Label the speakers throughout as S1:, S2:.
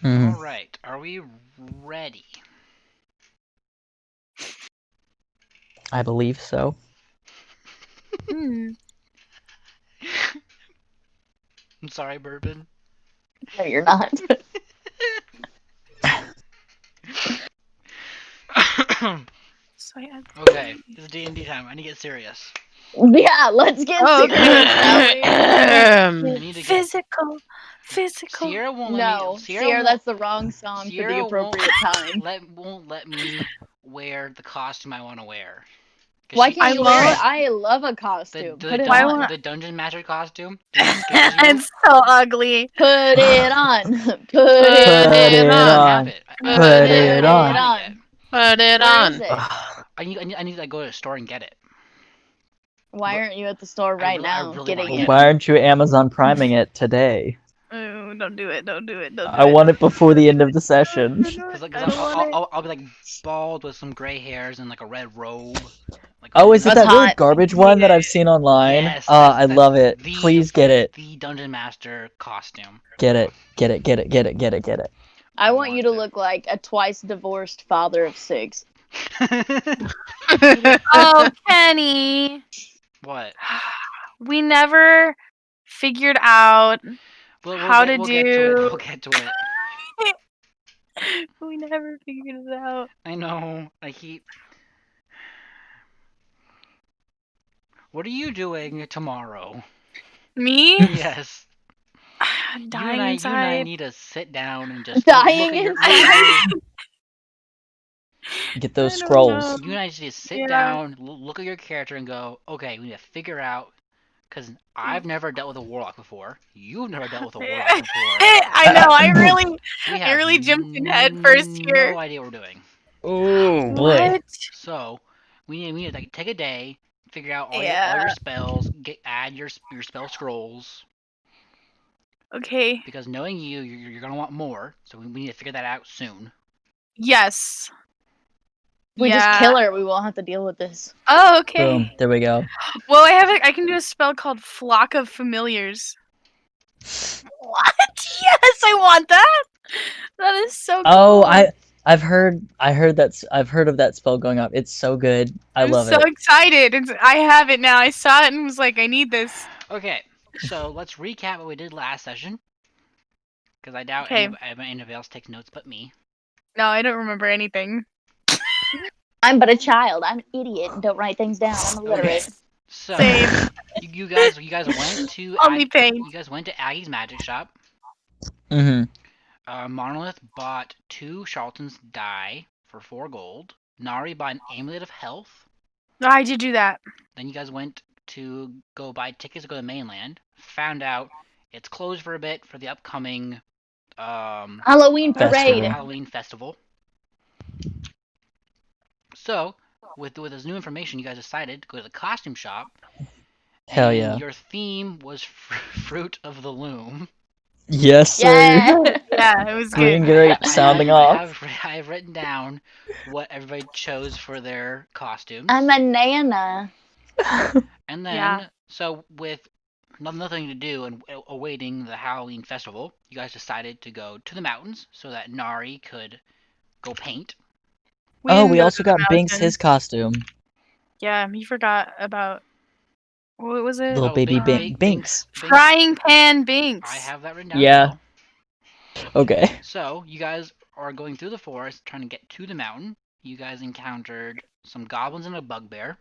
S1: Mhm.
S2: All right, are we ready?
S1: I believe so.
S3: Hmm.
S2: I'm sorry, Bourbon.
S4: No, you're not.
S2: Okay, this is D&D time. I need to get serious.
S4: Yeah, let's get
S3: Oh,
S4: serious, shall we?
S2: I need to get.
S3: Physical.
S2: Sierra won't let me.
S4: No, Sierra, that's the wrong song for the
S2: Sierra
S4: appropriate time.
S2: won't let me wear the costume I want to wear.
S4: Why can't
S3: I
S4: you wear it?
S3: won't.
S4: I love a costume. Put it
S3: Why
S4: on.
S3: won't
S2: the Dungeon Master costume that scares you.
S3: It's so ugly.
S4: Put it on. Put
S3: Put
S4: it
S1: Put
S4: on.
S1: it
S2: I don't have
S1: on.
S2: it.
S3: Put
S1: Put
S3: it
S1: it
S2: I haven't
S1: on.
S4: Put it
S2: gotten it yet.
S4: on.
S3: Put it
S4: Where is
S3: on.
S4: it?
S2: I need to like, go to a store and get it.
S4: Why aren't you at the store right
S2: I
S4: now
S2: really
S4: getting
S2: wanna
S4: it?
S2: get
S1: Why aren't you Amazon Priming it today?
S3: Oh, don't do it. Don't do it. Don't do
S1: I
S3: it.
S1: want it before the end of the session.
S2: Because
S3: I don't want it.
S2: I'll be like bald with some gray hairs and like a red robe. Like
S1: Oh, is it
S4: That's
S1: that really
S4: hot.
S1: garbage
S3: Need
S1: one that
S3: it.
S1: I've seen online?
S2: yes,
S1: I love it. Please get it.
S2: the Dungeon Master costume.
S1: Get it. Get it. Get it. Get it. Get it. Get it.
S4: I want you to look like a twice divorced father of 6.
S3: Oh, Kenny.
S2: What?
S3: We never figured out how to
S2: we'll
S3: do.
S2: get to it. We'll get to it.
S3: We never figured it out.
S2: I know. I keep. What are you doing tomorrow?
S3: Me?
S2: Yes.
S3: Dying
S2: you and I
S3: inside.
S2: need to sit down and just
S4: Dying
S2: look
S4: inside.
S2: at your.
S1: Get those
S3: I don't
S1: scrolls.
S3: know.
S2: You and I just need to sit
S3: Yeah.
S2: down, look at your character, and go, okay, we need to figure out. Because I've never dealt with a warlock before. You've never dealt with a warlock before.
S3: I know.
S2: We
S3: I
S2: have
S3: really jumped in head first here.
S2: no idea what we're doing.
S1: Oh boy.
S3: What?
S2: So we need to like, take a day, figure out all
S3: Yeah.
S2: your spells, add your spell scrolls.
S3: Okay.
S2: Because knowing you, you're gonna want more. So we need to figure that out soon.
S3: Yes.
S4: We just kill her, we won't have to deal with this.
S3: Oh, okay.
S1: Boom. There we go.
S3: Well, I can do a spell called Flock of Familiars. What? Yes, I want that. That is so cool.
S1: Oh, I've heard of that spell going up. It's so good. I love
S3: I'm so
S1: it.
S3: excited. I have it now. I saw it and was like, I need this.
S2: Okay, so let's recap what we did last session. Because I doubt
S3: Okay.
S2: anybody else takes notes but me.
S3: No, I don't remember anything.
S4: I'm but a child. I'm an idiot and don't write things down. I'm illiterate.
S2: So
S3: Same.
S2: you guys went to
S3: Only pain.
S2: you guys went to Aggie's magic shop.
S1: Mm-hmm.
S2: Monolith bought 2 Charlton's die for 4 gold. Nari bought an amulet of health.
S3: No, I did do that.
S2: Then you guys went to go buy tickets to go to the mainland. Found out it's closed for a bit for the upcoming
S4: Halloween parade.
S2: Halloween festival. So with this new information, you guys decided to go to the costume shop.
S1: Hell
S2: and
S1: yeah.
S2: your theme was Fruit of the Loom.
S1: Yes, sir.
S4: Yeah.
S3: Yeah, it was
S1: Green
S3: good.
S1: grape sounding off.
S2: I have written down what everybody chose for their costumes.
S4: I'm a Nana.
S2: And then,
S3: Yeah.
S2: so with nothing to do and awaiting the Halloween festival, you guys decided to go to the mountains so that Nari could go paint.
S1: We also got Binks his costume.
S3: Yeah, he forgot about. What was it?
S1: Little baby Binks.
S3: Frying pan Binks.
S2: I have that written down
S1: Yeah.
S2: as well.
S1: Okay.
S2: So, you guys are going through the forest trying to get to the mountain. You guys encountered some goblins and a bugbear.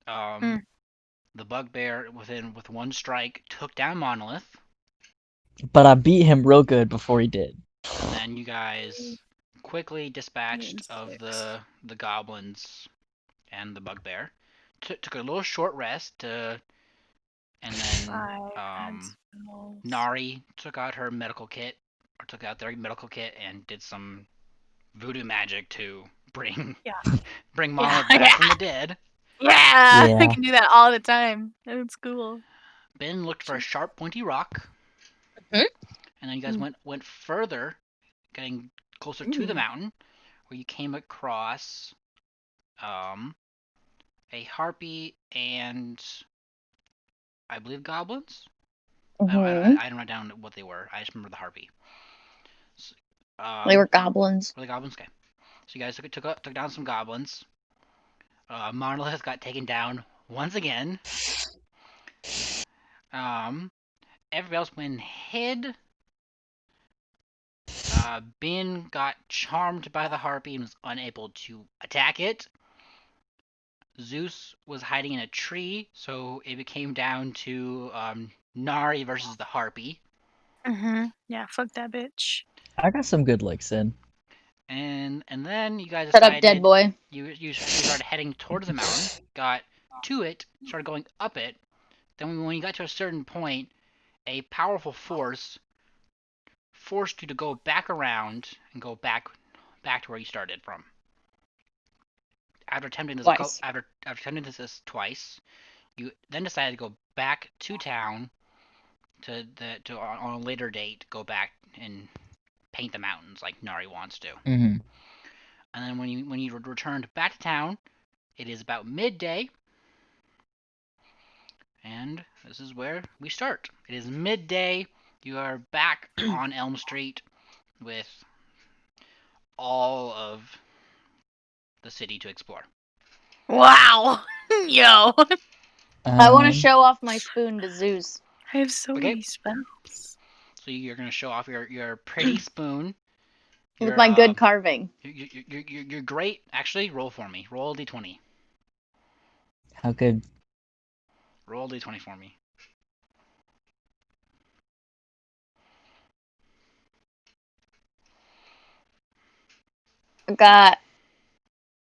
S2: The bugbear, with one strike, took down Monolith.
S1: But I beat him real good before he did.
S2: And then you guys quickly dispatched of the goblins and the bugbear. Took a little short rest, and then Nari took out her medical kit, or took out their medical kit, and did some voodoo magic to bring Monolith back from the dead.
S3: Yeah, I can do that all the time. That's cool.
S2: Ben looked for a sharp, pointy rock.
S4: Hmm?
S2: And then you guys went further, getting closer to the mountain, where you came across a harpy and I believe goblins. I didn't write down what they were. I just remember the harpy.
S4: They were goblins.
S2: Were the goblins? Okay. So you guys took down some goblins. Monolith got taken down once again. Everybody else went and hid. Bin got charmed by the harpy and was unable to attack it. Zeus was hiding in a tree, so it became down to Nari versus the harpy.
S3: Yeah, fuck that bitch.
S1: I got some good licks in.
S2: And then you guys
S4: Shut
S2: decided
S4: up, dead boy.
S2: you started heading towards the mountain, got to it, started going up it. Then when you got to a certain point, a powerful force forced you to go back around and go back to where you started from. After attempting this
S4: Twice.
S2: after attempting this twice, you then decided to go back to town on a later date go back and paint the mountains like Nari wants to.
S1: Mm-hmm.
S2: And then when you returned back to town, it is about midday. And this is where we start. It is midday. You are back on Elm Street with all of the city to explore.
S3: Wow. Yo.
S4: I want to show off my spoon to Zeus.
S3: I have so
S2: Okay.
S3: many spells.
S2: So you're gonna show off your pretty spoon.
S4: With my good carving.
S2: You're great. Actually, roll for me. Roll a d20.
S1: How good?
S2: Roll a d20 for me.
S4: I got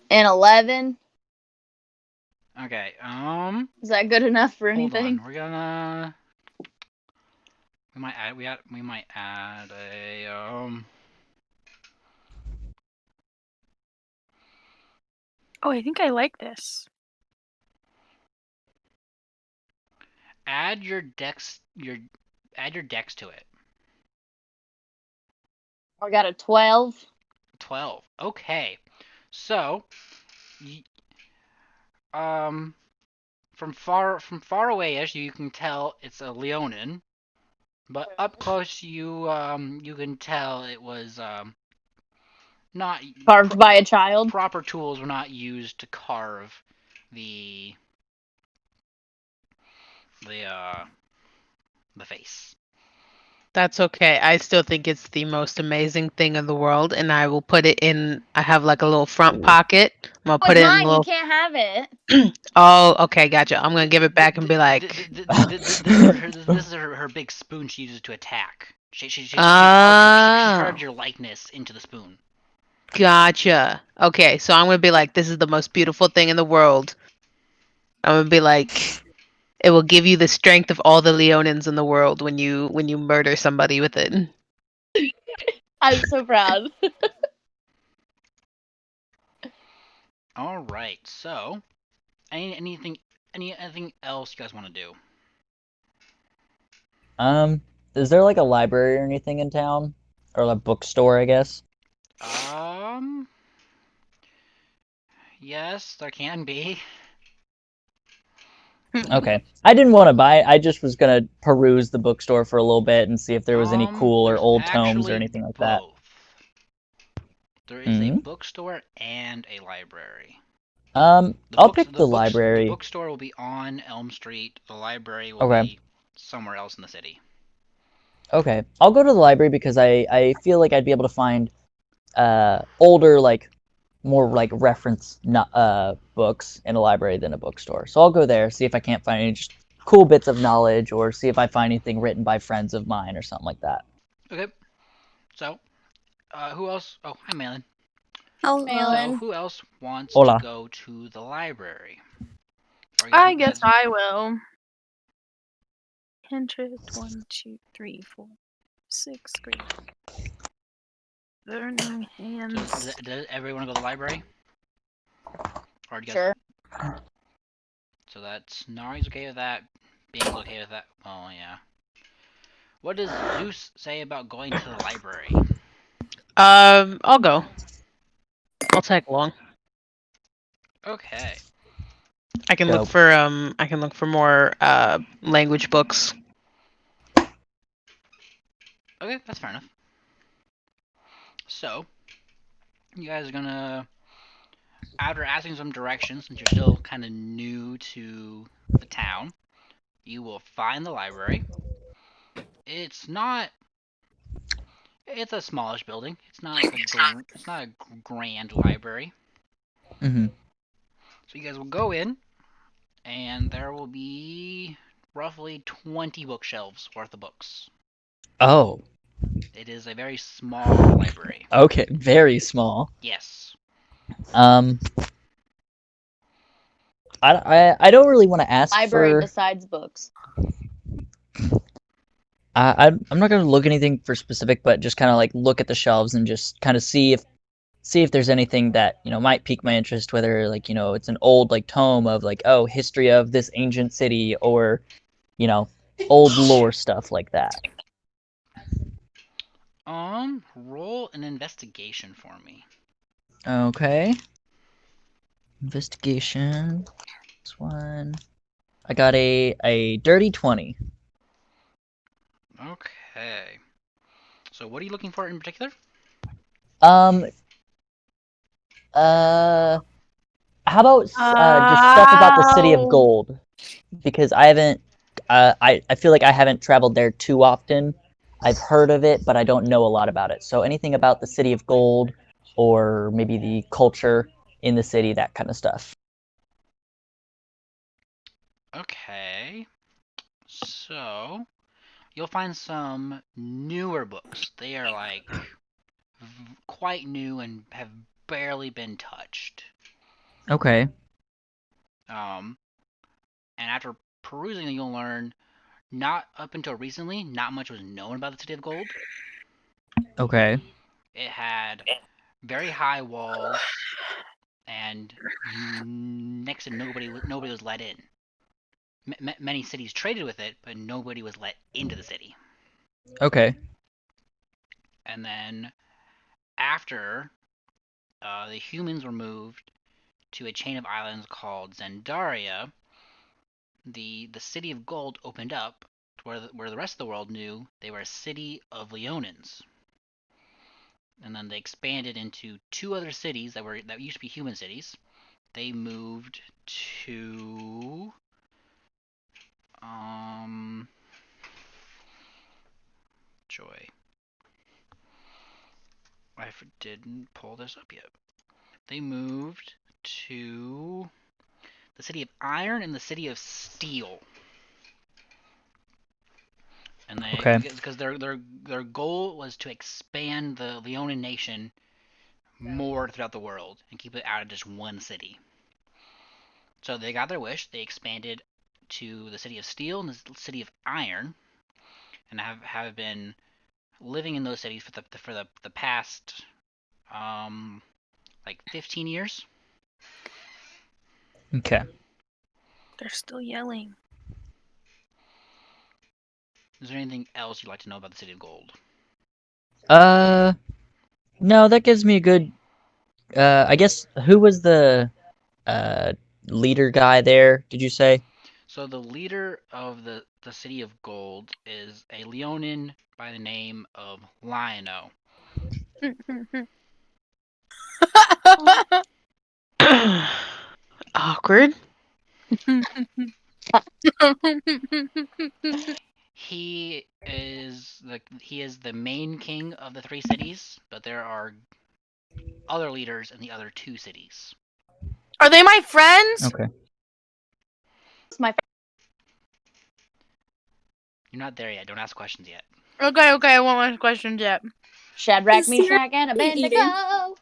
S4: an 11.
S2: Okay.
S4: Is that good enough for
S2: Hold
S4: anything?
S2: on. We're gonna. We might add a
S3: Oh, I think I like this.
S2: add your dex to it.
S4: I got a 12.
S2: 12. Okay. So, from far away as you can tell it's a Leonin, but up close you can tell it was not
S4: Carved by a child.
S2: proper tools were not used to carve the face.
S5: That's okay. I still think it's the most amazing thing in the world, and I will put it in. I have like a little front pocket. I'm gonna put
S4: It's
S5: it in
S4: mine.
S5: a little.
S4: You can't have it.
S5: Oh, okay, gotcha. I'm gonna give it back and be like,
S2: This is her big spoon she uses to attack. She carved your likeness into the spoon.
S5: gotcha. Okay, so I'm gonna be like, this is the most beautiful thing in the world. I'm gonna be like, it will give you the strength of all the Leonins in the world when you murder somebody with it.
S4: I'm so proud.
S2: All right. So, anything else you guys want to do?
S1: Is there like a library or anything in town, or a bookstore? I guess.
S2: Yes, there can be.
S1: Okay. I didn't want to buy it. I just was gonna peruse the bookstore for a little bit and see if there was any cool or
S2: There's
S1: old tomes
S2: actually
S1: or anything like that.
S2: both. There is a bookstore and a library.
S1: I'll pick the library.
S2: The bookstore will be on Elm Street. The library will be somewhere else in the city.
S1: Okay. I'll go to the library because I feel like I'd be able to find older, like more like reference books in a library than a bookstore. So I'll go there, see if I can't find any just cool bits of knowledge, or see if I find anything written by friends of mine or something like that.
S2: Okay. So, who else? Oh, hi, Malin.
S4: Hello.
S2: So, who else wants
S1: Hola.
S2: to go to the library?
S3: I guess I will. Enter 1, 2, 3, 4, 6. Great. Burning hands.
S2: Does everyone go to the library? Or do you guys...
S4: Sure.
S2: So that's Nari's okay with that. Bing's okay with that. Oh yeah. What does Zeus say about going to the library?
S5: I'll go. I'll tag along.
S2: Okay.
S5: I can look for more language books.
S2: Okay, that's fair enough. So, you guys are gonna, after asking some directions, since you're still kind of new to the town, you will find the library. It's not. It's a smallish building. It's not like it's not a grand library.
S1: Hmm.
S2: So you guys will go in, and there will be roughly 20 bookshelves worth of books.
S1: Oh,
S2: It is a very small library.
S1: okay, very small.
S2: Yes.
S1: Um, I don't really want to ask
S4: Library
S1: for.
S4: besides books.
S1: I'm not gonna look anything for specific, but just kind of like look at the shelves and just kind of see if there's anything that might pique my interest. Whether like it's an old like tome of like history of this ancient city, or you know old lore stuff like that.
S2: Roll an investigation for me.
S1: Okay. Investigation. This one. I got a dirty 20.
S2: Okay. So what are you looking for in particular?
S1: Um. How about just stuff about the City of
S3: Ow.
S1: Gold? Because I haven't. I feel like I haven't traveled there too often. I've heard of it, but I don't know a lot about it. So anything about the City of Gold, or maybe the culture in the city, that kind of stuff.
S2: Okay. So you'll find some newer books. They are like quite new and have barely been touched.
S1: Okay.
S2: And after perusing them, you'll learn not up until recently, not much was known about the City of Gold.
S1: Okay.
S2: It had very high walls, and next to nobody was let in. Many cities traded with it, but nobody was let into the city.
S1: Okay.
S2: And then after the humans were moved to a chain of islands called Zendaria, the City of Gold opened up where the rest of the world knew they were a city of Leonins. And then they expanded into two other cities that used to be human cities. They moved to Joy. I didn't pull this up yet. They moved to the city of Iron and the city of Steel. And they,
S1: Okay.
S2: because their goal was to expand the Leonin nation more throughout the world and keep it out of just one city. So they got their wish. They expanded to the city of Steel and the city of Iron, and have been living in those cities for the past like 15 years.
S1: Okay.
S3: They're still yelling.
S2: Is there anything else you'd like to know about the City of Gold?
S1: No, that gives me a good. I guess who was the leader guy there? Did you say?
S2: So the leader of the City of Gold is a Leonin by the name of Lionel.
S5: Awkward.
S2: He is the main king of the three cities, but there are other leaders in the other two cities.
S3: Are they my friends?
S1: Okay.
S4: It's my
S2: You're not there yet. Don't ask questions yet.
S3: Okay, I won't ask questions yet.
S4: Shadrach,
S6: Is there
S4: Meshach, and
S6: eating?
S4: Abednego.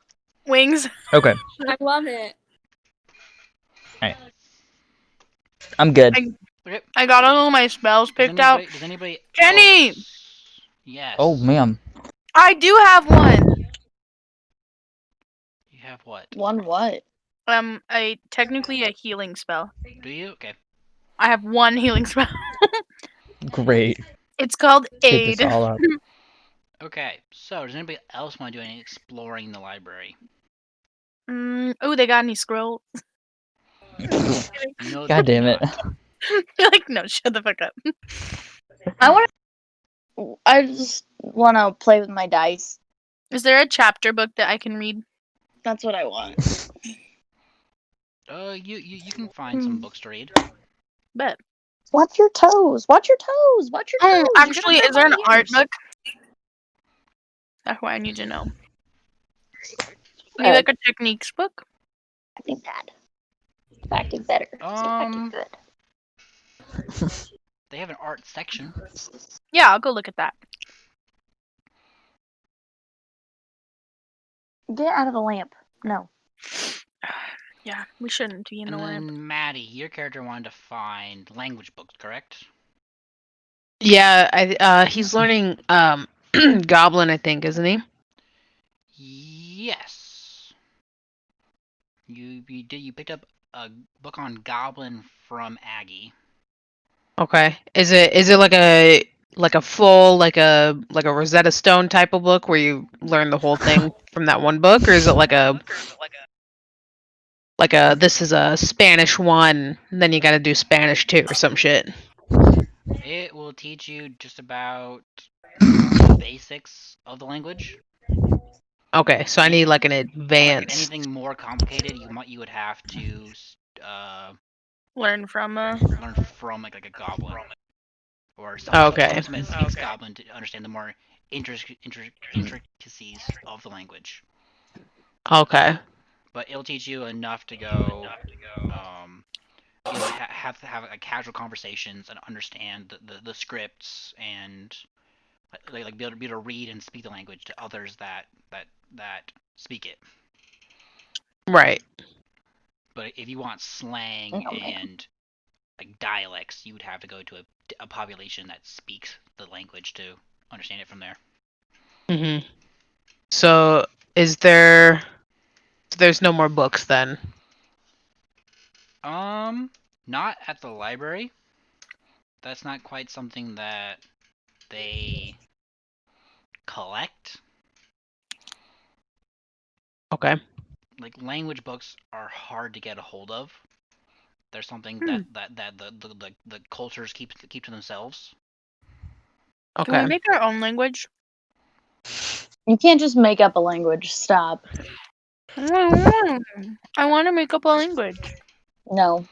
S3: Wings.
S1: Okay.
S6: I love it.
S1: I'm good.
S2: Okay.
S3: I got all my spells picked out.
S2: Does anybody
S3: Jenny!
S2: else? Yes.
S1: Oh, ma'am.
S3: I do have one.
S2: You have what?
S4: One what?
S3: Technically a healing spell.
S2: Do you? Okay.
S3: I have one healing spell.
S1: Great.
S3: It's called
S1: Get
S3: Aid.
S1: this all up.
S2: Okay. So, does anybody else want to do any exploring the library?
S3: Oh, they got any scrolls?
S2: No,
S1: God
S2: they do
S1: damn it.
S2: not.
S3: You're like, no, shut the fuck up.
S4: I just want to play with my dice.
S3: Is there a chapter book that I can read?
S4: That's what I want.
S2: You can find some books to read.
S3: Bet.
S4: Watch your toes. Watch your toes. Watch your toes.
S3: Oh,
S4: You're gonna
S3: actually,
S4: hurt
S3: is there an
S4: my
S3: art
S4: ears.
S3: book? That's what I need to know. You like a techniques book?
S4: Acting bad. Acting better. Acting good.
S2: They have an art section.
S3: Yeah, I'll go look at that.
S4: Get out of the lamp. No.
S3: Yeah, we shouldn't be in
S2: And
S3: the
S2: then
S3: lamp.
S2: Maddie, your character wanted to find language books, correct?
S5: Yeah, he's learning Goblin, I think, isn't he?
S2: Yes. You picked up a book on Goblin from Aggie.
S5: Okay. Is it like a full like a Rosetta Stone type of book where you learn the whole thing from that one book, or is it like a this is a Spanish one, and then you got to do Spanish 2 or some shit?
S2: It will teach you just about the basics of the language.
S5: Okay, so I need like an
S2: Like
S5: advanced.
S2: anything more complicated, you would have to
S3: Learn from
S2: learn from like a goblin or someone
S5: Okay.
S2: that speaks Goblin to understand the more intricacies of the language.
S5: Okay.
S2: But it'll teach you enough to go, have to have like casual conversations and understand the scripts and like be able to read and speak the language to others that speak it.
S5: Right.
S2: But if you want slang and like dialects, you would have to go to a population that speaks the language to understand it from there.
S5: Mhm. So there's no more books then?
S2: Not at the library. That's not quite something that they collect.
S5: Okay.
S2: Like language books are hard to get a hold of. They're something that the cultures keep to themselves.
S3: Can we
S5: Okay.
S3: make our own language?
S4: You can't just make up a language. Stop.
S3: I want to make up a language.
S4: No.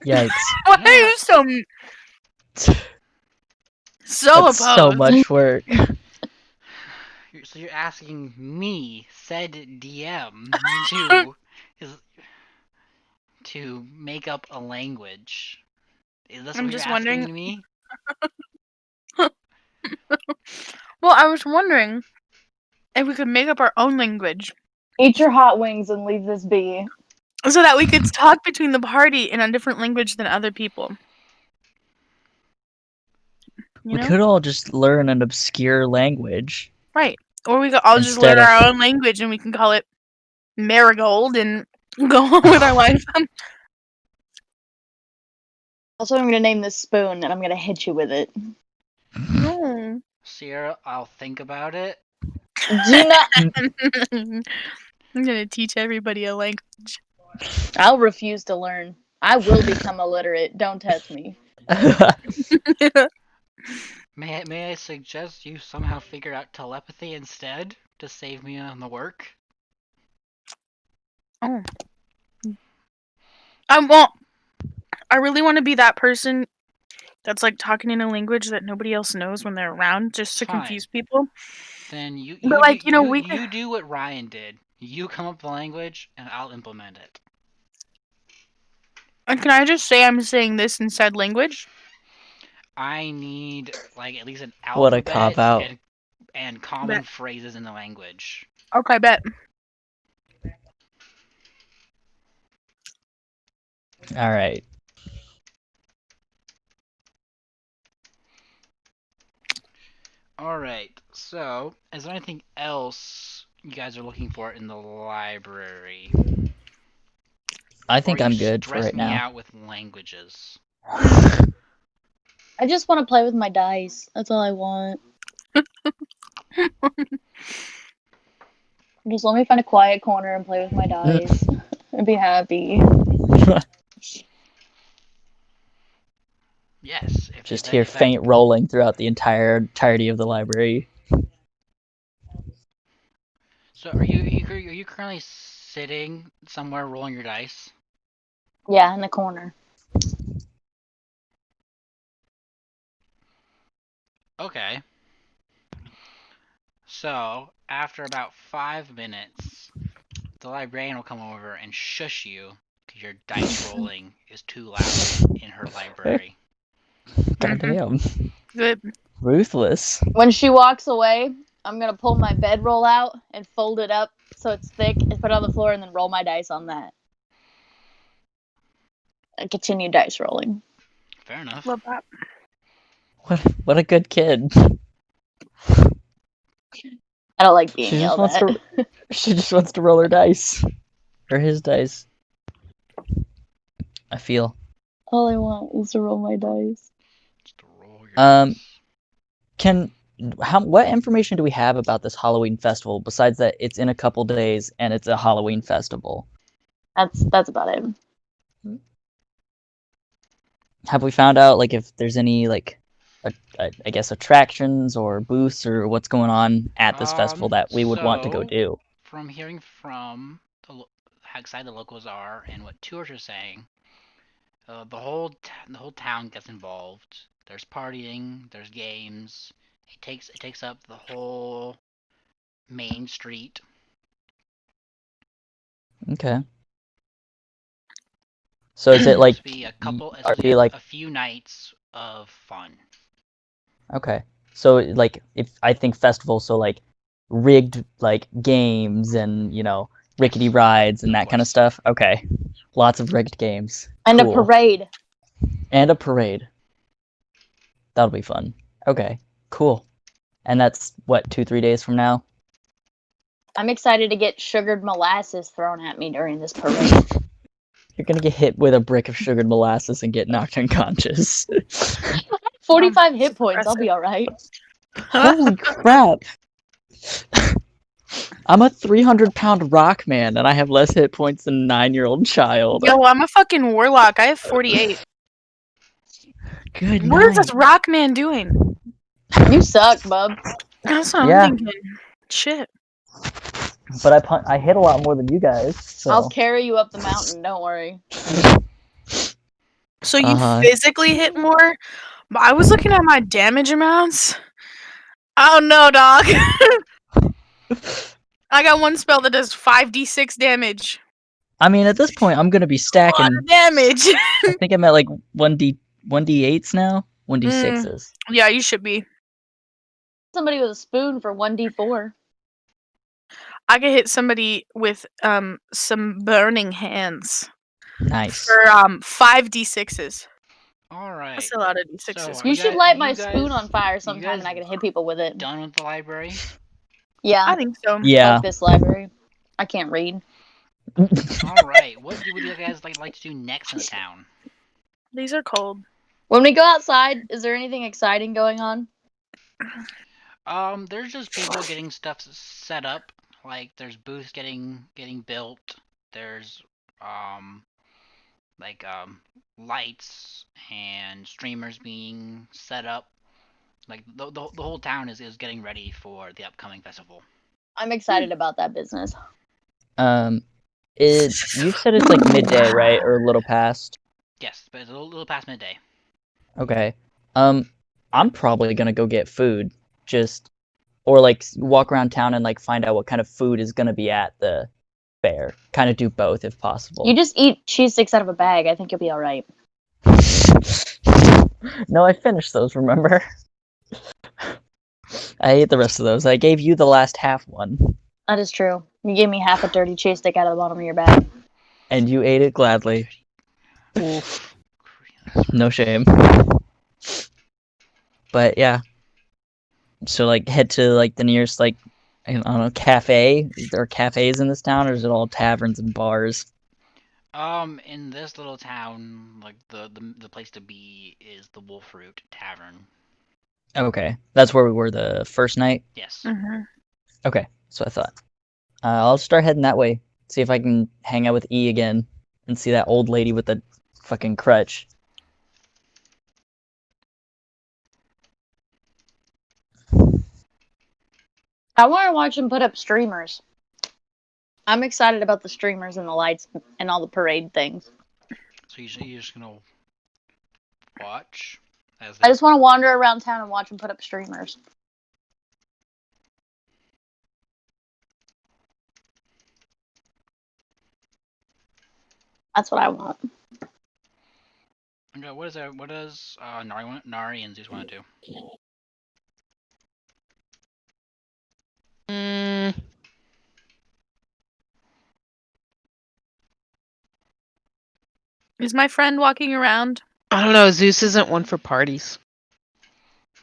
S1: Yikes.
S3: Why are you so
S1: That's
S3: opposed?
S1: so much work.
S2: So you're asking me, said DM, to make up a language. Is this
S3: I'm
S2: what
S3: just
S2: you're asking
S3: wondering.
S2: me?
S3: Well, I was wondering if we could make up our own language
S4: Eat your hot wings and leave this be.
S3: so that we could talk between the party in a different language than other people. You
S1: We
S3: know?
S1: could all just learn an obscure language.
S3: Right. Or we could all just learn
S1: Instead of-
S3: our own language and we can call it Marigold and go on with our life.
S4: Also, I'm gonna name this spoon and I'm gonna hit you with it.
S3: No.
S2: Sierra, I'll think about it.
S4: Do not.
S3: I'm gonna teach everybody a language.
S4: I'll refuse to learn. I will become illiterate. Don't test me.
S2: May I suggest you somehow figure out telepathy instead to save me on the work?
S3: Oh. I really want to be that person that's like talking in a language that nobody else knows when they're around, just to
S2: Fine.
S3: confuse people.
S2: Then you
S3: But, like,
S2: do,
S3: you know,
S2: you,
S3: we
S2: you do what Ryan did. You come up with the language, and I'll implement it.
S3: And can I just say I'm saying this in said language?
S2: I need like at least an alphabet
S1: What a cop-out.
S2: and common phrases in the language.
S3: Okay, bet.
S1: All right.
S2: Alright, so is there anything else you guys are looking for in the library?
S1: I
S2: Or
S1: think
S2: are you
S1: I'm good for
S2: stressing
S1: right
S2: me
S1: now.
S2: out with languages?
S4: I just want to play with my dice. That's all I want. Just let me find a quiet corner and play with my dice and be happy.
S2: Yes.
S1: Just hear faint rolling throughout the entirety of the library.
S2: So are you currently sitting somewhere rolling your dice?
S4: Yeah, in the corner.
S2: Okay. So after about 5 minutes, the librarian will come over and shush you because your dice rolling is too loud in her library.
S1: Goddamn.
S3: Good.
S1: Ruthless.
S4: When she walks away, I'm gonna pull my bedroll out and fold it up so it's thick and put it on the floor and then roll my dice on that. And continue dice rolling.
S2: Fair enough.
S3: Love that.
S1: What a good kid.
S4: I don't like being
S1: She just
S4: yelled
S1: wants
S4: at.
S1: to. She just wants to roll her dice, or his dice. I feel.
S4: All I want is to roll my dice.
S2: Just to roll your
S1: Um,
S2: dice.
S1: What information do we have about this Halloween festival besides that it's in a couple days and it's a Halloween festival?
S4: That's about it.
S1: Have we found out like if there's any like I guess attractions or booths or what's going on at this festival that we would want to go
S2: So,
S1: do?
S2: From hearing from how excited the locals are and what tours are saying, the whole town gets involved. There's partying, there's games. It takes up the whole main street.
S1: Okay. So is it like
S2: It's be a couple. It's
S1: are
S2: supposed to be
S1: we like
S2: a few nights of fun.
S1: okay? So like if I think festival, so like rigged like games and rickety rides and that kind of
S2: course.
S1: stuff. Okay, lots of rigged games.
S4: And
S1: Cool.
S4: a parade.
S1: And a parade. That'll be fun. Okay, cool. And that's what 2-3 days from now.
S4: I'm excited to get sugared molasses thrown at me during this parade.
S1: You're gonna get hit with a brick of sugared molasses and get knocked unconscious.
S4: 45 hit points. I'll be alright.
S1: Holy crap! I'm a 300-pound rock man, and I have less hit points than a 9-year-old child.
S3: Yo, I'm a fucking warlock. I have 48.
S1: Good
S3: What is
S1: night.
S3: this rock man doing?
S4: You suck, bub.
S3: That's what
S1: Yeah.
S3: I'm thinking. Shit.
S1: But I hit a lot more than you guys. So.
S4: I'll carry you up the mountain. Don't worry.
S3: So you
S1: Uh-huh.
S3: physically hit more? But I was looking at my damage amounts. Oh no, dog. I got one spell that does 5d6 damage.
S1: I mean, at this point, I'm gonna be
S3: A lot
S1: stacking.
S3: of damage.
S1: I think I'm at like 1d8s now. 1d6s.
S3: Yeah, you should be.
S4: Somebody with a spoon for 1d4.
S3: I could hit somebody with some burning hands
S1: Nice.
S3: for 5d6s.
S2: All right.
S3: That's a lot of d6s.
S2: So,
S4: You
S2: Are
S4: should
S2: you
S4: light
S2: guys-
S4: my
S2: you
S4: spoon
S2: guys-
S4: on fire
S2: you
S4: sometime and
S2: guys
S4: I can hit people with it.
S2: Done with the library?
S4: Yeah.
S3: I think so.
S1: Yeah.
S4: Fuck this library. I can't read.
S2: All right. What would you guys like to do next in the town?
S3: These are cold.
S4: When we go outside, is there anything exciting going on?
S2: There's just people getting stuff set up. Like there's booths getting built. There's lights and streamers being set up. Like the whole town is getting ready for the upcoming festival.
S4: I'm excited about that business.
S1: You said it's like midday, right, or a little past?
S2: Yes, but it's a little past midday.
S1: Okay. I'm probably gonna go get food, or like walk around town and like find out what kind of food is gonna be at the fair. Kind of do both if possible.
S4: You just eat cheese sticks out of a bag. I think you'll be alright.
S1: No, I finished those. Remember? I ate the rest of those. I gave you the last half one,
S4: That is true. You gave me half a dirty cheese stick out of the bottom of your bag.
S1: and you ate it gladly.
S2: Oof.
S1: No shame. But yeah. So like head to like the nearest like I don't know cafe. Is there cafes in this town, or is it all taverns and bars?
S2: In this little town, like the place to be is the Wolfroot Tavern.
S1: Okay, that's where we were the first night.
S2: Yes.
S3: Mm-hmm.
S1: Okay, so I thought. I'll start heading that way. See if I can hang out with E again and see that old lady with the fucking crutch.
S4: I want to watch him put up streamers. I'm excited about the streamers and the lights and all the parade things.
S2: So you're just gonna watch as
S4: I just want to wander around town and watch them put up streamers. That's what I want.
S2: Okay, what does Nari and Zeus want to do?
S3: Is my friend walking around?
S5: I don't know. Zeus isn't one for parties.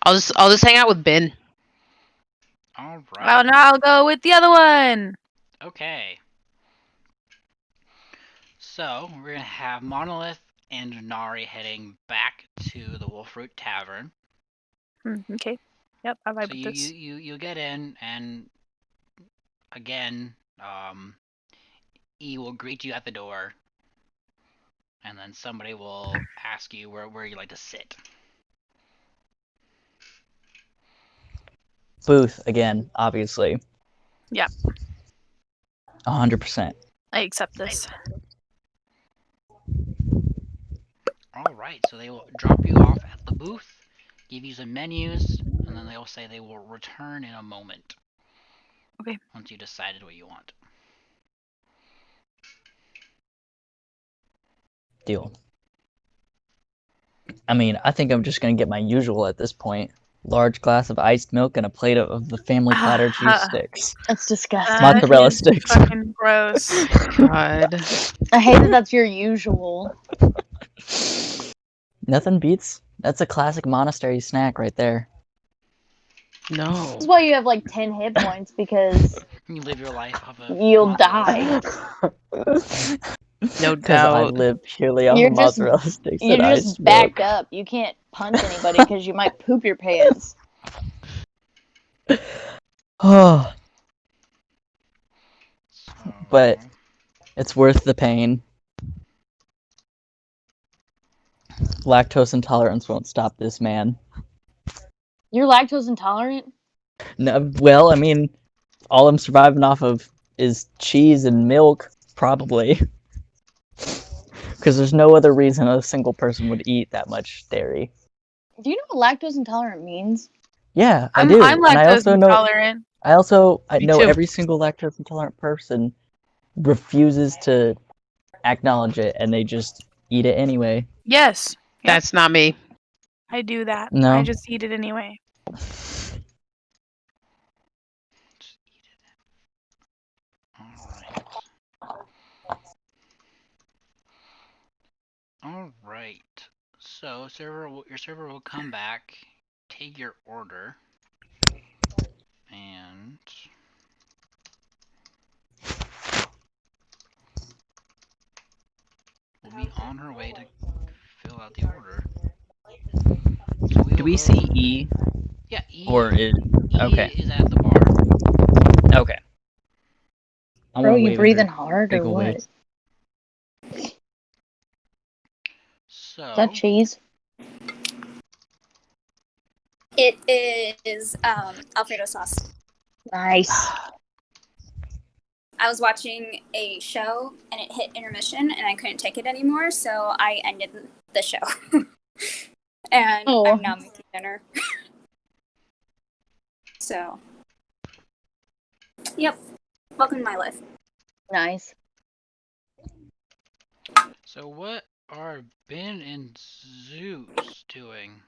S5: I'll just hang out with Ben.
S2: All
S3: Oh,
S2: right.
S3: no, I'll go with the other one.
S2: Okay. So we're gonna have Monolith and Nari heading back to the Wolfroot Tavern.
S3: Okay. Yep, I vibe
S2: So
S3: with this.
S2: you get in, and again, E will greet you at the door, and then somebody will ask you where you like to sit.
S1: Booth again, obviously.
S3: Yeah.
S1: 100%.
S3: I accept this.
S2: All right, so they will drop you off at the booth, give you some menus, and then they'll say they will return in a moment.
S3: Okay.
S2: Once you decided what you want.
S1: Deal. I mean, I think I'm just gonna get my usual at this point. Large glass of iced milk and a plate of the family platter cheese sticks.
S4: That's disgusting.
S1: Mozzarella
S3: is
S1: sticks.
S3: Fucking gross.
S5: God.
S4: I hate that that's your usual.
S1: Nothing beats. That's a classic monastery snack right there.
S5: No.
S4: This is why you have like 10 hit points, because
S2: You live your life off of
S4: you'll
S2: mozzarella
S4: die.
S2: sticks.
S5: No
S1: Because I
S5: doubt.
S1: live purely on
S4: You're
S1: the
S4: just-
S1: mozzarella sticks
S4: You're
S1: and
S4: just
S1: iced
S4: backed
S1: milk.
S4: up. You can't punch anybody because you might poop your pants.
S1: Oh,
S2: So,
S1: But- it's worth the pain. Lactose intolerance won't stop this man.
S4: You're lactose intolerant?
S1: No, well, I mean, all I'm surviving off of is cheese and milk, probably. Because there's no other reason a single person would eat that much dairy.
S4: Do you know what lactose intolerant means?
S1: Yeah, I
S3: I'm
S1: do.
S3: lactose
S1: And I also know
S3: intolerant.
S1: I
S5: Me
S1: know
S5: too.
S1: every single lactose intolerant person refuses to acknowledge it and they just eat it anyway.
S3: Yes,
S5: That's not me.
S3: I do that.
S1: No.
S3: I just eat it anyway.
S2: just eat it. Alright. So your server will come back, take your order, and will be on her way to fill out the order. So
S1: Do we see E?
S2: Yeah, E,
S1: Or is...
S2: E
S1: okay.
S2: is at the bar.
S1: Okay. I
S4: Bro,
S1: wanna
S4: you
S1: wave at
S4: breathing
S1: her.
S4: hard
S1: Big
S4: or
S1: ol'
S4: what?
S1: wave.
S4: Is
S2: So
S4: that cheese?
S6: It is Alfredo sauce.
S4: Nice.
S6: I was watching a show and it hit intermission and I couldn't take it anymore, so I ended the show. And
S4: Oh.
S6: I'm now making dinner. So, yep. Welcome to my life.
S4: Nice.
S2: So what are Ben and Zeus doing?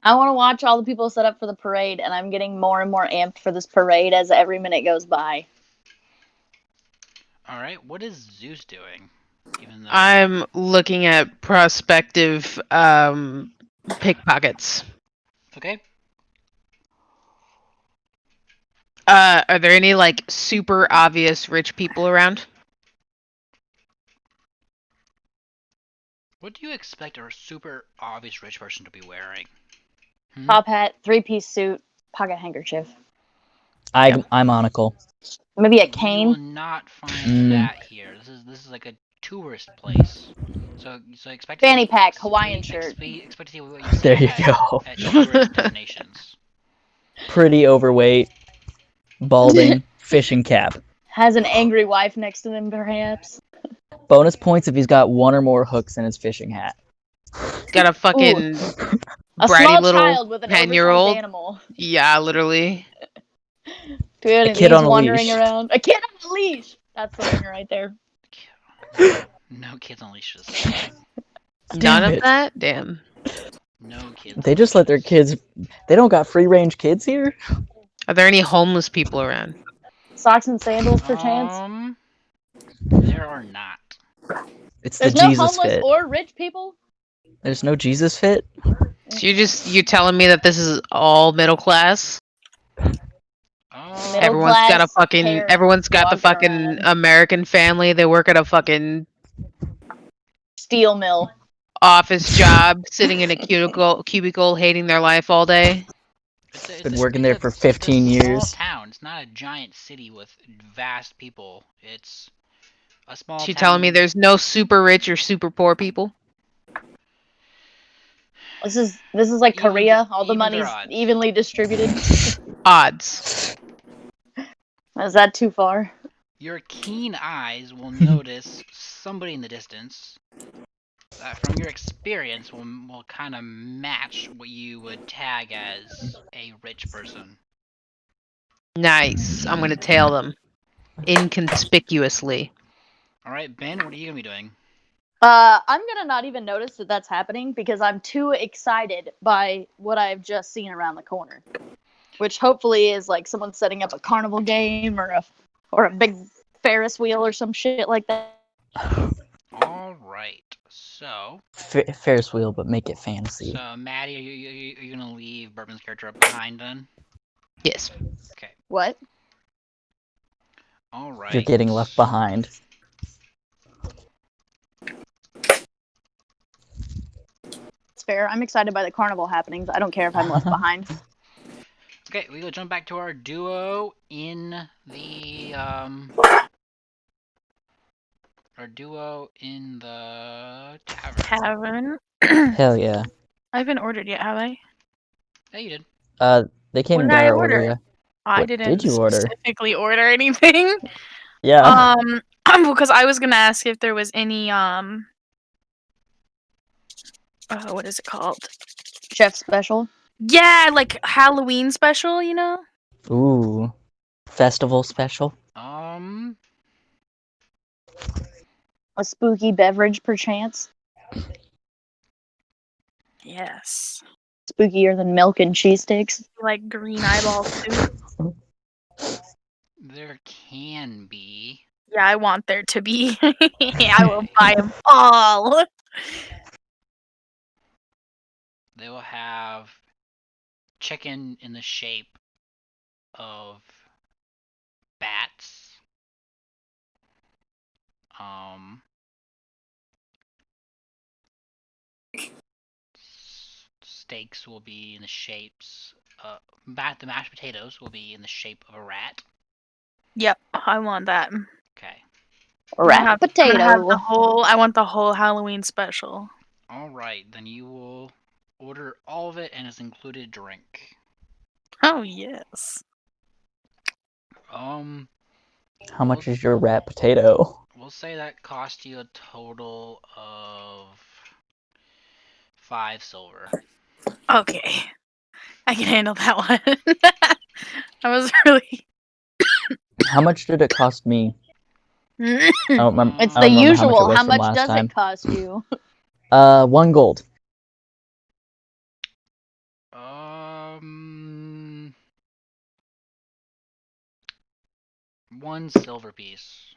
S4: I want to watch all the people set up for the parade, and I'm getting more and more amped for this parade as every minute goes by.
S2: Alright, what is Zeus doing? Even though
S5: I'm looking at prospective pickpockets.
S2: Okay.
S5: Are there any like super obvious rich people around?
S2: What do you expect a super obvious rich person to be wearing?
S4: Top hat, 3-piece suit, pocket handkerchief.
S1: I monocle.
S4: Maybe a
S2: You will
S4: cane.
S2: not find
S1: Mm.
S2: that here. This is like a tourist place. So expect to
S4: Fanny
S2: see,
S4: pack, Hawaiian
S2: expect
S4: shirt.
S2: to see what you see
S1: There you
S2: at,
S1: go.
S2: at tourist destinations.
S1: Pretty overweight, balding, fishing cap.
S4: Has an angry wife next to them, perhaps.
S1: Bonus points if he's got one or more hooks in his fishing hat.
S5: Got a
S4: Ooh,
S5: fucking
S4: a
S5: bratty
S4: small
S5: little
S4: child with an
S5: 10-year-old.
S4: oversized animal.
S5: Yeah, literally.
S4: Good,
S1: A
S4: and
S1: kid
S4: he's
S1: on a
S4: wandering
S1: leash.
S4: around. A kid on a leash. That's the winner right there.
S2: No kids on leashes.
S5: None
S1: Damn
S5: of
S1: it.
S5: that? Damn.
S2: No kids.
S1: They
S2: on
S1: just let their
S2: leashes.
S1: kids. They don't got free range kids here.
S5: Are there any homeless people around?
S4: Socks and sandals, perchance.
S2: There are not.
S1: It's
S4: There's
S1: the
S4: no
S1: Jesus
S4: homeless
S1: fit.
S4: or rich people.
S1: There's no Jesus fit.
S5: So you're telling me that this is all middle class?
S4: Middle
S2: Um,
S4: class parents
S5: Everyone's got the
S4: walking
S5: fucking
S4: around.
S5: American family. They work at a fucking
S4: Steel mill.
S5: office job, sitting in a cubicle, hating their life all day.
S1: Been working there for 15
S2: it's a small
S1: years.
S2: town. It's not a giant city with vast people. It's a small
S5: She
S2: town.
S5: telling me there's no super rich or super poor people?
S4: This is like
S2: Even
S4: Korea.
S2: the-
S4: All the
S2: even their
S4: money's
S2: odds.
S4: evenly distributed.
S5: Odds.
S4: Is that too far?
S2: Your keen eyes will notice somebody in the distance that, from your experience, will kind of match what you would tag as a rich person.
S5: Nice. I'm gonna tail them. Inconspicuously.
S2: All right, Ben, what are you gonna be doing?
S4: I'm gonna not even notice that that's happening because I'm too excited by what I've just seen around the corner, which hopefully is like someone setting up a carnival game or a big Ferris wheel or some shit like that.
S2: All right, so
S1: Ferris wheel, but make it fancy.
S2: Maddie, are you gonna leave Bourbon's character up behind then?
S5: Yes.
S2: Okay.
S4: What?
S2: All right.
S1: You're getting left behind.
S4: It's fair. I'm excited by the carnival happenings. I don't care if I'm left behind.
S2: Okay, we will jump back to our duo in the tavern.
S3: Tavern.
S1: Hell yeah.
S3: I haven't ordered yet, have I?
S2: Yeah, you did.
S1: They came
S3: What
S1: in
S3: did
S1: by
S3: I
S1: our order.
S3: order?
S1: Yeah.
S3: I
S1: What
S3: didn't
S1: did you order?
S3: specifically order anything.
S1: Yeah.
S3: Because I was gonna ask if there was any what is it called?
S4: Chef special.
S3: Yeah, like Halloween special, you know?
S1: Ooh. Festival special.
S4: A spooky beverage, perchance.
S3: Yes.
S4: Spookier than milk and cheesesteaks.
S3: Like green eyeball soup.
S2: There can be.
S3: Yeah, I want there to be. I will buy them all.
S2: They will have chicken in the shape of bats. Steaks will be in the shapes. The mashed potatoes will be in the shape of a rat.
S3: Yep, I want that.
S2: Okay.
S4: Rat potato.
S3: I want the whole Halloween special.
S2: All right, then you will order all of it, and it's included drink.
S3: Oh yes.
S1: How much is your rat potato?
S2: We'll say that cost you a total of 5 silver.
S3: Okay. I can handle that one. I was really.
S1: How much did it cost me? I don't remember.
S4: It's
S1: I
S4: the
S1: don't remember how much it
S4: usual.
S1: was
S4: How
S1: from
S4: much
S1: last
S4: does
S1: time.
S4: it cost you?
S1: 1 gold.
S2: 1 silver piece.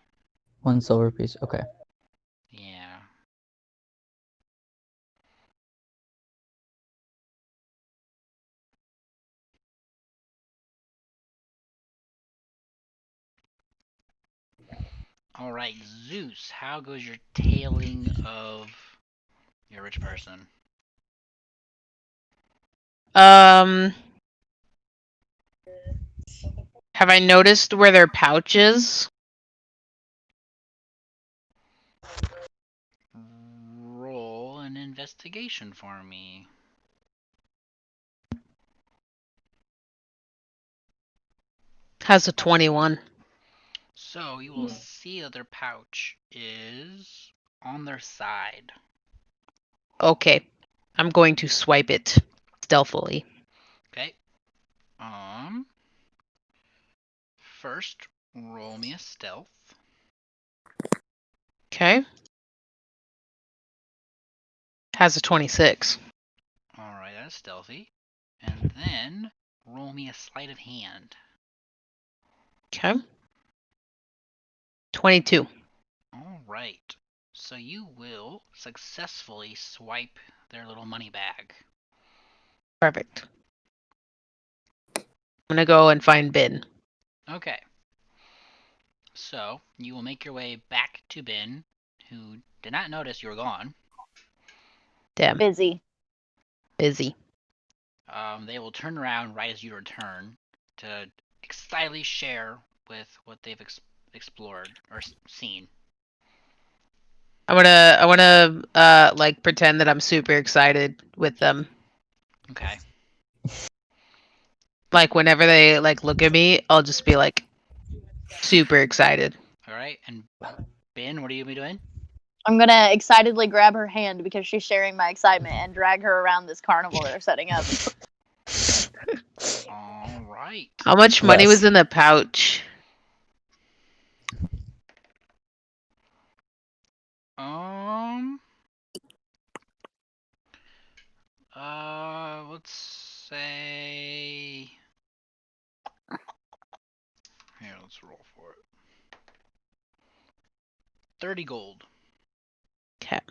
S1: 1 silver piece. Okay.
S2: Yeah. All right, Zeus. How goes your tailing of your rich person?
S5: Have I noticed where their pouch is?
S2: Roll an investigation for me.
S5: Has a 21.
S2: So you will see that their pouch is on their side.
S5: Okay. I'm going to swipe it stealthily.
S2: Okay. First, roll me a stealth.
S5: Okay. Has a 26.
S2: Alright, that's stealthy. And then, roll me a sleight of hand.
S5: Okay. 22.
S2: Alright. So you will successfully swipe their little money bag.
S5: Perfect. I'm gonna go and find Ben.
S2: Okay. So, you will make your way back to Ben, who did not notice you were gone.
S5: Damn.
S4: Busy.
S5: Busy.
S2: They will turn around right as you return to excitedly share with what they've explored or seen.
S5: I wanna like pretend that I'm super excited with them.
S2: Okay.
S5: Like whenever they like look at me, I'll just be like super excited.
S2: Alright, and Ben, what are you gonna be doing?
S4: I'm gonna excitedly grab her hand because she's sharing my excitement and drag her around this carnival they're setting up.
S2: Alright.
S5: How much money
S1: Yes.
S5: was in the pouch?
S2: Let's say... Here, let's roll for it. 30 gold.
S5: Okay.
S4: Are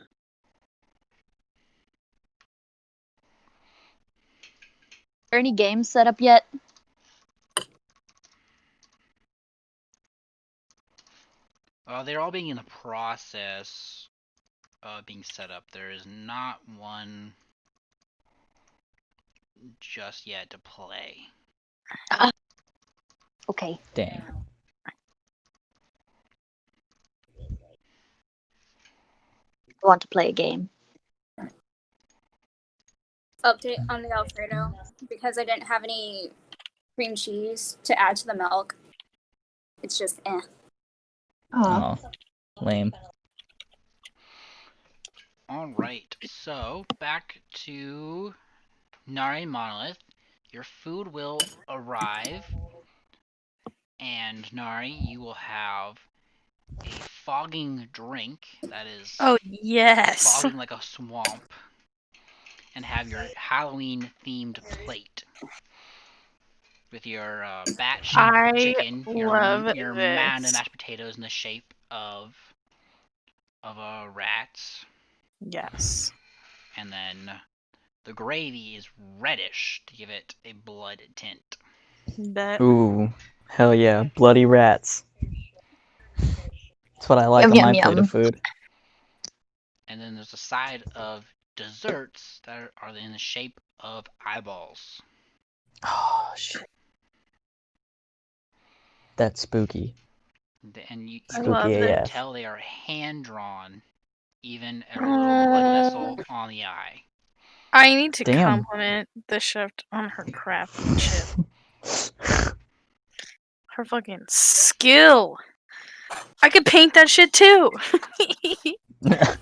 S4: there any games set up yet?
S2: They're all being in the process of being set up. There is not one just yet to play.
S4: Okay.
S1: Dang.
S4: I want to play a game.
S6: Update on the Alfredo because I didn't have any cream cheese to add to the milk. It's just eh.
S1: Oh, lame.
S2: Alright, so back to Nari Monolith. Your food will arrive, and Nari, you will have a fogging drink that is
S3: Oh yes.
S2: fogging like a swamp, and have your Halloween themed plate with your batch
S3: I
S2: chicken,
S3: love
S2: your mound of
S3: this.
S2: mashed potatoes in the shape of rats,
S3: Yes.
S2: and then the gravy is reddish to give it a blood tint.
S3: That
S1: Ooh, hell yeah, bloody rats. That's what I like
S4: Yum,
S1: on
S4: yum,
S1: my plate
S4: yum.
S1: of food.
S2: And then there's a side of desserts that are in the shape of eyeballs.
S1: Oh shit. That's spooky.
S2: And you
S3: I
S2: can
S3: love
S1: Spooky
S3: it.
S1: AF.
S2: tell they are hand drawn, even a little blood vessel on the eye.
S3: I need to
S1: Damn.
S3: compliment the chef on her craftsmanship. Her fucking skill. I could paint that shit too. I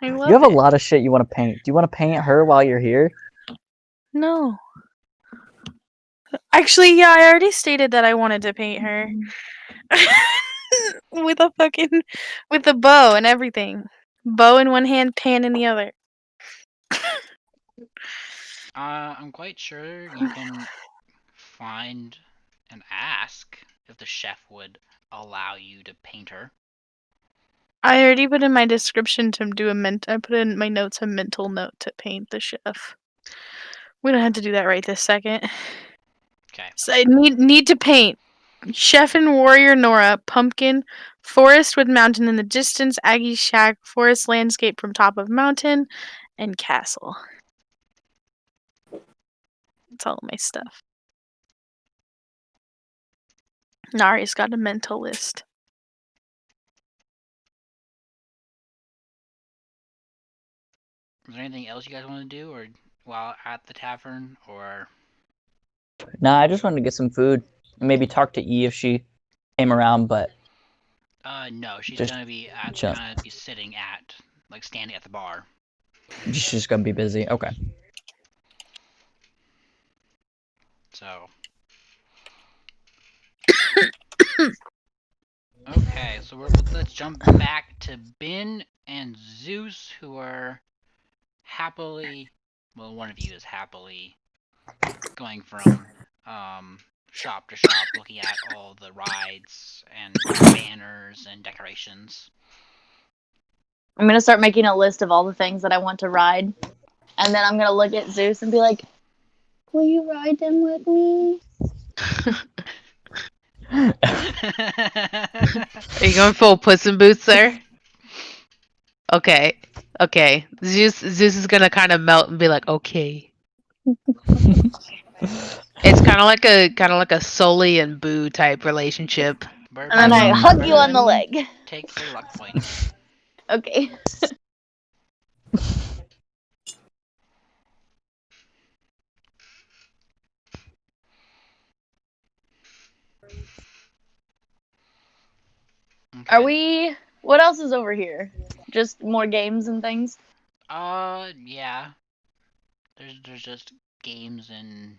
S3: love
S1: You have a
S3: it.
S1: lot of shit you want to paint. Do you want to paint her while you're here?
S3: No. Actually, yeah, I already stated that I wanted to paint her. with a bow and everything. Bow in one hand, pan in the other.
S2: I'm quite sure you can find and ask if the chef would allow you to paint her.
S3: I already put in my description to do I put in my notes a mental note to paint the chef. We don't have to do that right this second.
S2: Okay.
S3: So I need to paint Chef and Warrior Nora, Pumpkin, Forest with Mountain in the distance, Aggie Shack, Forest Landscape from top of mountain, and Castle. That's all my stuff. Nari's got a mental list.
S2: Is there anything else you guys want to do, or while at the tavern, or
S1: Nah, I just wanted to get some food and maybe talk to E if she came around, but
S2: No, she's
S1: Just
S2: gonna be at
S1: chill.
S2: kind of be sitting at like standing at the bar.
S1: she's just gonna be busy. Okay.
S2: So. Okay, so let's jump back to Bin and Zeus, who are happily, well, one of you is happily going from shop to shop, looking at all the rides and banners and decorations.
S4: I'm gonna start making a list of all the things that I want to ride, and then I'm gonna look at Zeus and be like, "Will you ride them with me?"
S5: Are you going full Puss in Boots there? Okay. Okay. Zeus is gonna kind of melt and be like, okay. It's kind of like a Sully and Boo type relationship.
S2: Bourbon,
S4: And then I hug you on the
S2: Bourbon,
S4: leg.
S2: take a luck point.
S4: Okay.
S2: Okay.
S4: Are we? What else is over here? Just more games and things.
S2: Yeah. There's just games and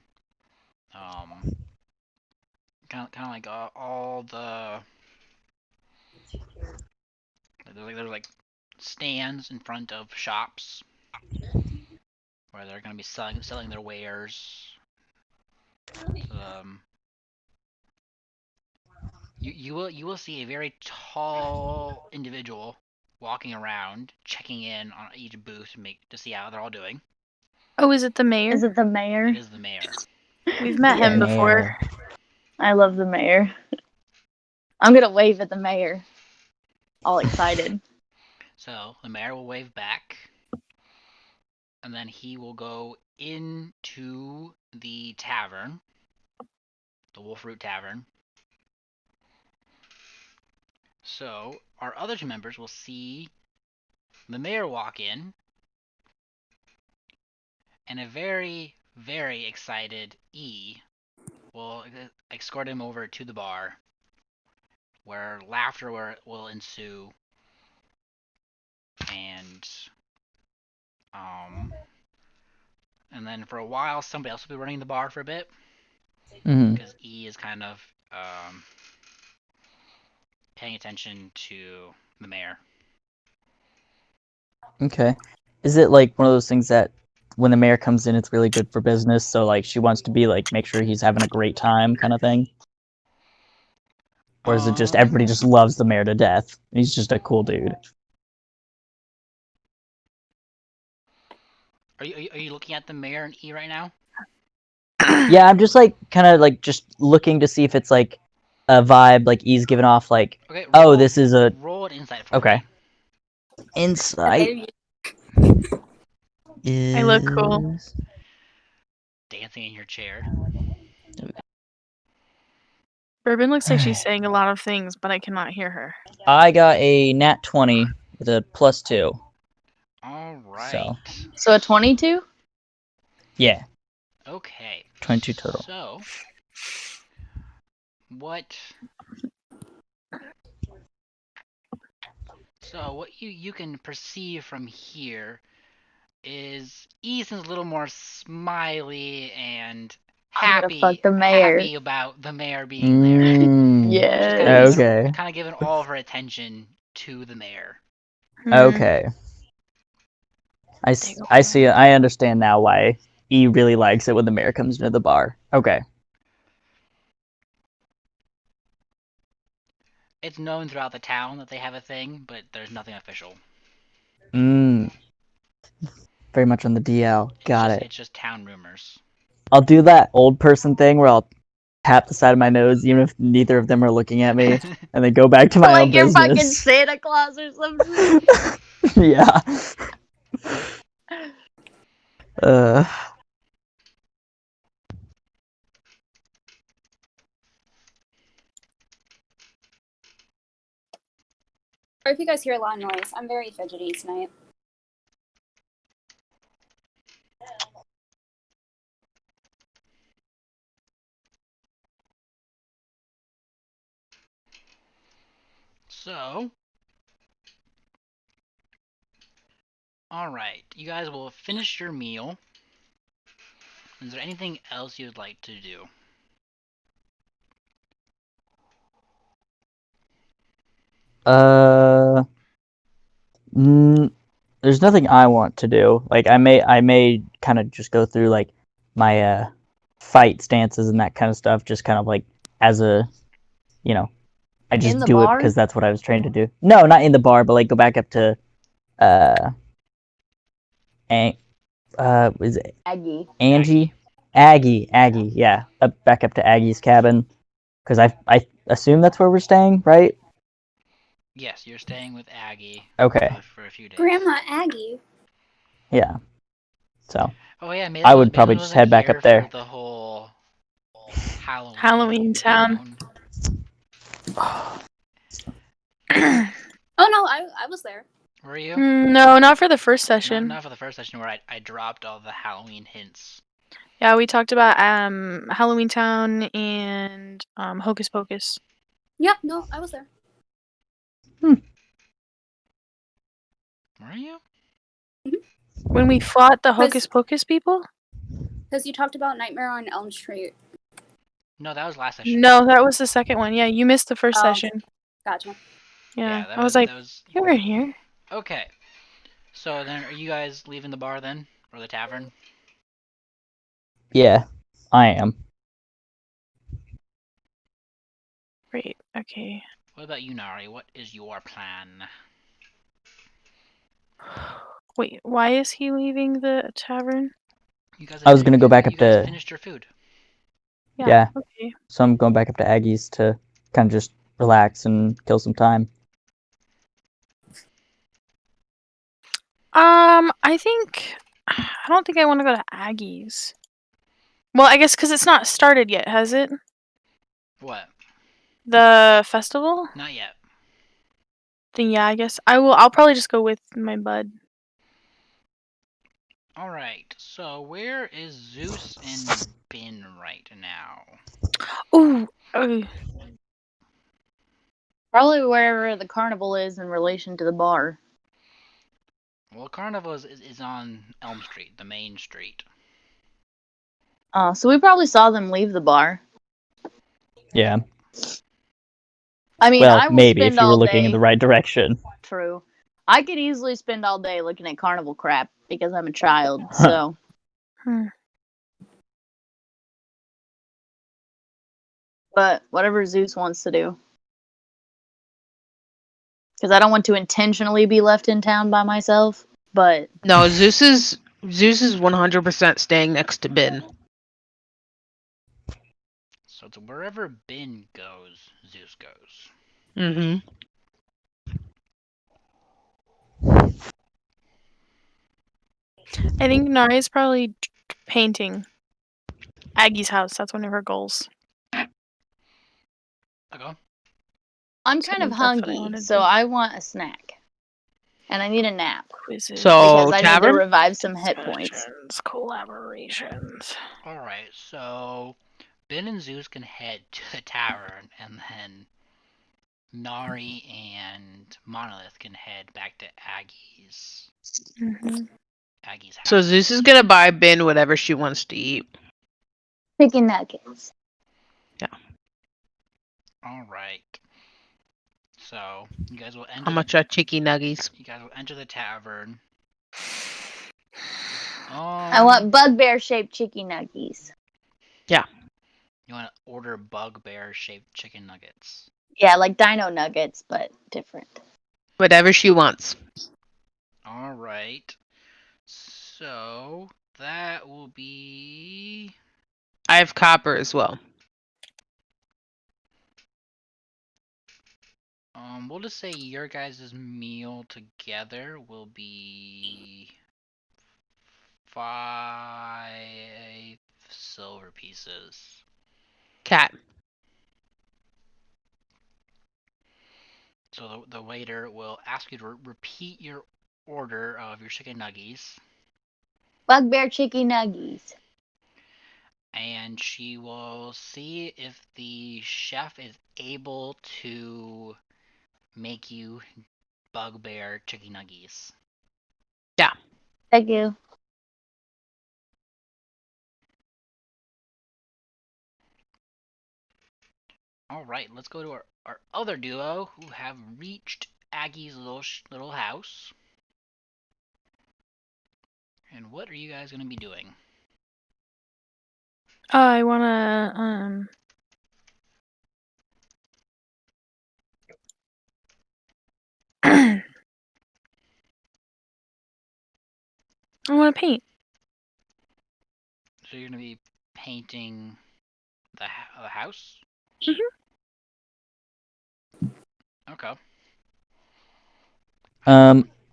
S2: kind of like all the there's like stands in front of shops where they're gonna be selling their wares. Um, you will see a very tall individual walking around, checking in on each booth to see how they're all doing.
S3: Oh, is it the mayor?
S4: Is it the mayor?
S2: It is the mayor.
S3: We've met him
S4: Yes.
S3: before.
S1: Mayor.
S4: I love the mayor. I'm gonna wave at the mayor. All excited.
S2: So the mayor will wave back, and then he will go into the tavern, the Wolfroot Tavern. So our other two members will see the mayor walk in, and a very, very excited E will escort him over to the bar, where laughter will ensue, and then for a while somebody else will be running the bar for a bit, because E is kind of paying attention to the mayor.
S1: Okay. Is it like one of those things that when the mayor comes in, it's really good for business? So like she wants to be like make sure he's having a great time, kind of thing. Or is it just everybody just loves the mayor to death? He's just a cool dude.
S2: Are you looking at the mayor and E right now?
S1: Yeah, I'm just like kind of like just looking to see if it's like a vibe like E's giving off like,
S2: Okay.
S1: oh, this is a
S2: roll an insight for
S1: okay.
S2: me.
S1: Insight.
S3: I look cool.
S1: is-
S2: Dancing in your chair.
S3: Bourbon looks like she's saying a lot of things, but I cannot hear her.
S1: I got a nat 20 with a +2.
S2: All right.
S4: So a 22?
S1: Yeah,
S2: Okay.
S1: 22 total.
S2: So, what? So what you can perceive from here is Ethan's a little more smiley and
S4: I'm gonna
S2: happy,
S4: fuck the mayor.
S2: happy about the mayor being there.
S4: Yeah.
S1: Okay.
S2: Kind of giving all of her attention to the mayor.
S1: Okay. I see. I understand now why E really likes it when the mayor comes into the bar. Okay.
S2: It's known throughout the town that they have a thing, but there's nothing official.
S1: Very much on the DL. Got it.
S2: It's just town rumors.
S1: I'll do that old person thing where I'll tap the side of my nose even if neither of them are looking at me, and then go back to my own
S4: Like you're fucking
S1: business.
S4: Santa Claus or something.
S1: Yeah.
S6: Or if you guys hear a lot of noise, I'm very fidgety tonight.
S2: So, all right, you guys will finish your meal. Is there anything else you'd like to do?
S1: There's nothing I want to do. Like I may kind of just go through like my fight stances and that kind of stuff, just kind of like as a, you know, I just
S4: In the
S1: do it
S4: bar?
S1: because that's what I was trained to do. No, not in the bar, but like go back up to and is it
S4: Aggie.
S1: Angie? Aggie, yeah, back up to Aggie's cabin, because I assume that's where we're staying, right?
S2: Yes, you're staying with Aggie
S1: Okay,
S2: for a few days.
S6: Grandma Aggie.
S1: yeah. So
S2: Oh yeah,
S1: I would probably just head back up there.
S2: For the whole Halloween.
S3: Halloween Town.
S6: Oh no, I was there.
S2: Were you?
S3: No, not for the first session.
S2: Not for the first session where I dropped all the Halloween hints.
S3: Yeah, we talked about Halloween Town and Hocus Pocus.
S6: Yep, no, I was there.
S2: Were you?
S3: When we fought the Hocus Pocus people?
S6: Because you talked about Nightmare on Elm Street.
S2: No, that was last session.
S3: No, that was the second one. Yeah, you missed the first
S6: Oh.
S3: session.
S6: Gotcha.
S3: Yeah,
S2: that
S3: I was like,
S2: that was...
S3: you were here.
S2: Okay. So then, are you guys leaving the bar then? Or the tavern?
S1: Yeah, I am.
S3: Great, okay.
S2: What about you, Nari? What is your plan?
S3: Wait, why is he leaving the tavern?
S2: You guys
S1: I was gonna go back up
S2: you guys
S1: to
S2: finished your food.
S1: Yeah.
S3: Okay.
S1: So I'm going back up to Aggie's to kind of just relax and kill some time.
S3: I think I don't think I want to go to Aggie's. Well, I guess because it's not started yet, has it?
S2: What?
S3: The festival?
S2: Not yet.
S3: Then yeah, I guess I will. I'll probably just go with my bud.
S2: Alright, so where is Zeus and Bin right now?
S3: Ooh,
S4: Probably wherever the carnival is in relation to the bar.
S2: Well, Carnival is on Elm Street, the main street.
S4: So we probably saw them leave the bar.
S1: Yeah.
S4: I mean,
S1: Well,
S4: I will
S1: maybe
S4: spend
S1: if you were
S4: all
S1: looking
S4: day.
S1: in the right direction.
S4: True. I could easily spend all day looking at carnival crap because I'm a child.
S1: Huh.
S4: So but whatever Zeus wants to do. Because I don't want to intentionally be left in town by myself, but
S5: No, Zeus is 100% staying next to Bin.
S2: So to wherever Bin goes, Zeus goes.
S5: Mm-hmm.
S3: I think Nari's probably painting Aggie's house. That's one of her goals.
S2: Okay.
S4: I'm
S3: So
S4: kind of
S3: that's what I
S4: hungry,
S3: wanna
S4: so
S3: do.
S4: I want a snack. And I need a nap.
S3: Quizzes.
S5: So
S4: Because I need to
S5: tavern?
S4: revive some hit points.
S3: Discussions, collaborations.
S2: Alright, so Bin and Zeus can head to the tavern, and then Nari and Monolith can head back to Aggie's house.
S5: So Zeus is gonna buy Bin whatever she wants to eat.
S4: Chicken nuggets.
S2: Alright. So, you guys will enter
S5: How much are chicky nuggies?
S2: You guys will enter the tavern.
S4: I want bugbear shaped chicken nuggies.
S2: You want to order bugbear shaped chicken nuggets.
S4: Yeah, like dino nuggets, but different.
S5: Whatever she wants.
S2: Alright. So, that will be...
S5: I have copper as well.
S2: We'll just say your guys' meal together will be 5 silver pieces.
S5: Cat.
S2: So the waiter will ask you to repeat your order of your chicken nuggies,
S4: Bugbear chicken nuggies.
S2: and she will see if the chef is able to make you bugbear chicken nuggies.
S4: Thank you.
S2: All right, let's go to our other duo who have reached Aggie's little house. And what are you guys gonna be doing?
S3: I wanna I wanna paint.
S2: So you're gonna be painting the house?
S3: Mhm.
S2: Okay.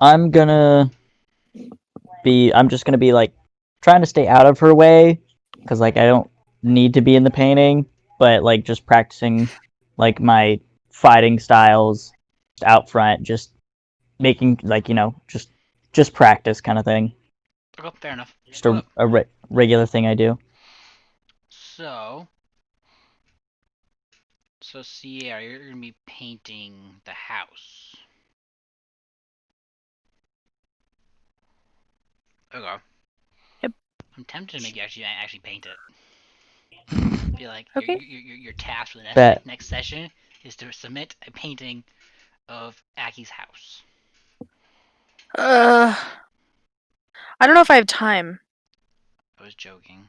S1: I'm gonna I'm just gonna be like trying to stay out of her way because like I don't need to be in the painting, but like just practicing like my fighting styles out front, just making like just practice kind of thing.
S2: Okay, fair enough.
S1: Just a regular thing I do.
S2: So Sierra, you're gonna be painting the house. Okay.
S3: Yep.
S2: I'm tempted to make you actually paint it. Be like
S3: Okay.
S2: your task for the
S1: Bet.
S2: next session is to submit a painting of Aki's house.
S3: I don't know if I have time,
S2: I was joking.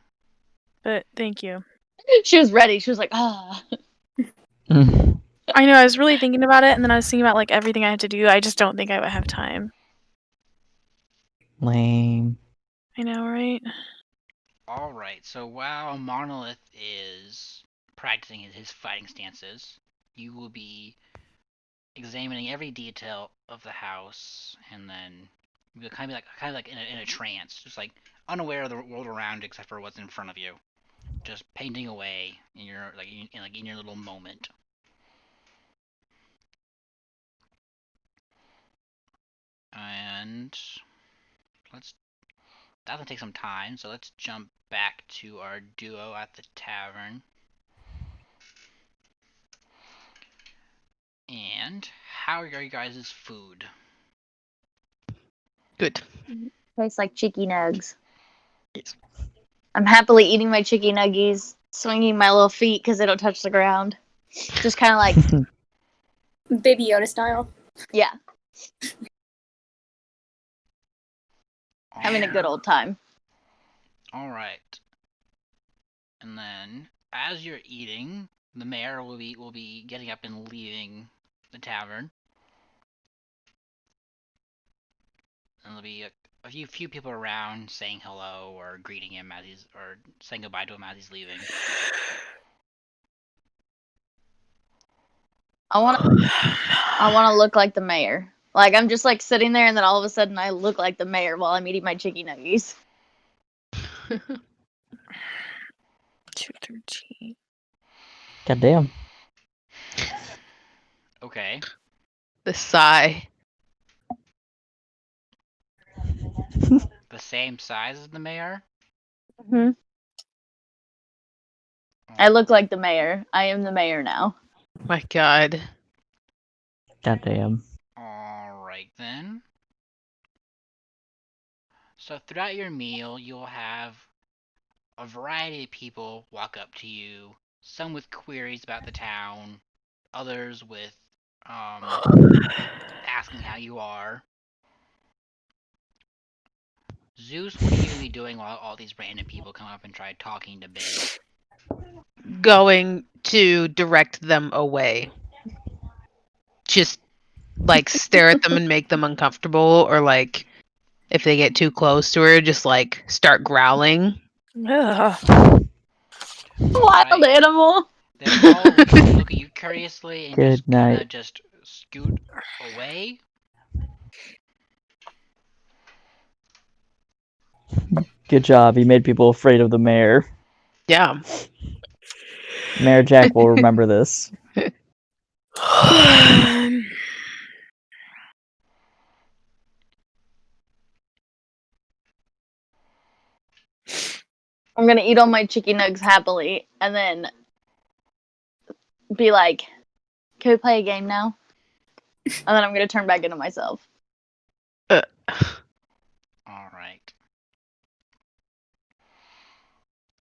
S3: but thank you.
S4: She was ready. She was like, ah.
S3: I know, I was really thinking about it, and then I was thinking about like everything I had to do. I just don't think I would have time.
S1: Lame.
S3: I know, right?
S2: Alright, so while Monolith is practicing his fighting stances, you will be examining every detail of the house, and then you'll kind of like in a trance, just like unaware of the world around except for what's in front of you, just painting away in your in your little moment. And that'll take some time, so let's jump back to our duo at the tavern. And how are you guys' food?
S5: Good.
S4: Tastes like chicky nugs.
S5: Yes.
S4: I'm happily eating my chicky nuggies, swinging my little feet because they don't touch the ground. Just kind of like,
S6: Baby Yoda style.
S4: yeah, having a good old time.
S2: Alright. And then, as you're eating, the mayor will be getting up and leaving the tavern. And there'll be a few people around saying hello or greeting him or saying goodbye to him as he's leaving.
S4: I want to look like the mayor. Like I'm just like sitting there, and then all of a sudden I look like the mayor while I'm eating my chicky nuggies.
S3: 213.
S1: Goddamn.
S2: Okay.
S5: The sigh.
S2: The same size as the mayor?
S4: Hmm. I look like the mayor. I am the mayor now.
S5: My God.
S1: Goddamn.
S2: Alright then. So throughout your meal, you'll have a variety of people walk up to you, some with queries about the town, others with asking how you are. Zeus, what are you gonna be doing while all these random people come up and try talking to Ben?
S5: Going to direct them away. Just like stare at them and make them uncomfortable, or like if they get too close to her, just like start growling.
S3: Ugh.
S4: Wild animal.
S2: They'll all look at you curiously and
S1: Good
S2: just kind
S1: night.
S2: of just scoot away.
S1: Good job. You made people afraid of the mayor.
S5: Yeah.
S1: Mayor Jack will remember this.
S4: I'm gonna eat all my chicky nugs happily, and then be like, "Can we play a game now?" And then I'm gonna turn back into myself.
S2: All right.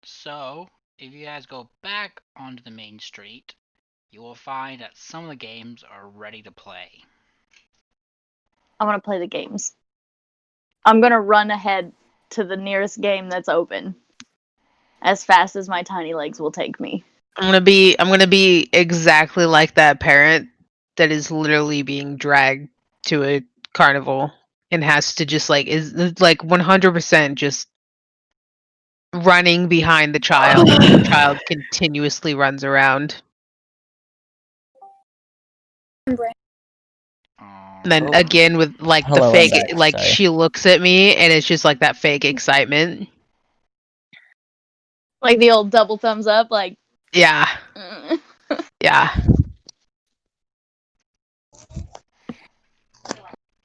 S2: So, if you guys go back onto the main street, you will find that some of the games are ready to play.
S4: I want to play the games. I'm gonna run ahead to the nearest game that's open as fast as my tiny legs will take me.
S5: I'm gonna be exactly like that parent that is literally being dragged to a carnival and has to just like is like 100% just running behind the child and the child continuously runs around. And then
S1: Oh.
S5: again with like the
S1: Hello, I'm
S5: fake
S1: back,
S5: like
S1: sorry.
S5: she looks at me and it's just like that fake excitement.
S4: Like the old double thumbs up, like.
S5: Yeah. Yeah.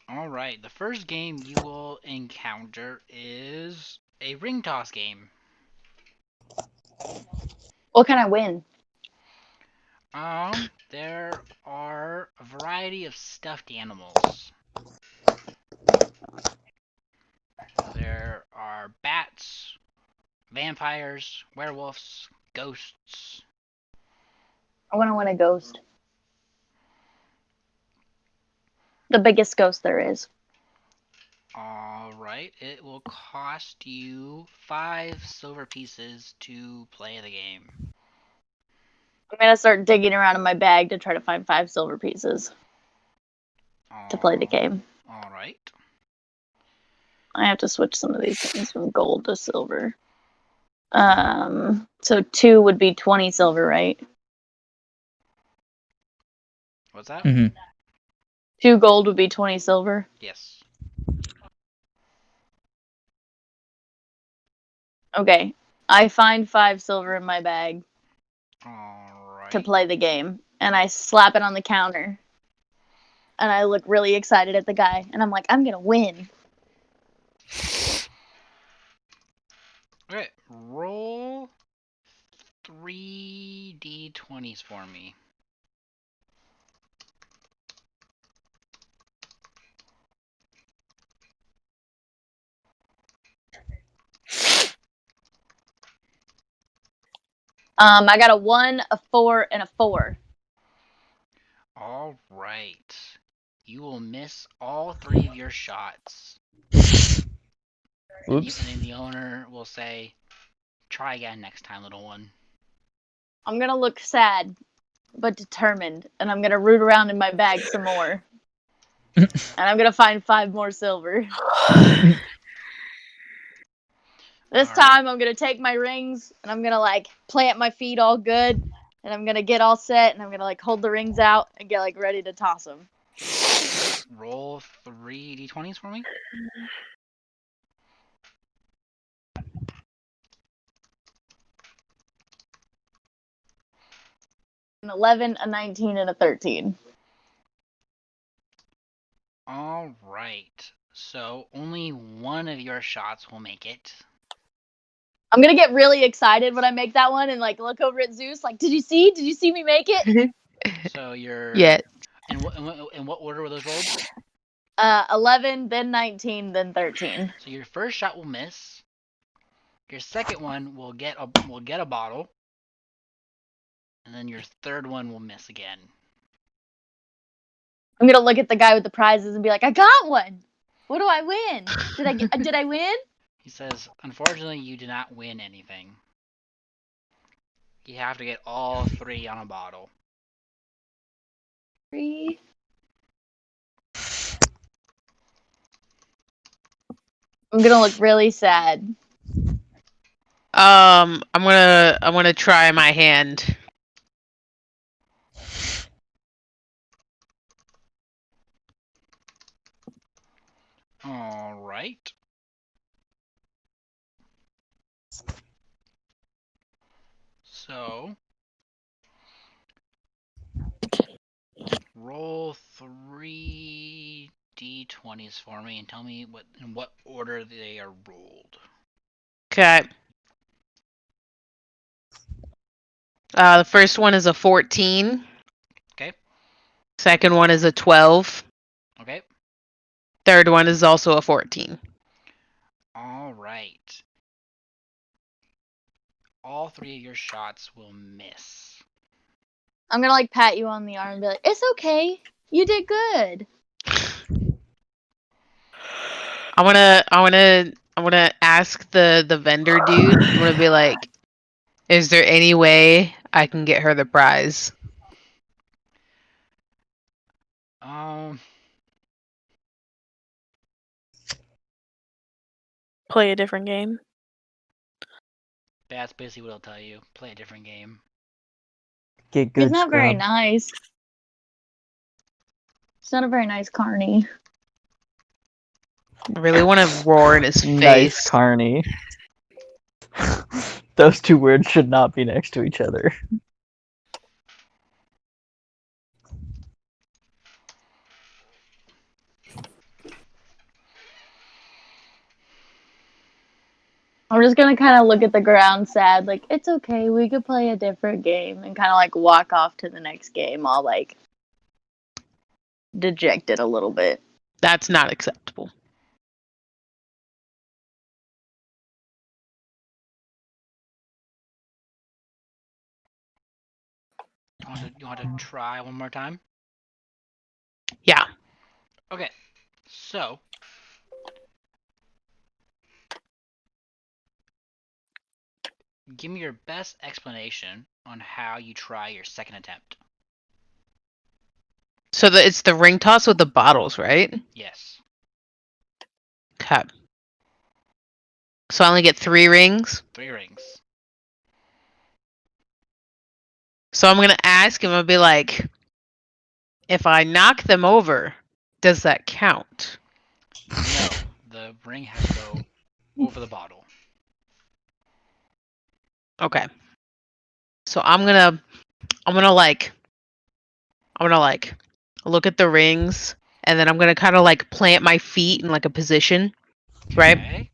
S2: Alright, the first game you will encounter is a ring toss game.
S4: What can I win?
S2: There are a variety of stuffed animals. There are bats, vampires, werewolves, ghosts.
S4: I want to win a ghost. The biggest ghost there is.
S2: Alright, it will cost you 5 silver pieces to play the game.
S4: I'm gonna start digging around in my bag to try to find 5 silver pieces to play the game.
S2: Alright.
S4: I have to switch some of these things from gold to silver. So 2 would be 20 silver, right?
S2: What's that?
S1: Mhm.
S4: 2 gold would be 20 silver.
S2: Yes.
S4: Okay. I find 5 silver in my bag
S2: Alright.
S4: to play the game, and I slap it on the counter. And I look really excited at the guy, and I'm like, I'm gonna win.
S2: Okay, roll 3 d20s for me.
S4: I got a 1, a 4, and a 4.
S2: Alright. You will miss all 3 of your shots.
S1: Oops.
S2: And then the owner will say, try again next time, little one.
S4: I'm gonna look sad, but determined, and I'm gonna root around in my bag some more. And I'm gonna find 5 more silver. This
S2: Alright.
S4: time I'm gonna take my rings and I'm gonna like plant my feet all good, and I'm gonna get all set, and I'm gonna like hold the rings out and get like ready to toss them.
S2: Roll 3 d20s for me.
S4: An 11, a 19, and a 13.
S2: Alright. So only one of your shots will make it.
S4: I'm gonna get really excited when I make that one and like look over at Zeus like, did you see? Did you see me make it?
S2: So you're...
S5: Yeah.
S2: In what order were those rolled?
S4: 11, then 19, then 13.
S2: So your first shot will miss. Your second one will get a bottle. And then your third one will miss again.
S4: I'm gonna look at the guy with the prizes and be like, I got one. What do I win? Did I win?
S2: He says, unfortunately, you did not win anything. You have to get all 3 on a bottle.
S4: 3. I'm gonna look really sad.
S5: I'm gonna try my hand.
S2: Alright. So, roll 3 d20s for me and tell me in what order they are rolled.
S5: Okay. The first one is a 14.
S2: Okay.
S5: Second one is a 12.
S2: Okay.
S5: Third one is also a 14.
S2: All right. All 3 of your shots will miss.
S4: I'm gonna like pat you on the arm and be like, "It's okay. You did good."
S5: I wanna ask the vendor dude. I'm gonna be like, is there any way I can get her the prize?
S3: Play a different game.
S2: That's basically what I'll tell you. Play a different game.
S1: Get good.
S4: He's not very
S1: scrub.
S4: nice. He's not a very nice carny.
S5: I really want to roar in his
S1: Nice,
S5: face.
S1: Carney. Those two words should not be next to each other.
S4: I'm just gonna kind of look at the ground sad, like, it's okay, we could play a different game, and kind of like walk off to the next game, all like dejected a little bit.
S5: That's not acceptable.
S2: You want to try one more time?
S5: Yeah.
S2: Okay. So, give me your best explanation on how you try your second attempt.
S5: So it's the ring toss with the bottles, right?
S2: Yes.
S5: Okay. So I only get 3 rings.
S2: 3 rings.
S5: So I'm gonna ask him. I'll be like, if I knock them over, does that count?
S2: No, the ring has to go over the bottle.
S5: Okay. So I'm gonna like look at the rings, and then I'm gonna kind of like plant my feet in like a position, right?
S2: Okay.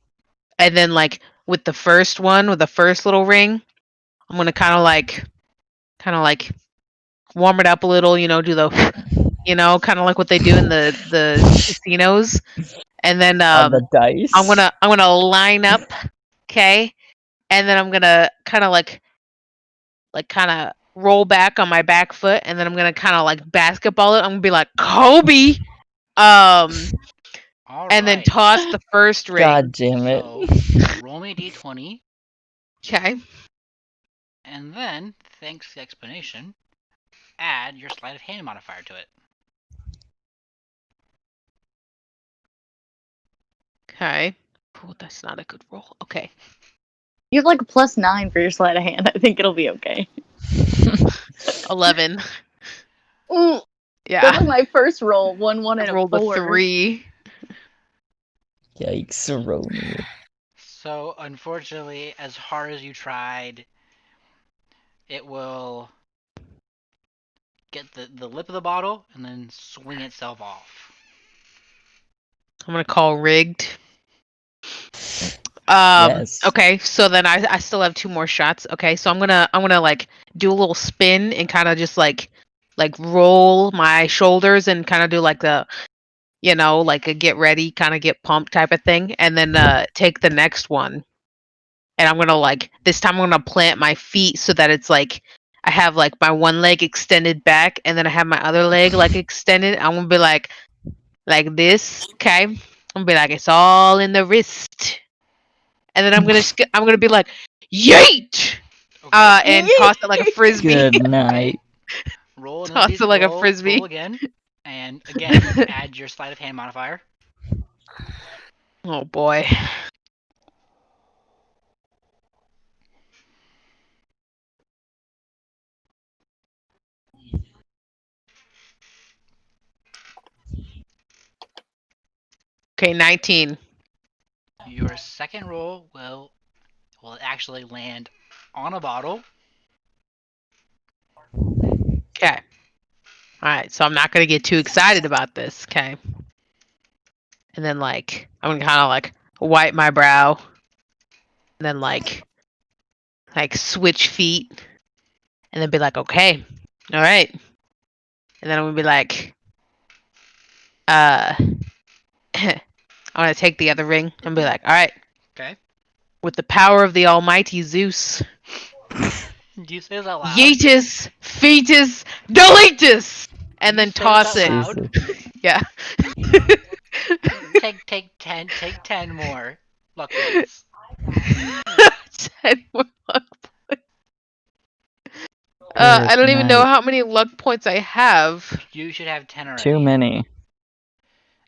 S5: And then like with the first one, with the first little ring, I'm gonna kind of like warm it up a little, do the, kind of like what they do in the casinos. And then
S1: On the dice.
S5: I'm gonna line up, okay? And then I'm gonna kind of roll back on my back foot, and then I'm gonna kind of like basketball it. I'm gonna be like Kobe,
S2: All
S5: and then
S2: right.
S5: toss the first ring.
S1: God damn it.
S2: So, roll me a d20,
S5: Okay.
S2: and then, thanks to the explanation, add your sleight of hand modifier to it.
S5: Okay. Oh, that's not a good roll. Okay.
S4: You have like a +9 for your sleight of hand. I think it'll be okay.
S5: 11.
S4: Ooh, that
S5: Yeah.
S4: was my first roll. 1, 1,
S5: I
S4: and a
S5: rolled
S4: 4.
S5: a 3.
S1: Yikes, Roni.
S2: So, unfortunately, as hard as you tried, it will get the lip of the bottle and then swing itself off.
S5: I'm gonna call rigged.
S1: Yes.
S5: Okay, so then I still have 2 more shots. Okay, so I'm gonna like do a little spin and kind of just like roll my shoulders and kind of do like the, like a get ready, kind of get pumped type of thing, and then take the next one. And I'm gonna like this time I'm gonna plant my feet so that it's like I have like my one leg extended back, and then I have my other leg like extended. I'm gonna be like this. Okay, I'm gonna be like, it's all in the wrist. And then I'm gonna be like, yeet,
S2: Okay.
S5: and toss it like a frisbee.
S1: Good night.
S2: Roll
S5: Toss it like a frisbee.
S2: Roll again, and again add your sleight of hand modifier.
S5: Oh boy. Okay, 19.
S2: Your second roll will actually land on a bottle.
S5: Okay. Alright, so I'm not gonna get too excited about this, okay? And then like I'm gonna kinda like wipe my brow. And then like switch feet. And then be like, okay, alright. and then I'm gonna be like, I'm gonna take the other ring and be like, all right,
S2: Okay.
S5: with the power of the almighty Zeus,
S2: Do you say this out loud?
S5: yeetus, fetus, deletus, and
S2: You
S5: then
S2: say
S5: toss
S2: this
S5: it.
S2: out loud?
S1: Jesus.
S5: Yeah.
S2: Take 10 more luck points.
S5: 10 more luck points.
S1: Good
S5: I don't even know
S1: night.
S5: how many luck points I have.
S2: You should have 10 already.
S1: Too many.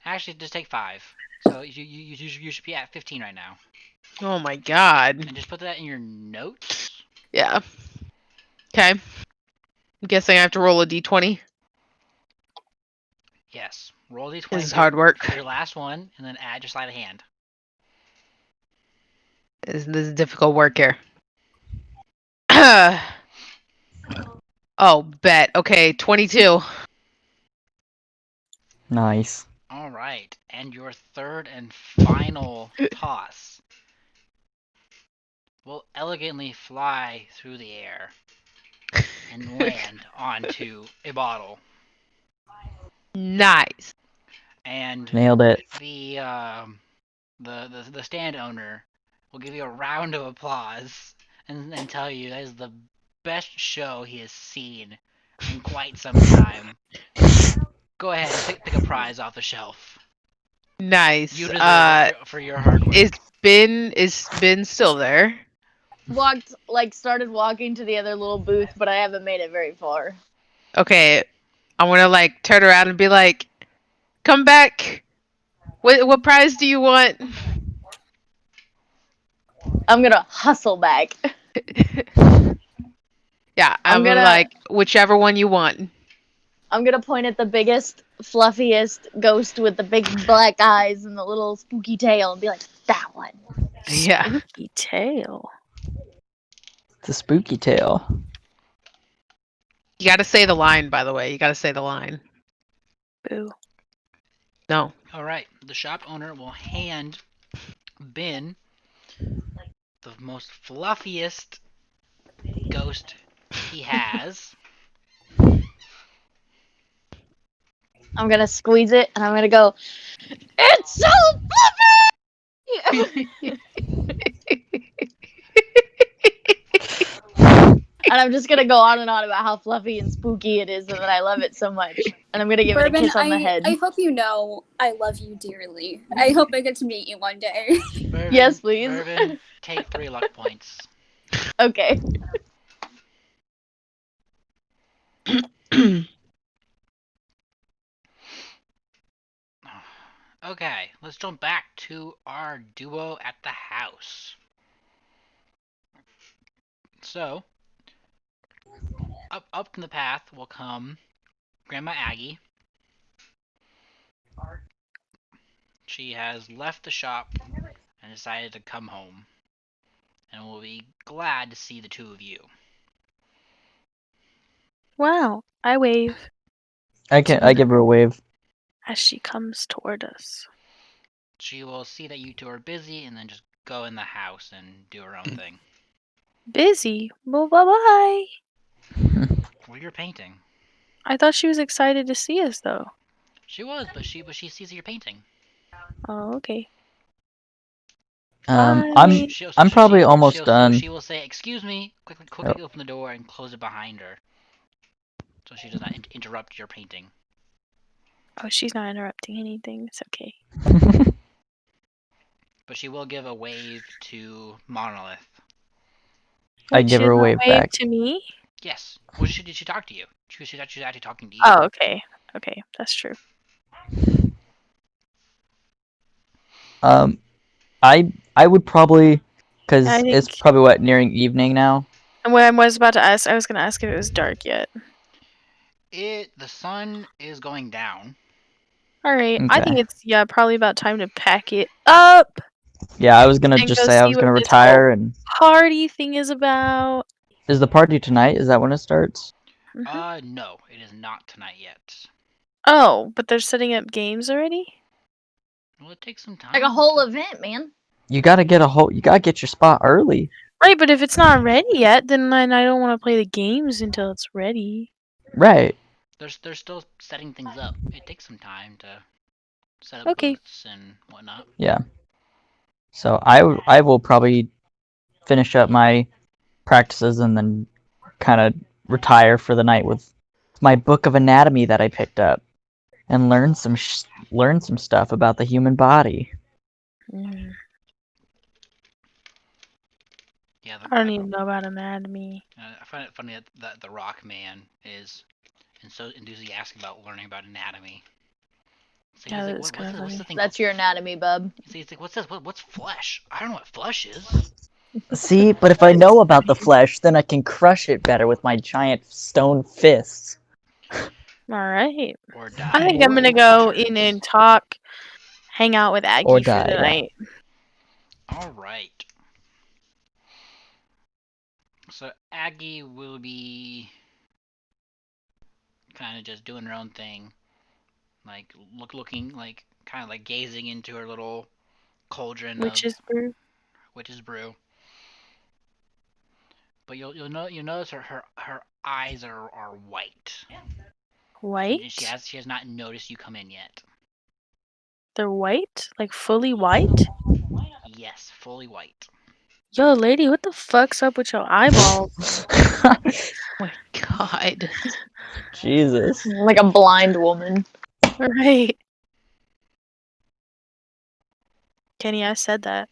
S2: Actually, just take 5. So you should be at 15 right now.
S5: Oh my god.
S2: And just put that in your notes.
S5: Yeah. Okay. I'm guessing I have to roll a d20.
S2: Yes. Roll d20
S5: This is hard work.
S2: for your last one, and then add your sleight of hand.
S5: This is difficult work here. Oh, bet. Okay, 22.
S1: Nice.
S2: All right, and your third and final toss will elegantly fly through the air and land onto a bottle.
S5: Nice.
S2: And
S1: Nailed it.
S2: the stand owner will give you a round of applause and tell you that is the best show he has seen in quite some time. Go ahead and pick a prize off the shelf.
S5: Nice.
S2: You deserve it for your hard work.
S5: Is Ben still there?
S4: Started walking to the other little booth, but I haven't made it very far.
S5: Okay. I want to like turn around and be like, "Come back. What prize do you want?"
S4: I'm gonna hustle back.
S5: Yeah,
S4: I'm
S5: I'm
S4: gonna-
S5: like whichever one you want.
S4: I'm gonna point at the biggest, fluffiest ghost with the big black eyes and the little spooky tail and be like, that one.
S5: Yeah.
S3: Spooky tail.
S1: It's a spooky tale.
S5: You got to say the line, by the way. You got to say the line.
S3: Boo.
S5: No.
S2: All right, the shop owner will hand Ben the most fluffiest ghost he has.
S4: I'm gonna squeeze it and I'm gonna go, it's so fluffy! And I'm just gonna go on and on about how fluffy and spooky it is and that I love it so much. And I'm gonna give it a
S6: Bourbon,
S4: kiss on the head.
S6: I hope you know I love you dearly. I hope I get to meet you one day.
S2: Bourbon,
S4: Yes, please.
S2: Bourbon, take 3 luck points.
S4: Okay.
S2: Okay, let's jump back to our duo at the house. So, up from the path will come Grandma Aggie. She has left the shop and decided to come home, and will be glad to see the two of you.
S3: Wow. I wave
S1: I give her a wave.
S3: as she comes toward us.
S2: She will see that you two are busy and then just go in the house and do her own thing.
S3: Busy. Well, bye-bye.
S2: Well, you're painting.
S3: I thought she was excited to see us, though.
S2: She was, but she sees that you're painting.
S3: Oh, okay.
S1: I'm
S3: Bye.
S1: I'm probably almost done.
S2: She will say, "Excuse me," quickly open the door and close it behind her, so she does not interrupt your painting.
S3: Oh, she's not interrupting anything. It's okay.
S2: But she will give a wave to Monolith.
S1: I
S3: Wait,
S1: give
S3: she
S1: her a
S3: doesn't
S1: wave back.
S3: to me?
S2: Yes. Well, did she talk to you? She's actually talking to you.
S3: Oh, okay. Okay, that's true.
S1: I would probably, because
S3: I
S1: it's
S3: think-
S1: probably nearing evening now.
S3: And what I was about to ask, I was going to ask if it was dark yet.
S2: The sun is going down.
S3: All right. I think
S1: Okay.
S3: it's, probably about time to pack it up.
S1: Yeah, I was gonna
S3: And
S1: just
S3: go
S1: say I
S3: see
S1: was
S3: what
S1: gonna
S3: this
S1: retire. And
S3: Party thing is about.
S1: is the party tonight? Is that when it starts?
S3: Mhm.
S2: No, it is not tonight yet.
S3: Oh, but they're setting up games already?
S2: Well, it takes some time.
S4: Like a whole event, man.
S1: You gotta get your spot early.
S3: Right, but if it's not ready yet, then I don't want to play the games until it's ready.
S1: Right.
S2: They're still setting things up. It takes some time to set up
S3: Okay.
S2: booths and whatnot.
S1: Yeah. So I will probably finish up my practices and then kind of retire for the night with my book of anatomy that I picked up and learn some stuff about the human body.
S3: Mm,
S2: Yeah,
S3: I don't even know about anatomy.
S2: I find it funny that the Rock Man is and so enthusiastic about learning about anatomy. So
S3: Yeah,
S2: he's like,
S3: that's kind of
S2: what's the
S3: funny.
S2: thing?
S4: That's your anatomy, bub.
S2: He's like, what's this? What's flesh? I don't know what flesh is.
S1: See, but if I know about the flesh, then I can crush it better with my giant stone fists.
S3: All right.
S2: Or die.
S3: I think I'm gonna go in and talk, hang out with Aggie
S1: Or
S3: for
S1: die,
S3: the
S1: yeah.
S3: night.
S2: All right. So Aggie will be kind of just doing her own thing, like looking, like kind of like gazing into her little cauldron
S3: Witch's brew.
S2: witch's brew. But you'll notice her eyes are white.
S3: White?
S2: She has not noticed you come in yet.
S3: They're white? Like fully white?
S2: Yes, fully white.
S3: Yo, lady, what the fuck's up with your eyeballs?
S5: Oh my god.
S1: Jesus.
S4: Like a blind woman.
S3: Right. Kenny, I said that.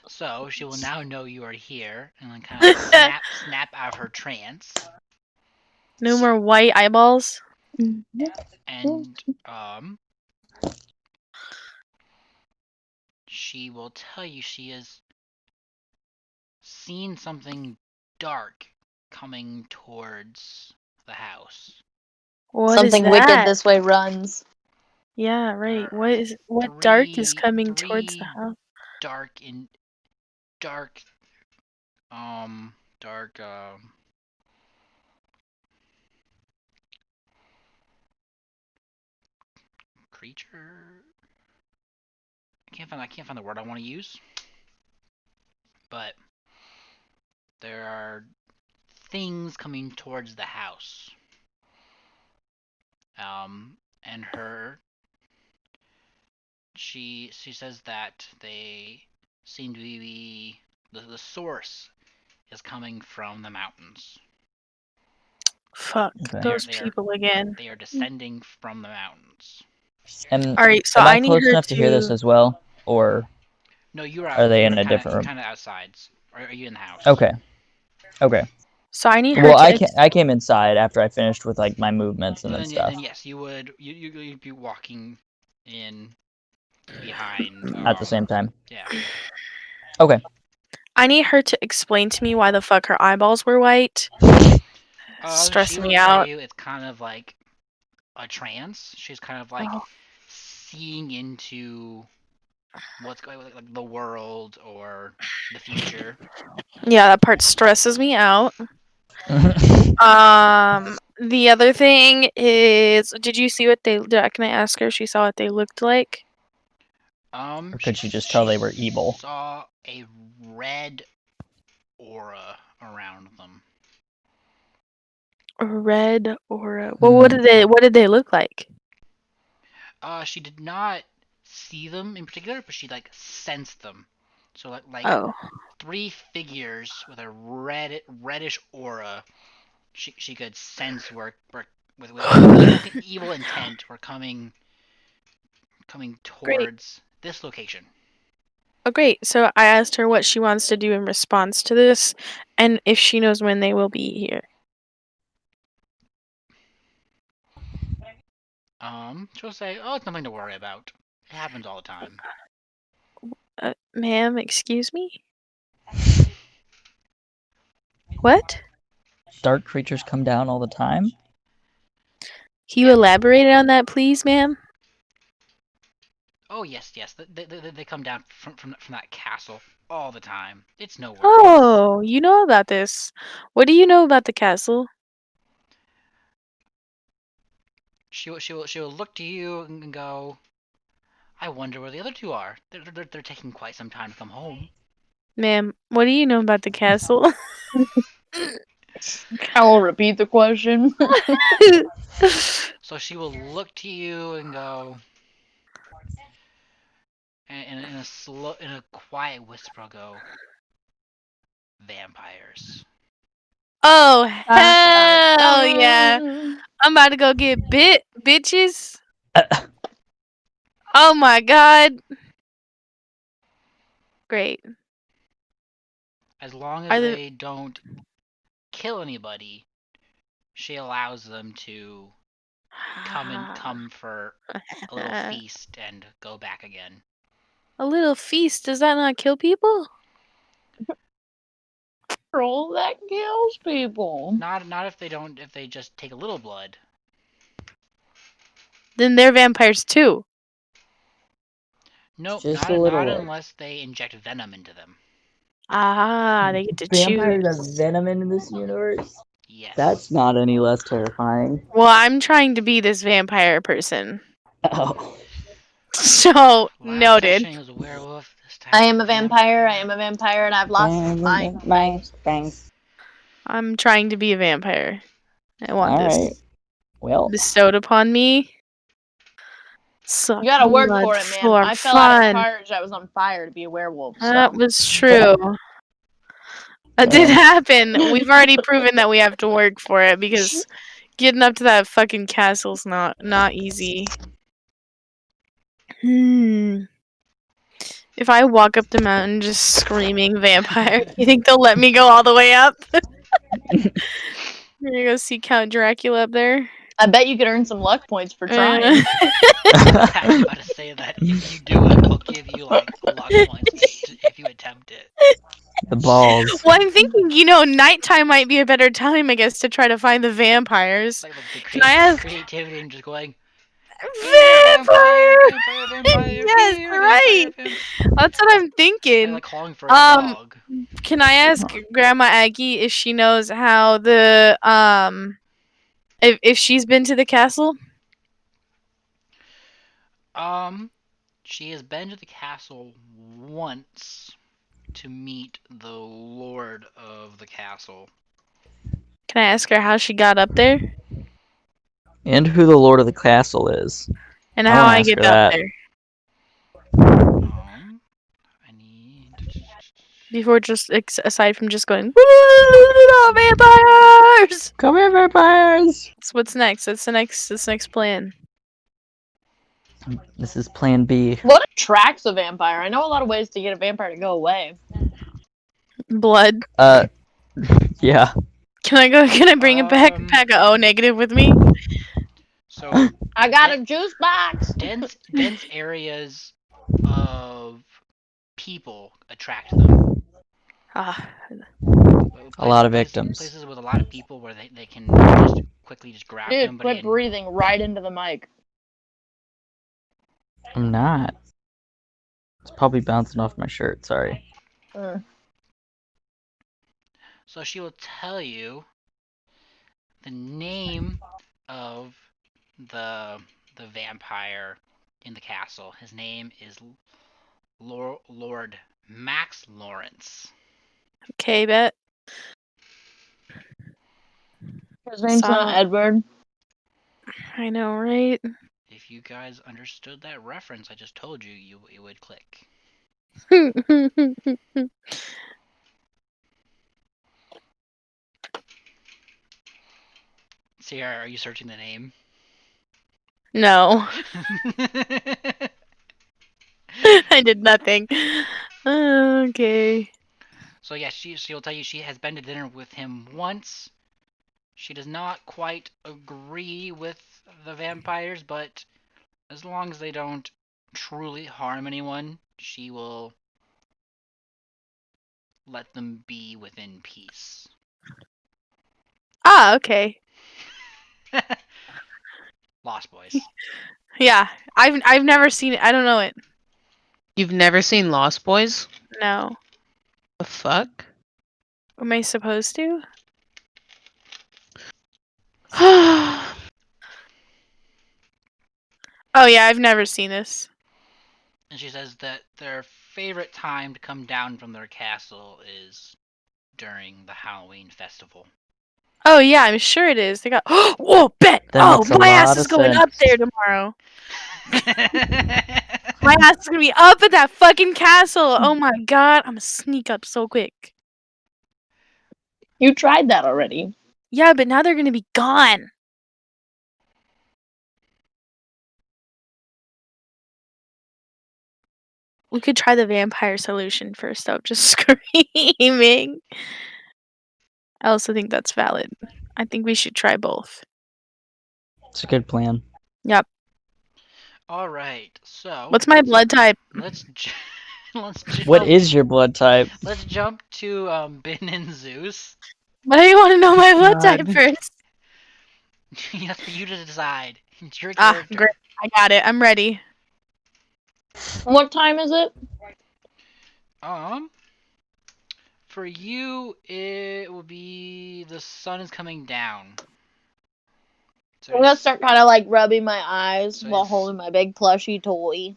S2: So she will now know you are here and then kind of snap out of her trance.
S3: No more white eyeballs?
S2: And she will tell you she has seen something dark coming towards the house.
S3: What
S4: Something
S3: is
S4: wicked
S3: that?
S4: this way runs.
S3: Yeah, right. What dark is coming towards the house?
S2: Dark creature. I can't find the word I want to use. But there are things coming towards the house. And she says that they seem to be the source is coming from the mountains.
S3: Fuck,
S1: Okay.
S3: those
S2: They are-
S3: people again.
S2: They are descending from the mountains.
S3: Alright, so
S1: am
S3: I
S1: I
S3: need
S1: close
S3: her
S1: enough to hear this
S3: to.
S1: as well, or
S2: No, you are.
S1: are they in
S2: you're
S1: a different room?
S2: Kind of outsides. Or are you in the house?
S1: Okay.
S3: So I need her
S1: Well,
S3: to.
S1: I came inside after I finished with like my movements and
S2: Then,
S1: stuff.
S2: then yes, you would. You'd be walking in behind.
S1: At the same time.
S2: Yeah.
S1: Okay.
S3: I need her to explain to me why the fuck her eyeballs were white. Stressing
S2: She
S3: me
S2: will tell
S3: out.
S2: you it's kind of like a trance. She's kind of like
S3: Oh.
S2: seeing into what's going like the world or the future.
S3: Yeah, that part stresses me out. The other thing is, did you see what they? Can I ask her if she saw what they looked like?
S1: Or could she just tell they were evil?
S2: Saw a red aura around them.
S3: A red aura. Well, what did they look like?
S2: She did not see them in particular, but she like sensed them. So like
S3: Oh,
S2: three figures with a reddish aura. She could sense were with evil intent were coming towards this location.
S3: oh, great. So I asked her what she wants to do in response to this, and if she knows when they will be here.
S2: She'll say, "Oh, it's nothing to worry about. It happens all the time."
S3: Ma'am, excuse me? What?
S1: Dark creatures come down all the time?
S3: Can you elaborate on that, please, ma'am?
S2: Oh yes. They come down from that castle all the time. It's no worries.
S3: Oh, you know about this. What do you know about the castle?
S2: She will look to you and go, "I wonder where the other two are. They're taking quite some time to come home."
S3: Ma'am, what do you know about the castle?
S4: I'll repeat the question.
S2: So she will look to you and go, and in a quiet whisper, I'll go, vampires.
S3: Oh hell yeah! I'm about to go get bit, bitches. Oh my god. Great.
S2: As long
S3: Are
S2: as
S3: the-
S2: they don't kill anybody, she allows them to come for a little feast and go back again.
S3: A little feast, does that not kill people?
S4: Troll that kills people.
S2: Not if they just take a little blood.
S3: Then they're vampires too.
S2: Nope,
S1: Just
S2: not
S1: a little
S2: not
S1: blood.
S2: unless they inject venom into them.
S3: Ah, they get to
S1: Vampires have
S3: choose.
S1: venom in this universe?
S2: Yes.
S1: That's not any less terrifying.
S3: Well, I'm trying to be this vampire person.
S1: Oh.
S3: So,
S2: Last
S3: noted.
S2: session was a werewolf. This time
S4: I am a vampire, and I've lost my
S1: Bangs.
S3: I'm trying to be a vampire. I want
S1: Alright.
S3: this
S1: Well,
S3: bestowed upon me. Suck
S4: You gotta work
S3: blood
S4: for it, man.
S3: for
S4: I fell out of
S3: fun.
S4: charge. I was on fire to be a werewolf. So.
S3: That was true. It did happen. We've already proven that we have to work for it because getting up to that fucking castle's not easy. If I walk up the mountain just screaming vampire, you think they'll let me go all the way up? You're gonna go see Count Dracula up there.
S4: I bet you could earn some luck points for trying.
S2: I was about to say that if you do it, they'll give you like luck points if you attempt it.
S1: the balls.
S3: Well, I'm thinking, nighttime might be a better time, I guess, to try to find the vampires.
S2: It's like the
S3: Can I ask-
S2: creativity and just going,
S3: Vampire!
S2: vampire,
S3: Yes,
S2: fear,
S3: right.
S2: vampire.
S3: That's what I'm thinking.
S2: And like calling for a dog.
S3: Can I ask Grandma Aggie if she knows how the if she's been to the castle?
S2: She has been to the castle once to meet the lord of the castle.
S3: Can I ask her how she got up there
S1: And who the lord of the castle is.
S3: and
S1: I
S3: how
S1: wanna
S3: I
S1: ask
S3: get
S1: her
S3: up
S1: that.
S3: there
S2: I need.
S3: before just aside from just going vampires.
S1: Come here, vampires!
S3: So what's next? That's the next plan.
S1: This is plan B.
S4: What attracts a vampire? I know a lot of ways to get a vampire to go away.
S3: Blood.
S1: Yeah.
S3: Can I bring a pack of O negative with me?
S2: So
S4: I got a juice box.
S2: dense areas of people attract them.
S1: A lot of victims.
S2: Places with a lot of people where they can just quickly just grab
S4: Dude,
S2: somebody
S4: quit breathing right into the mic.
S1: I'm not. It's probably bouncing off my shirt, sorry.
S2: So she will tell you the name of the vampire in the castle. His name is Lord Max Lawrence.
S3: Okay, bet.
S4: His name's not Edward.
S3: I know, right?
S2: If you guys understood that reference I just told you, it would click. Sierra, are you searching the name?
S3: No. I did nothing. Okay.
S2: So yeah, she'll tell you she has been to dinner with him once. She does not quite agree with the vampires, but as long as they don't truly harm anyone, she will let them be within peace.
S3: Ah, okay.
S2: Lost Boys.
S3: Yeah, I've never seen it. I don't know it.
S5: You've never seen Lost Boys?
S3: No.
S5: The fuck?
S3: Am I supposed to?
S5: Oh,
S3: Oh yeah, I've never seen this.
S2: And she says that their favorite time to come down from their castle is during the Halloween festival.
S3: Oh yeah, I'm sure it is. They got. Whoa, bet.
S1: That
S3: Oh,
S1: makes a
S3: my ass
S1: lot
S3: is
S1: of
S3: going up
S1: sense.
S3: there tomorrow. My ass is gonna be up at that fucking castle. Oh my god, I'm gonna sneak up so quick.
S4: You tried that already.
S3: Yeah, but now they're gonna be gone. We could try the vampire solution first, though. Just screaming. I also think that's valid. I think we should try both.
S1: It's a good plan.
S3: Yep.
S2: All right, so
S3: What's my blood type?
S2: let's let's jump.
S1: What is your blood type?
S2: Let's jump to Ben and Zeus.
S3: Why do you want to know my blood type
S1: God.
S3: first?
S2: That's for you to decide. It's your
S3: Ah,
S2: character.
S3: great. I got it. I'm ready.
S4: What time is it?
S2: For you, it will be the sun is coming down. So
S4: I'm gonna start kind of like rubbing my eyes
S2: So
S4: while
S2: it's-
S4: holding my big plushy toy.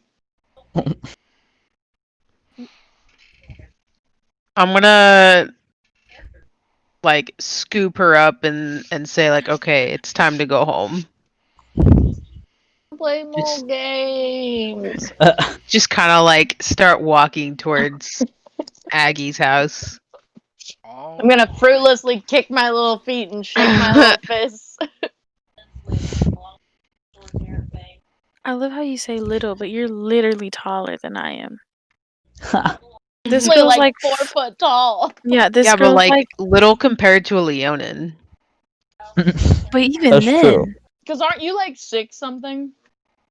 S5: I'm gonna like scoop her up and say like, okay, it's time to go home.
S4: Play more
S5: Just-
S4: games.
S5: Just kind of like start walking towards Aggie's house.
S4: I'm gonna fruitlessly kick my little feet and shake my little fists.
S3: I love how you say little, but you're literally taller than I am. This
S4: Literally,
S3: girl's like
S4: 4 foot tall.
S3: Yeah, this
S5: Yeah, but
S3: girl's
S5: like
S3: like,
S5: little compared to a Leonin.
S3: but even
S1: That's
S3: then,
S1: true.
S4: Cause aren't you like 6 something?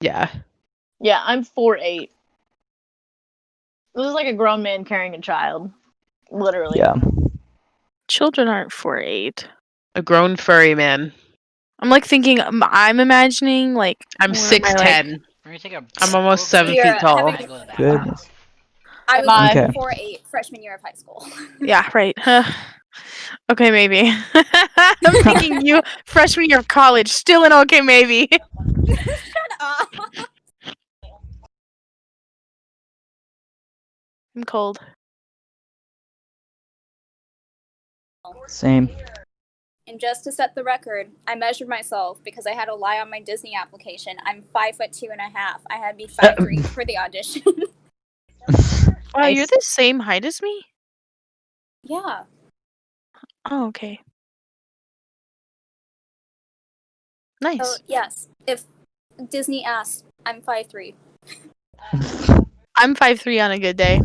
S5: Yeah.
S4: Yeah, I'm 4'8". This is like a grown man carrying a child. Literally.
S1: Yeah.
S3: children aren't 4'8".
S5: A grown furry man.
S3: I'm like thinking, I'm imagining like
S5: I'm
S3: where am I,
S5: 6'10".
S2: We're gonna take a
S5: I'm almost
S2: real
S5: 7
S2: quick-
S5: feet tall.
S6: having-
S2: Goes back.
S1: Goodness.
S6: I was
S4: Bye.
S1: Okay.
S6: 4'8" freshman year of high school.
S3: Yeah, right. Okay, maybe. I'm thinking you freshman year of college, still an okay, maybe. I'm cold.
S1: Same.
S6: And just to set the record, I measured myself because I had to lie on my Disney application. I'm 5'2.5". I had to be 5'3" for the audition.
S3: Wow, you're
S4: Nice.
S3: the same height as me?
S6: Yeah.
S3: Oh, okay. Nice.
S6: So yes, if Disney asks, I'm 5'3".
S3: I'm 5'3" on a good day.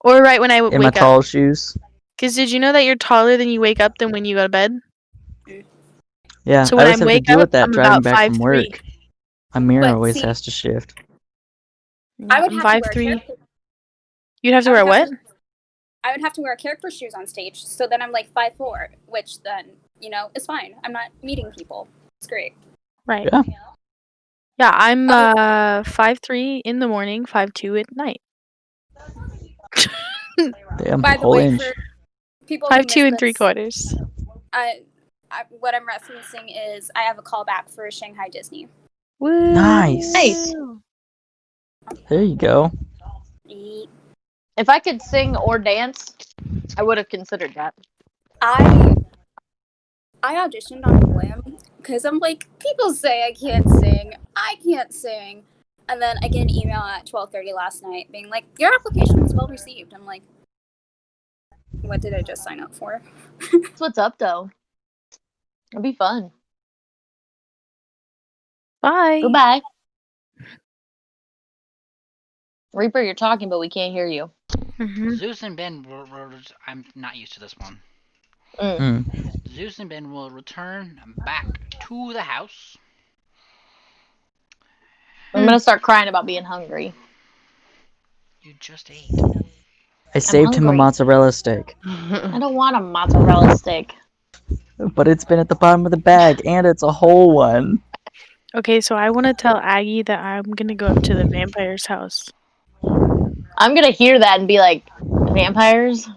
S3: Or right when I
S1: In my
S3: wake up.
S1: tall shoes.
S3: Because did you know that you're taller than you wake up than when you go to bed?
S1: Yeah.
S3: So
S1: I
S3: when
S1: always
S3: I
S1: have to
S3: wake
S1: deal
S3: up,
S1: with that
S3: I'm
S1: driving
S3: about
S1: back from
S3: 5'3".
S1: work. My mirror
S6: But
S1: always
S6: see-
S1: has to shift.
S6: I would
S3: I'm
S6: have to wear
S3: 5'3".
S6: character-
S3: You'd have to
S6: I
S3: wear
S6: would
S3: what?
S6: have to- I would have to wear character shoes on stage, so then I'm like 5'4", which then, is fine. I'm not meeting people. It's great.
S3: Right.
S1: Yeah.
S3: Yeah, I'm 5'3" in the morning, 5'2" at night.
S1: Damn,
S6: By the
S1: whole
S6: way,
S1: inch.
S6: for people who
S3: 5'2" and
S6: missed this,
S3: 3/4.
S6: what I'm referencing is I have a callback for Shanghai Disney.
S3: Woo.
S1: Nice.
S4: Nice.
S1: There you go.
S4: If I could sing or dance, I would have considered that.
S6: I auditioned on a whim because I'm like, people say I can't sing. I can't sing. And then I get an email at 12:30 last night being like, your application was well received. I'm like, what did I just sign up for?
S4: That's what's up, though. It'll be fun.
S3: Bye.
S4: Goodbye. Reaper, you're talking, but we can't hear you.
S3: Mhm.
S2: Zeus and Ben I'm not used to this one.
S1: Mm.
S2: Zeus and Ben will return back to the house.
S4: I'm gonna start crying about being hungry.
S2: You just ate.
S1: I saved him a
S4: hungry.
S1: mozzarella stick,
S4: I don't want a mozzarella stick.
S1: but it's been at the bottom of the bag, and it's a whole one.
S3: Okay, so I want to tell Aggie that I'm gonna go up to the vampire's house.
S4: I'm gonna hear that and be like, vampires?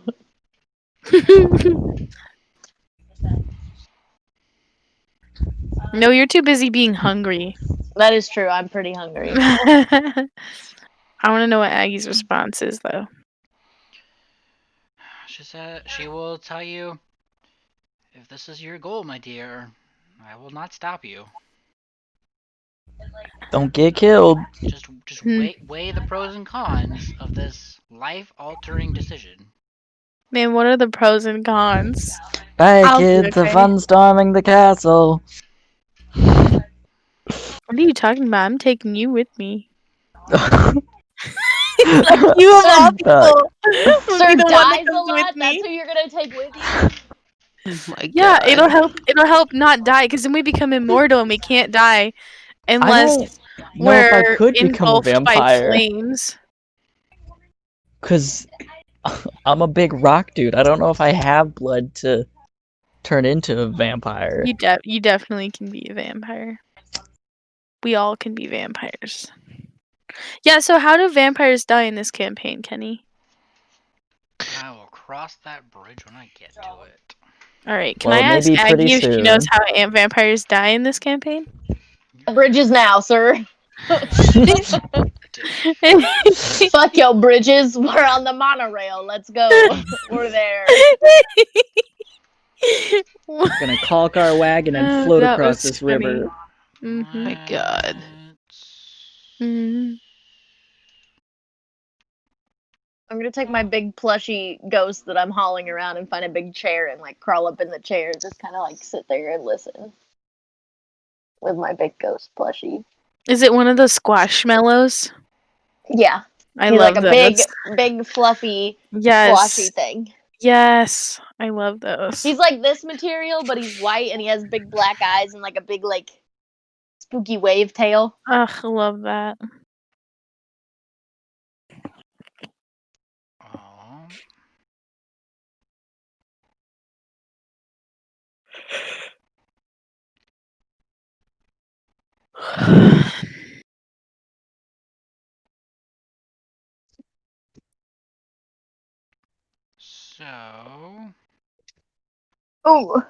S3: No, you're too busy being hungry.
S4: That is true. I'm pretty hungry.
S3: I want to know what Aggie's response is, though.
S2: She said she will tell you If this is your goal, my dear, I will not stop you.
S1: Don't get killed.
S2: Just weigh the pros and cons of this life-altering decision.
S3: Man, what are the pros and cons?
S1: Bye,
S3: I'll do
S1: kids.
S3: it,
S1: Have
S3: okay?
S1: fun storming the castle.
S3: What are you talking about? I'm taking you with me.
S1: Fuck.
S3: Like you of all people would
S4: Sir
S3: be the one that
S4: dies a
S3: comes with
S4: lot. That's
S3: me.
S4: who you're gonna take with you.
S5: Oh my
S3: Yeah,
S5: god.
S3: it'll help. It'll help not die, because then we become immortal and we can't die
S1: I
S3: unless
S1: don't know if I
S3: we're
S1: could become a
S3: engulfed by
S1: vampire.
S3: flames.
S1: Because I'm a big rock dude. I don't know if I have blood to turn into a vampire.
S3: You definitely can be a vampire. We all can be vampires. Yeah. So how do vampires die in this campaign, Kenny?
S2: I will cross that bridge when I get to it.
S3: All right. Can
S1: Well,
S3: I ask
S1: maybe pretty
S3: Aggie if she knows
S1: soon.
S3: how vampires die in this campaign?
S4: The bridges now, sir. Fuck yo, bridges. We're on the monorail. Let's go. We're there.
S1: Gonna caulk our wagon and float
S3: That
S1: across
S3: was
S1: this
S3: funny.
S1: river.
S3: Mm-hmm.
S5: My god.
S3: Mm-hmm.
S4: I'm gonna take my big plushy ghost that I'm hauling around and find a big chair and like crawl up in the chair, just kind of like sit there and listen with my big ghost plushie.
S3: Is it one of those squashmallows?
S4: Yeah,
S3: I
S4: he's
S3: love
S4: like a
S3: those.
S4: big fluffy squashy
S3: Yes.
S4: thing.
S3: Yes. I love those.
S4: He's like this material, but he's white and he has big black eyes and like a big like spooky wave tail.
S3: Ugh, I love that.
S2: Oh. So
S4: Oh,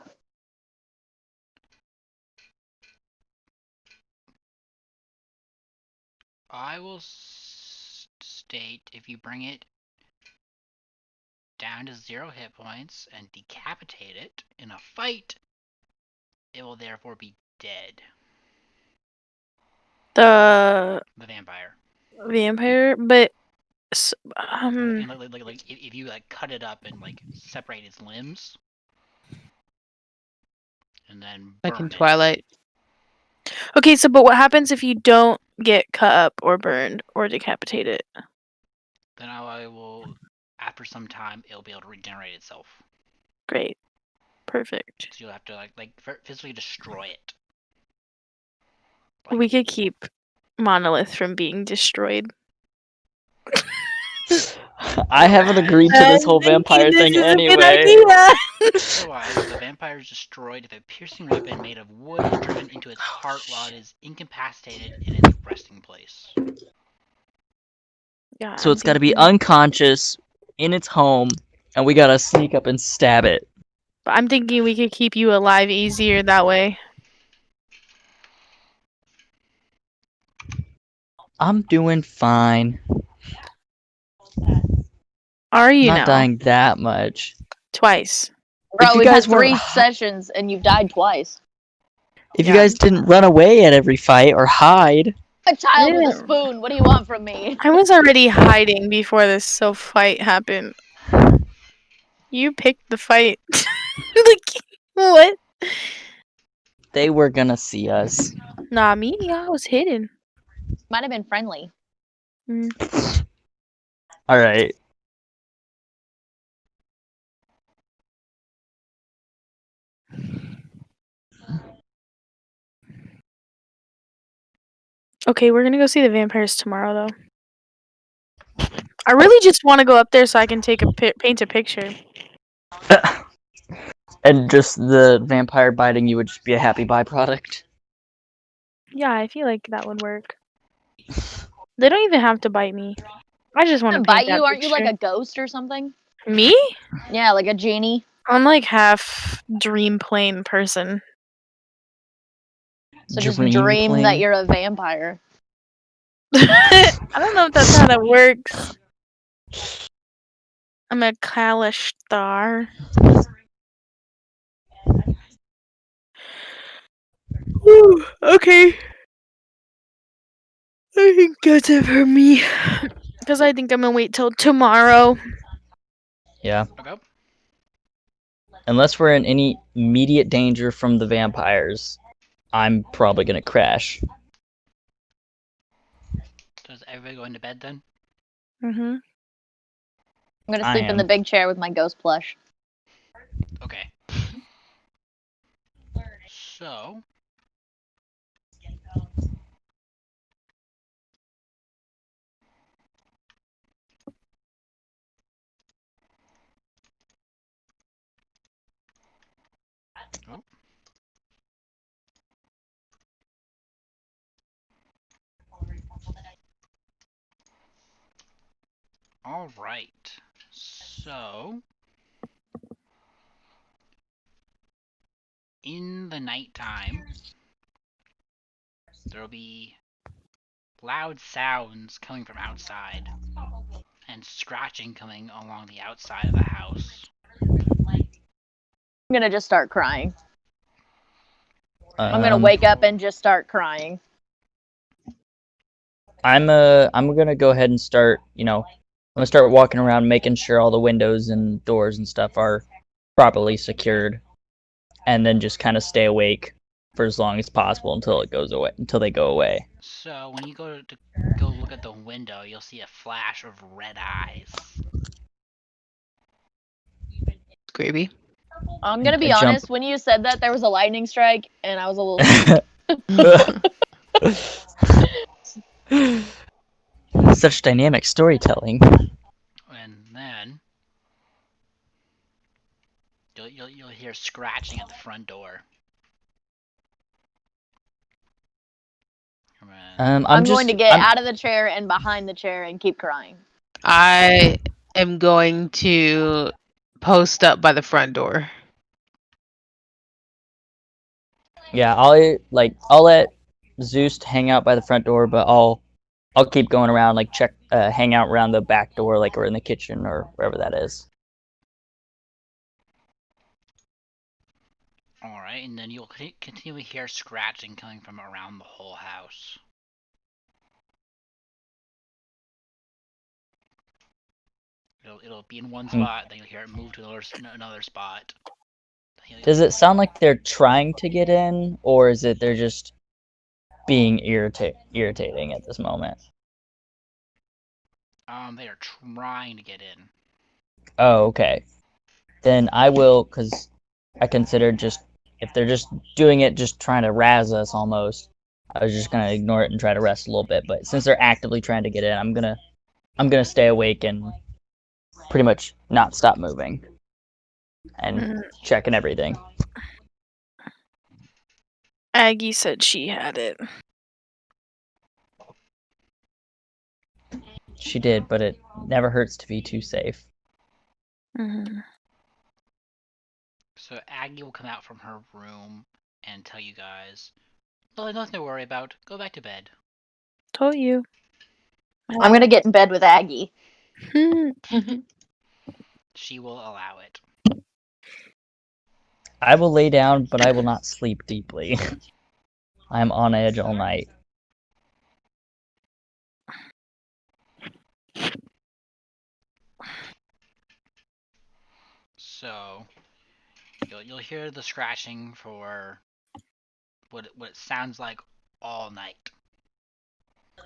S2: I will state if you bring it down to 0 hit points and decapitate it in a fight, it will therefore be dead.
S3: The
S2: The vampire.
S3: vampire, but
S2: And like if you like cut it up and like separate its limbs, and then
S5: Like in
S2: burn it.
S5: Twilight.
S3: okay, so but what happens if you don't get cut up or burned or decapitated?
S2: Then I will, after some time, it'll be able to regenerate itself.
S3: Great. Perfect.
S2: So you'll have to like physically destroy it.
S3: We could keep Monolith from being destroyed.
S1: I haven't agreed to this whole vampire thing anyway.
S2: Otherwise, the vampire is destroyed if a piercing weapon made of wood is driven into its heart while it is incapacitated in its resting place.
S3: Yeah,
S1: So
S3: I'm
S1: it's got to be
S3: thinking-
S1: unconscious in its home, and we gotta sneak up and stab it.
S3: But I'm thinking we could keep you alive easier that way.
S1: I'm doing fine.
S3: Are you
S1: Not
S3: now?
S1: dying that much.
S3: Twice.
S4: bro,
S1: you
S4: we've
S1: guys
S4: had 3
S1: weren't-
S4: sessions and you've died twice.
S1: If you
S3: Yeah.
S1: guys didn't run away at every fight or hide,
S4: A child with a
S3: Yeah.
S4: spoon. What do you want from me?
S3: I was already hiding before this fight happened. You picked the fight. Like, what?
S1: they were gonna see us.
S3: Nah, me, I was hidden.
S4: Might have been friendly.
S1: All right.
S3: Okay, we're gonna go see the vampires tomorrow, though. I really just want to go up there so I can take a paint a picture.
S1: And just the vampire biting you would just be a happy byproduct.
S3: Yeah, I feel like that would work. They don't even have to bite me. I just want to
S4: Bite you? Aren't you like a ghost or something?
S3: me?
S4: Yeah, like a genie.
S3: I'm like half dream plane person.
S4: So just dream that
S1: plane.
S4: you're a vampire.
S3: I don't know if that's how that works. I'm a Kalish star. Okay. I think that's it for me. Because I think I'm gonna wait till tomorrow.
S1: Yeah.
S2: Okay.
S1: Unless we're in any immediate danger from the vampires, I'm probably gonna crash.
S2: So is everybody going to bed then?
S3: Mm-hmm.
S4: I'm gonna
S1: I
S4: sleep in the
S1: am.
S4: big chair with my ghost plush.
S2: Okay. So. Oh. All right. So. In the nighttime, there'll be loud sounds coming from outside and scratching coming along the outside of the house.
S4: I'm gonna just start crying. I'm gonna
S1: Um,
S4: wake up and just start crying.
S1: I'm gonna go ahead and start. I'm gonna start walking around, making sure all the windows and doors and stuff are properly secured, and then just kind of stay awake for as long as possible until they go away.
S2: So when you go to go look at the window, you'll see a flash of red eyes.
S5: Gravy.
S4: I'm gonna be
S1: I jump.
S4: honest. When you said that, there was a lightning strike, and I was a little.
S1: Such dynamic storytelling.
S2: And then you'll hear scratching at the front door.
S4: I'm going to get out of the chair and behind the chair and keep crying.
S5: I am going to post up by the front door.
S1: Yeah, I'll let Zeus hang out by the front door, but I'll keep going around, like hang out around the back door, like, or in the kitchen or wherever that is.
S2: Alright, and then you'll continually hear scratching coming from around the whole house. It'll be in one spot, then you'll hear it move to another spot.
S1: Does it sound like they're trying to get in, or is it they're just being irritating at this moment?
S2: They are trying to get in.
S1: Oh, okay. Then I will, because I consider if they're just doing it, just trying to razz us almost, I was just gonna ignore it and try to rest a little bit. But since they're actively trying to get in, I'm gonna stay awake and pretty much not stop moving and checking everything.
S3: Aggie said she had it.
S1: She did, but it never hurts to be too safe.
S3: Mm-hmm.
S2: So Aggie will come out from her room and tell you guys, "Well, nothing to worry about. Go back to bed."
S3: Told you.
S4: I'm gonna get in bed with Aggie.
S2: She will allow it.
S1: I will lay down, but I will not sleep deeply. I'm on edge all night.
S2: So you'll hear the scratching for what it sounds like all night.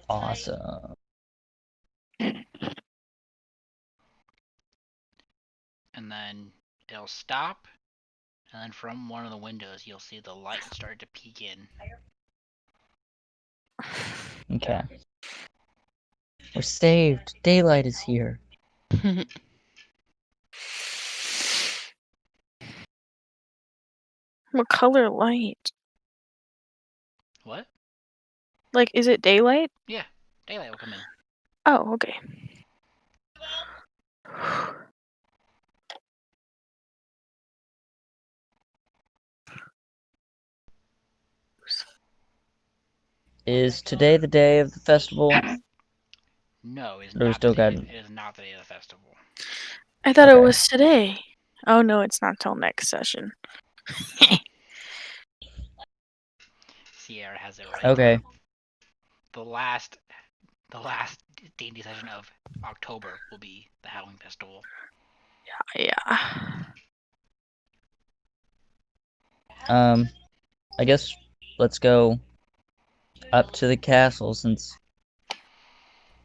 S1: Awesome.
S2: And then it'll stop, and then from one of the windows you'll see the light start to peek in.
S1: Okay. We're saved. Daylight is here.
S3: What color light?
S2: What?
S3: Like, is it daylight?
S2: Yeah, daylight will come in.
S3: Oh, okay.
S1: Is today the day of the festival?
S2: No, it's
S1: Or we
S2: not.
S1: still got-
S2: It is not the day of the festival.
S3: I thought
S1: Okay.
S3: it was today. Oh no, it's not till next session.
S2: Sierra has it right.
S1: Okay.
S2: The last D&D session of October will be the Halloween Festival.
S3: Yeah.
S1: I guess let's go up to the castle since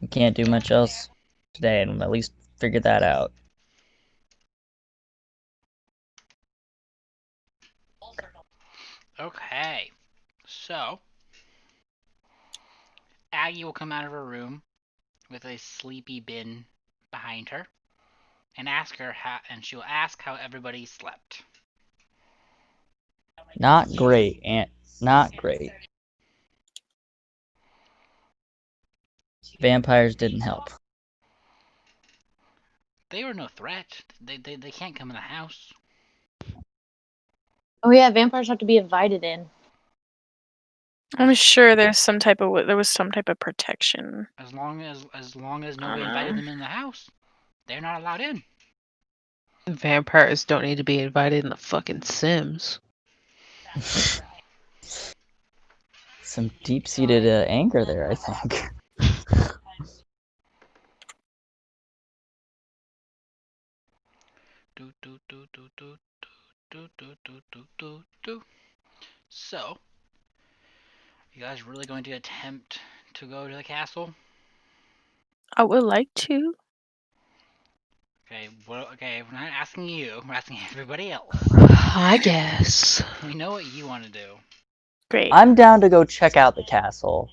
S1: we can't do much else today, and at least figure that out.
S2: Okay, so Aggie will come out of her room with a sleepy bin behind her, and she'll ask how everybody slept.
S1: Not great, Aunt. Not great. Vampires didn't help.
S2: They were no threat. They can't come in the house.
S4: Oh yeah, vampires have to be invited in.
S3: I'm sure there was some type of protection.
S2: As long as nobody invited them in the house, they're not allowed in.
S5: Vampires don't need to be invited in the fucking Sims.
S1: Some deep-seated anger there, I think.
S2: So, you guys really going to attempt to go to the castle?
S3: I would like to.
S2: Okay, well, okay, we're not asking you, we're asking everybody else.
S5: I guess.
S2: We know what you want to do.
S3: Great.
S1: I'm down to go check out the castle.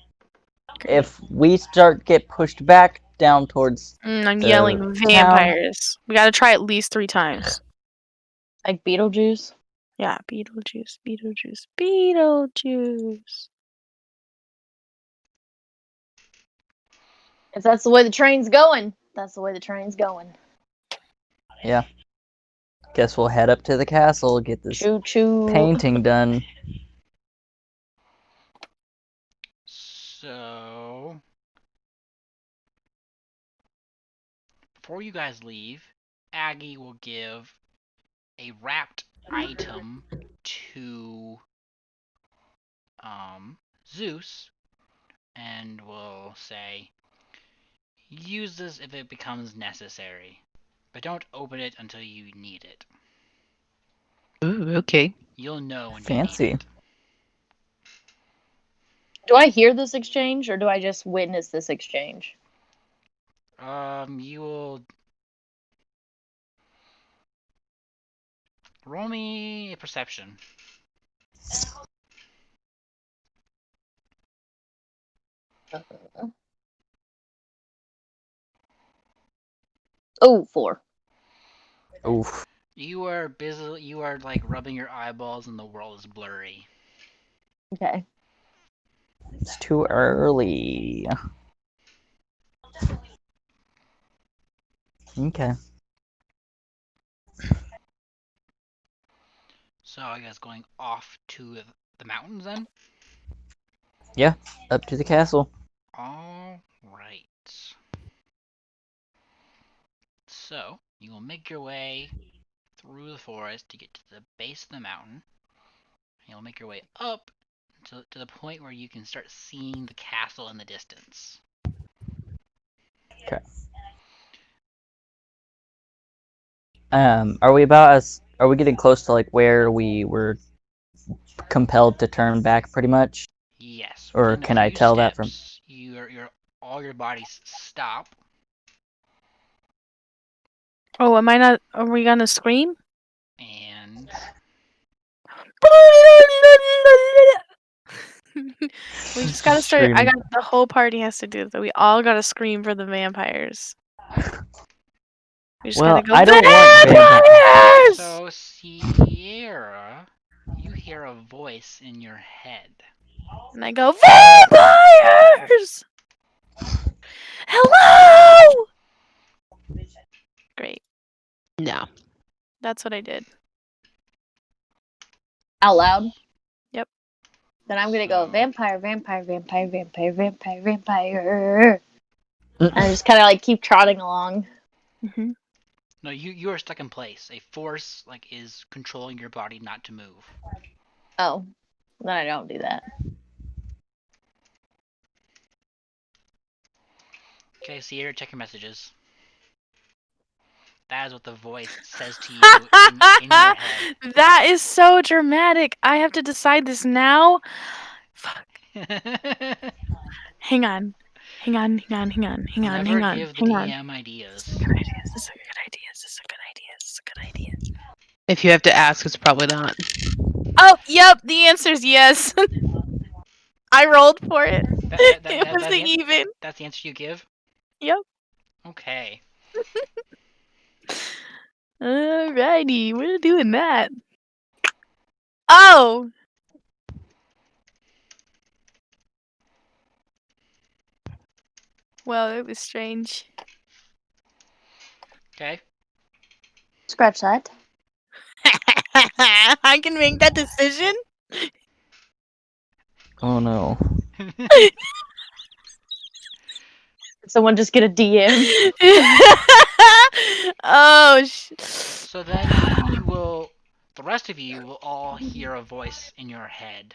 S3: Great.
S1: If we get pushed back down towards
S3: I'm
S1: the
S3: yelling
S1: town-
S3: vampires. We gotta try at least 3 times.
S4: Like Beetlejuice.
S3: Yeah, Beetlejuice, Beetlejuice, Beetlejuice.
S4: If that's the way the train's going, that's the way the train's going.
S1: guess we'll head up to the castle, get this
S4: Choo choo.
S1: painting done.
S2: So, before you guys leave, Aggie will give a wrapped item to Zeus, and will say, use this if it becomes necessary, but don't open it until you need it.
S5: Ooh, okay.
S2: You'll know when
S1: Fancy.
S2: you need
S4: Do I hear this exchange or do I just witness this exchange?
S2: it. You will roll me a perception.
S4: Oh, 4.
S1: Oof.
S2: You are busy. You are like rubbing your eyeballs, and the world is blurry.
S4: Okay.
S1: It's too early. Okay.
S2: So I guess going off to the mountains then.
S1: Up to the castle.
S2: All right. So you will make your way through the forest to get to the base of the mountain. You'll make your way up to the point where you can start seeing the castle in the distance.
S1: Are we getting close to like where we were compelled to turn back pretty much?
S2: Yes.
S1: Or
S2: within a
S1: can I
S2: few
S1: tell that from-
S2: steps, all your bodies stop.
S3: Oh, are we gonna scream?
S2: And
S3: We just gotta start.
S1: Screaming.
S3: The whole party has to do that. We all gotta scream for the vampires. We just
S1: Well,
S3: gotta go,
S1: I don't want
S3: vampires!
S2: so Sierra, you hear a voice in your head.
S3: And I go, vampires! Hello! Great.
S5: No.
S3: That's what I did.
S4: Out loud?
S3: Yep.
S4: Then I'm gonna go
S2: So-
S4: vampire, vampire, vampire, vampire, vampire, vampire. And I just kind of like keep trotting along.
S3: Hmm.
S2: No, you are stuck in place. A force is controlling your body not to move.
S4: Oh, then I don't do that.
S2: Okay, Sierra, check your messages. That is what the voice says to you in your head.
S3: That is so dramatic. I have to decide this now. Fuck. Hang on. Hang on.
S2: Never give the DM ideas.
S3: This is a good idea. This is a good idea. This is a good idea. This is a good idea.
S5: If you have to ask, it's probably not.
S3: Oh, yep. The answer's yes. I rolled for it. It was the even.
S2: That's the answer you give?
S3: Yep.
S2: Okay.
S3: Alrighty, we're doing that. Oh! Well, it was strange.
S2: Okay.
S4: Scratch that.
S3: I can make that decision?
S1: Oh no.
S4: Did someone just get a DM?
S3: Oh,
S2: So then you will, the rest of you will all hear a voice in your head.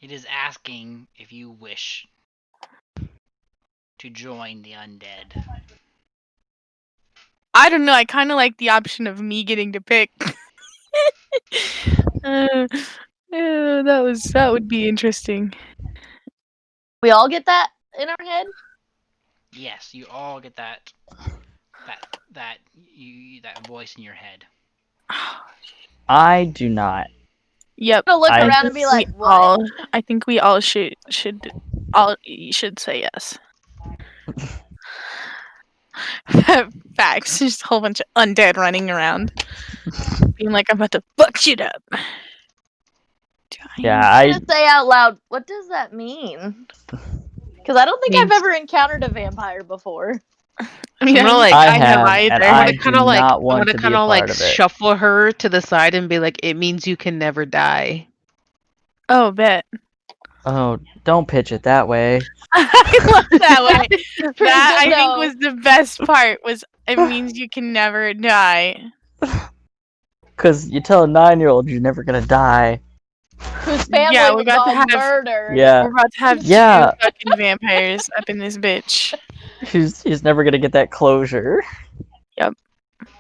S2: It is asking if you wish to join the undead.
S3: I don't know. I kind of like the option of me getting to pick. That would be interesting.
S4: We all get that in our head?
S2: Yes, you all get that voice in your head.
S1: I do not.
S3: Yep.
S4: I'm gonna look
S1: I-
S4: around and be like,
S3: We
S4: what?
S3: all- I think we all should say yes. Facts. Just a whole bunch of undead running around, being like, "I'm about to fuck shit up."
S1: Yeah,
S4: I'm
S1: I
S4: gonna say out loud, what does that mean? Because I don't think I've ever encountered a vampire before.
S3: I mean,
S5: I'm gonna, like,
S1: I
S3: I have
S1: have,
S3: either.
S1: and
S5: I'm
S1: I
S5: gonna
S1: do
S5: kind of like,
S1: not want
S5: I'm
S1: to
S5: gonna
S1: be
S5: kind
S1: a
S5: of like
S1: part of it.
S5: shuffle her to the side and be like, it means you can never die.
S3: Oh, bet.
S1: Oh, don't pitch it that way.
S3: I love that way.
S4: Pretty
S3: That I
S4: good,
S3: think
S4: though.
S3: was the best part. Was it means you can never die.
S1: Because you tell a 9-year-old you're never gonna die.
S4: Whose family
S3: Yeah, we're
S4: was
S3: about to
S4: all
S3: have-
S4: murdered.
S1: Yeah,
S3: We're about to have
S1: Yeah.
S3: 2 fucking vampires up in this bitch.
S1: he's never gonna get that closure.
S3: Yep.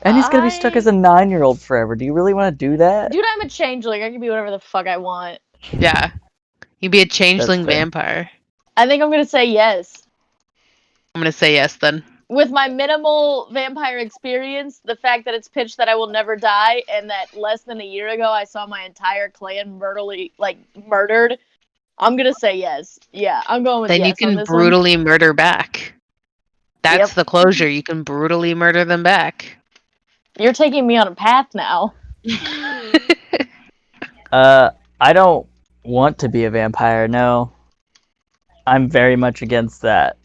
S1: And he's gonna be stuck as a 9-year-old forever. Do you really want to do that?
S4: Dude, I'm a changeling. I can be whatever the fuck I want.
S5: Yeah, you'd be a changeling
S1: fair.
S5: vampire.
S4: I think I'm gonna say yes.
S5: I'm gonna say yes then.
S4: With my minimal vampire experience, the fact that it's pitched that I will never die, and that less than a year ago I saw my entire clan murdered, I'm gonna say yes. Yeah, I'm going with
S5: Then
S4: yes
S5: you
S4: on
S5: can
S4: this one.
S5: brutally murder back. That's
S4: Yep.
S5: the closure. You can brutally murder them back.
S4: You're taking me on a path now.
S1: I don't want to be a vampire. No, I'm very much against that.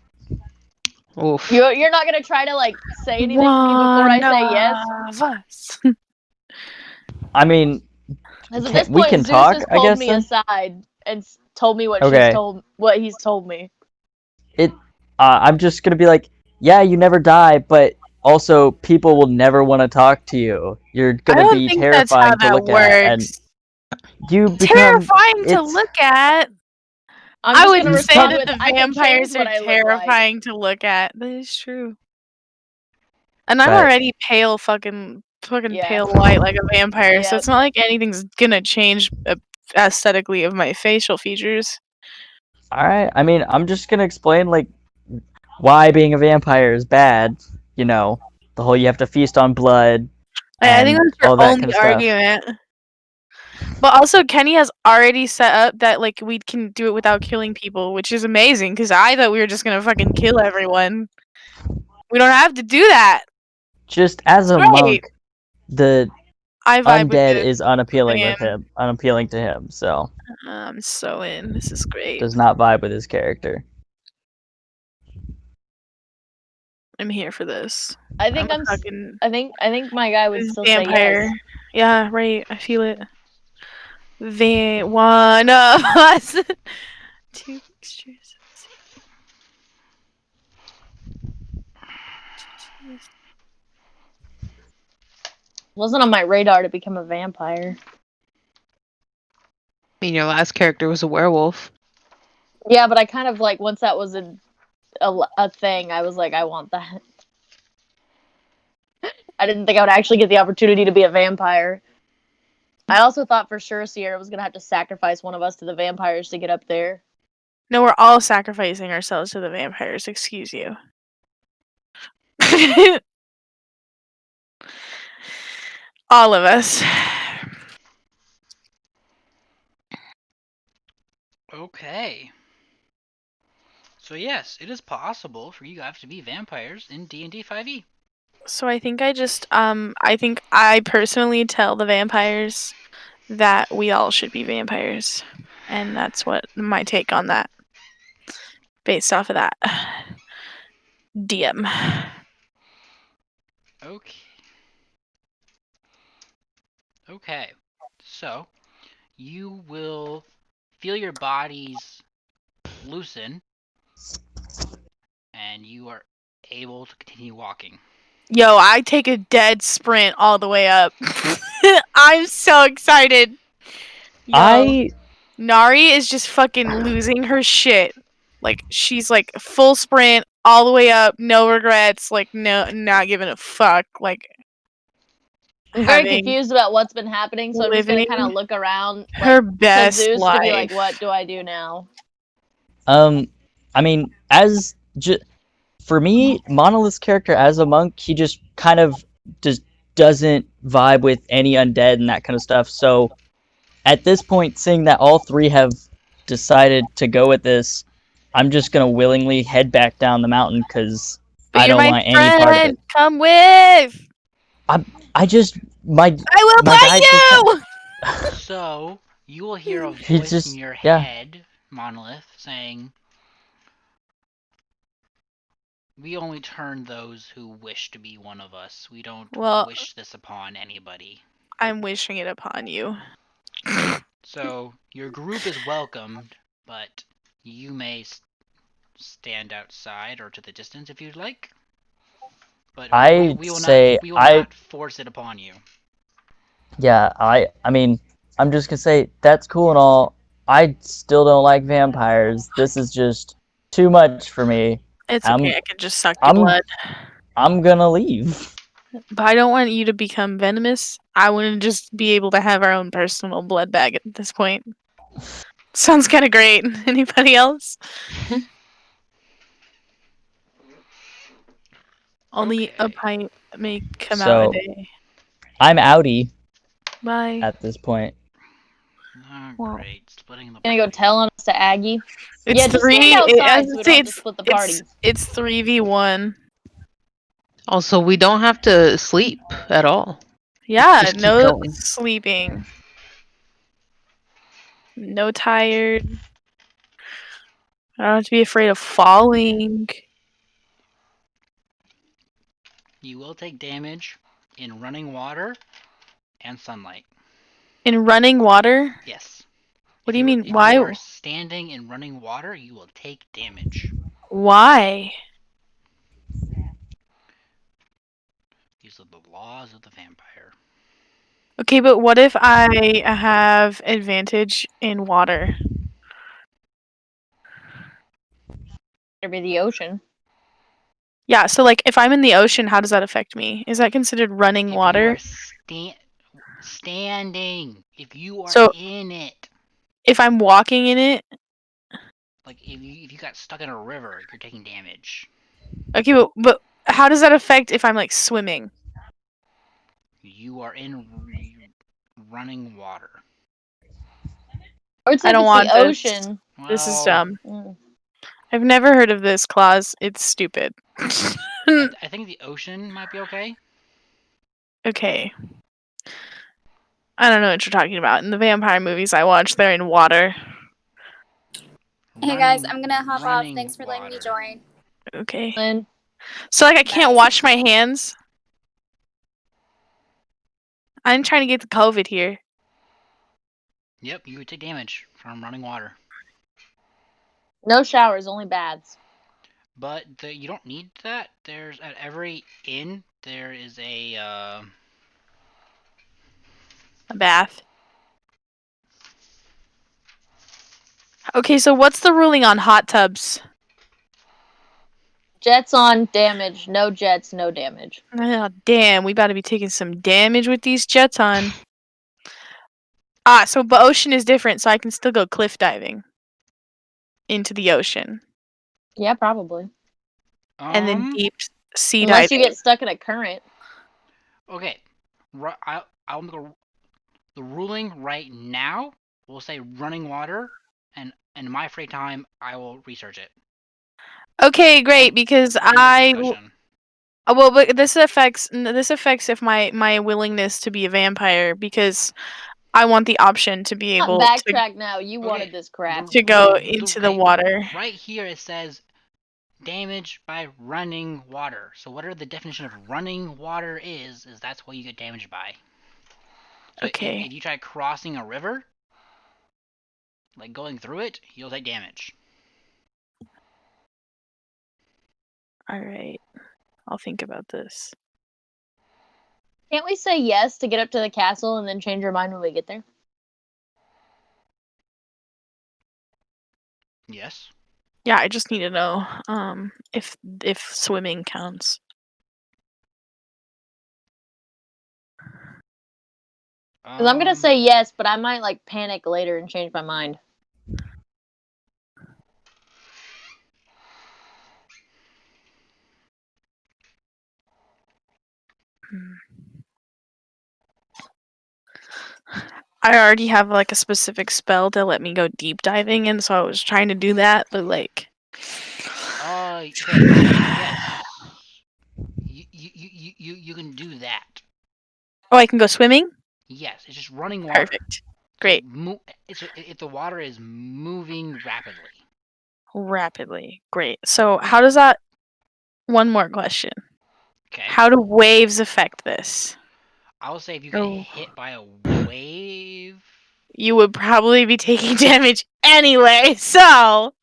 S5: Oof.
S4: You're not gonna try to like say anything to me before I say yes.
S3: Of us.
S1: I mean,
S4: Because at
S1: Can-
S4: this
S1: we
S4: point,
S1: can
S4: Zeus
S1: talk,
S4: has
S1: I
S4: pulled
S1: guess,
S4: me
S1: then?
S4: aside and told me what
S1: Okay.
S4: he's told me.
S1: I'm just gonna be like, yeah, you never die, but also people will never want to talk to you. You're
S3: I
S1: gonna
S3: don't
S1: be
S3: think that's how
S1: terrifying to
S3: that
S1: look at, and
S3: works.
S1: you become
S3: Terrifying to
S1: it's-
S3: look at.
S4: I'm
S3: I
S4: just
S3: wouldn't
S4: gonna
S3: say
S4: respond
S3: that
S4: with,
S3: the
S4: "I can change
S3: vampires
S4: what
S3: are
S4: I look like."
S3: terrifying to look at. That is true. And I'm
S1: But-
S3: already pale, fucking
S4: Yeah.
S3: pale white like a vampire, so
S4: Yeah.
S3: it's not like anything's gonna change aesthetically of my facial features.
S1: all right. I mean, I'm just gonna explain like why being a vampire is bad. You know, the whole you have to feast on blood.
S3: I think
S1: and
S3: that's your
S1: all that
S3: only
S1: kind of stuff.
S3: argument. But also, Kenny has already set up that like we can do it without killing people, which is amazing. Because I thought we were just gonna fucking kill everyone. We don't have to do that.
S1: Just as a
S3: Great.
S1: monk, the
S3: I vibe with
S1: undead
S3: it.
S1: is unappealing
S3: Man.
S1: with him. Unappealing to him. So
S3: I'm so in. This is great.
S1: does not vibe with his character.
S3: I'm here for this.
S4: I think
S3: I'm a fucking
S4: I think my guy would still say
S3: vampire.
S4: yes.
S3: Yeah, right. I feel it. One of us. 2 mixtures.
S4: Wasn't on my radar to become a vampire.
S5: I mean, your last character was a werewolf.
S4: Yeah, but I kind of like once that was a thing, I was like, I want that. I didn't think I would actually get the opportunity to be a vampire. I also thought for sure Sierra was gonna have to sacrifice one of us to the vampires to get up there.
S3: No, we're all sacrificing ourselves to the vampires. Excuse you. All of us.
S2: Okay. So yes, it is possible for you guys to be vampires in D&D 5e.
S3: So I think I think I personally tell the vampires that we all should be vampires. And that's what my take on that. Based off of that. DM.
S2: Okay. Okay. So, you will feel your bodies loosen, and you are able to continue walking.
S3: Yo, I take a dead sprint all the way up. I'm so excited. Yo, Nari is just fucking losing her shit. Like, she's like full sprint all the way up, no regrets, like no, not giving a fuck. Like,
S4: I'm very
S3: having
S4: confused about what's been happening, so I'm just gonna
S3: living
S4: kind of look around,
S3: her
S4: like, to
S3: best
S4: Zeus to be like,
S3: life.
S4: what do I do now?
S1: I mean, for me, Monolith's character as a monk, he just kind of just doesn't vibe with any undead and that kind of stuff. So at this point, seeing that all three have decided to go with this, I'm just gonna willingly head back down the mountain because
S3: But
S1: I
S3: you're
S1: don't
S3: my
S1: want any part of
S3: friend.
S1: it.
S3: Come with.
S1: I just my
S3: I will
S1: my guy
S3: play you.
S2: So, you will hear a
S1: He
S2: voice
S1: just-
S2: in your
S1: yeah.
S2: head, Monolith, saying, "We only turn those who wish to be one of us. We don't
S3: Well-
S2: wish this upon anybody."
S3: I'm wishing it upon you.
S2: So, your group is welcomed, but you may stand outside or to the distance if you'd like. But
S1: I'd
S2: we will
S1: say
S2: not, we will not force it upon you.
S1: Yeah, I mean, I'm just gonna say that's cool and all. I still don't like vampires. This is just too much for me.
S3: It's
S1: I'm-
S3: okay. I can just suck your
S1: I'm-
S3: blood.
S1: I'm gonna leave.
S3: But I don't want you to become venomous. I want to just be able to have our own personal blood bag at this point. Sounds kind of great. Anybody else? Only a
S2: Okay.
S3: pint may come out a
S1: So-
S3: day.
S1: I'm outie
S3: Bye.
S1: at this point.
S3: Well,
S2: Great, splitting the
S4: Gonna go
S2: party.
S4: tell on us to Aggie.
S3: It's
S4: Yeah, just
S3: three.
S4: stand
S3: It,
S4: outside
S3: as
S4: so
S3: I
S4: we
S3: say,
S4: don't have to split the party.
S3: it's 3v1.
S5: Also, we don't have to sleep at all.
S3: Yeah,
S5: Just keep
S3: no
S5: going.
S3: sleeping. No tired. I don't have to be afraid of falling.
S2: You will take damage in running water and sunlight.
S3: In running water?
S2: Yes.
S3: What
S2: If
S3: do you mean?
S2: If
S3: Why?
S2: you are standing in running water, you will take damage.
S3: Why?
S2: These are the laws of the vampire.
S3: Okay, but what if I have advantage in water?
S4: It'd be the ocean.
S3: Yeah, so like if I'm in the ocean, how does that affect me? Is that considered running
S2: If
S3: water?
S2: you are standing, if you are
S3: So-
S2: in it,
S3: If I'm walking in it?
S2: like if you got stuck in a river, you're taking damage.
S3: Okay, but how does that affect if I'm like swimming?
S2: You are in running water.
S4: Or it's
S3: I
S4: like
S3: don't
S4: it's
S3: want
S4: the
S3: this.
S4: ocean.
S3: This is
S2: Well,
S3: dumb.
S4: Mm.
S3: I've never heard of this clause. It's stupid.
S2: I think the ocean might be okay.
S3: Okay. I don't know what you're talking about. In the vampire movies I watch, they're in water.
S6: Hey guys,
S2: Running-
S6: I'm gonna hop off.
S2: running
S6: Thanks for letting me
S2: water.
S6: join.
S3: Okay.
S4: And
S3: So like I can't
S6: Bye.
S3: wash my hands? I'm trying to get the COVID here.
S2: Yep, you would take damage from running water.
S4: no showers, only baths.
S2: But you don't need that. There's at every inn there is a
S3: A bath. Okay, so what's the ruling on hot tubs?
S4: Jets on damage. No jets, no damage.
S3: Oh, damn, we about to be taking some damage with these jets on. So but ocean is different, so I can still go cliff diving into the ocean,
S4: Yeah, probably.
S3: and then deep sea
S4: Unless
S3: diving.
S4: you get stuck in a current.
S2: Okay, I'll make the ruling right now. We'll say running water, and in my free time, I will research it.
S3: Okay, great, because
S2: End of discussion.
S3: well, but this affects if my willingness to be a vampire, because I want the option to be able
S4: Backtrack now. You
S2: Okay,
S4: wanted this crap.
S3: to go into the water.
S2: Right here it says damage by running water. So whatever the definition of running water is that's what you get damaged by. So
S3: Okay.
S2: if you try crossing a river, like going through it, you'll take damage.
S3: All right, I'll think about this.
S4: Can't we say yes to get up to the castle and then change our mind when we get there?
S2: Yes.
S3: Yeah, I just need to know if swimming counts.
S4: Because I'm gonna say yes, but I might like panic later and change my mind.
S3: I already have like a specific spell to let me go deep diving, and so I was trying to do that, but like.
S2: Okay. Yes. You can do that.
S3: Oh, I can go swimming?
S2: Yes, it's just running water.
S3: Perfect. Great.
S2: If the water is moving rapidly.
S3: Rapidly. Great. So how does that... One more question.
S2: Okay.
S3: How do waves affect this?
S2: I will say if you get
S3: Oh.
S2: hit by a wave,
S3: You would probably be taking damage anyway, so...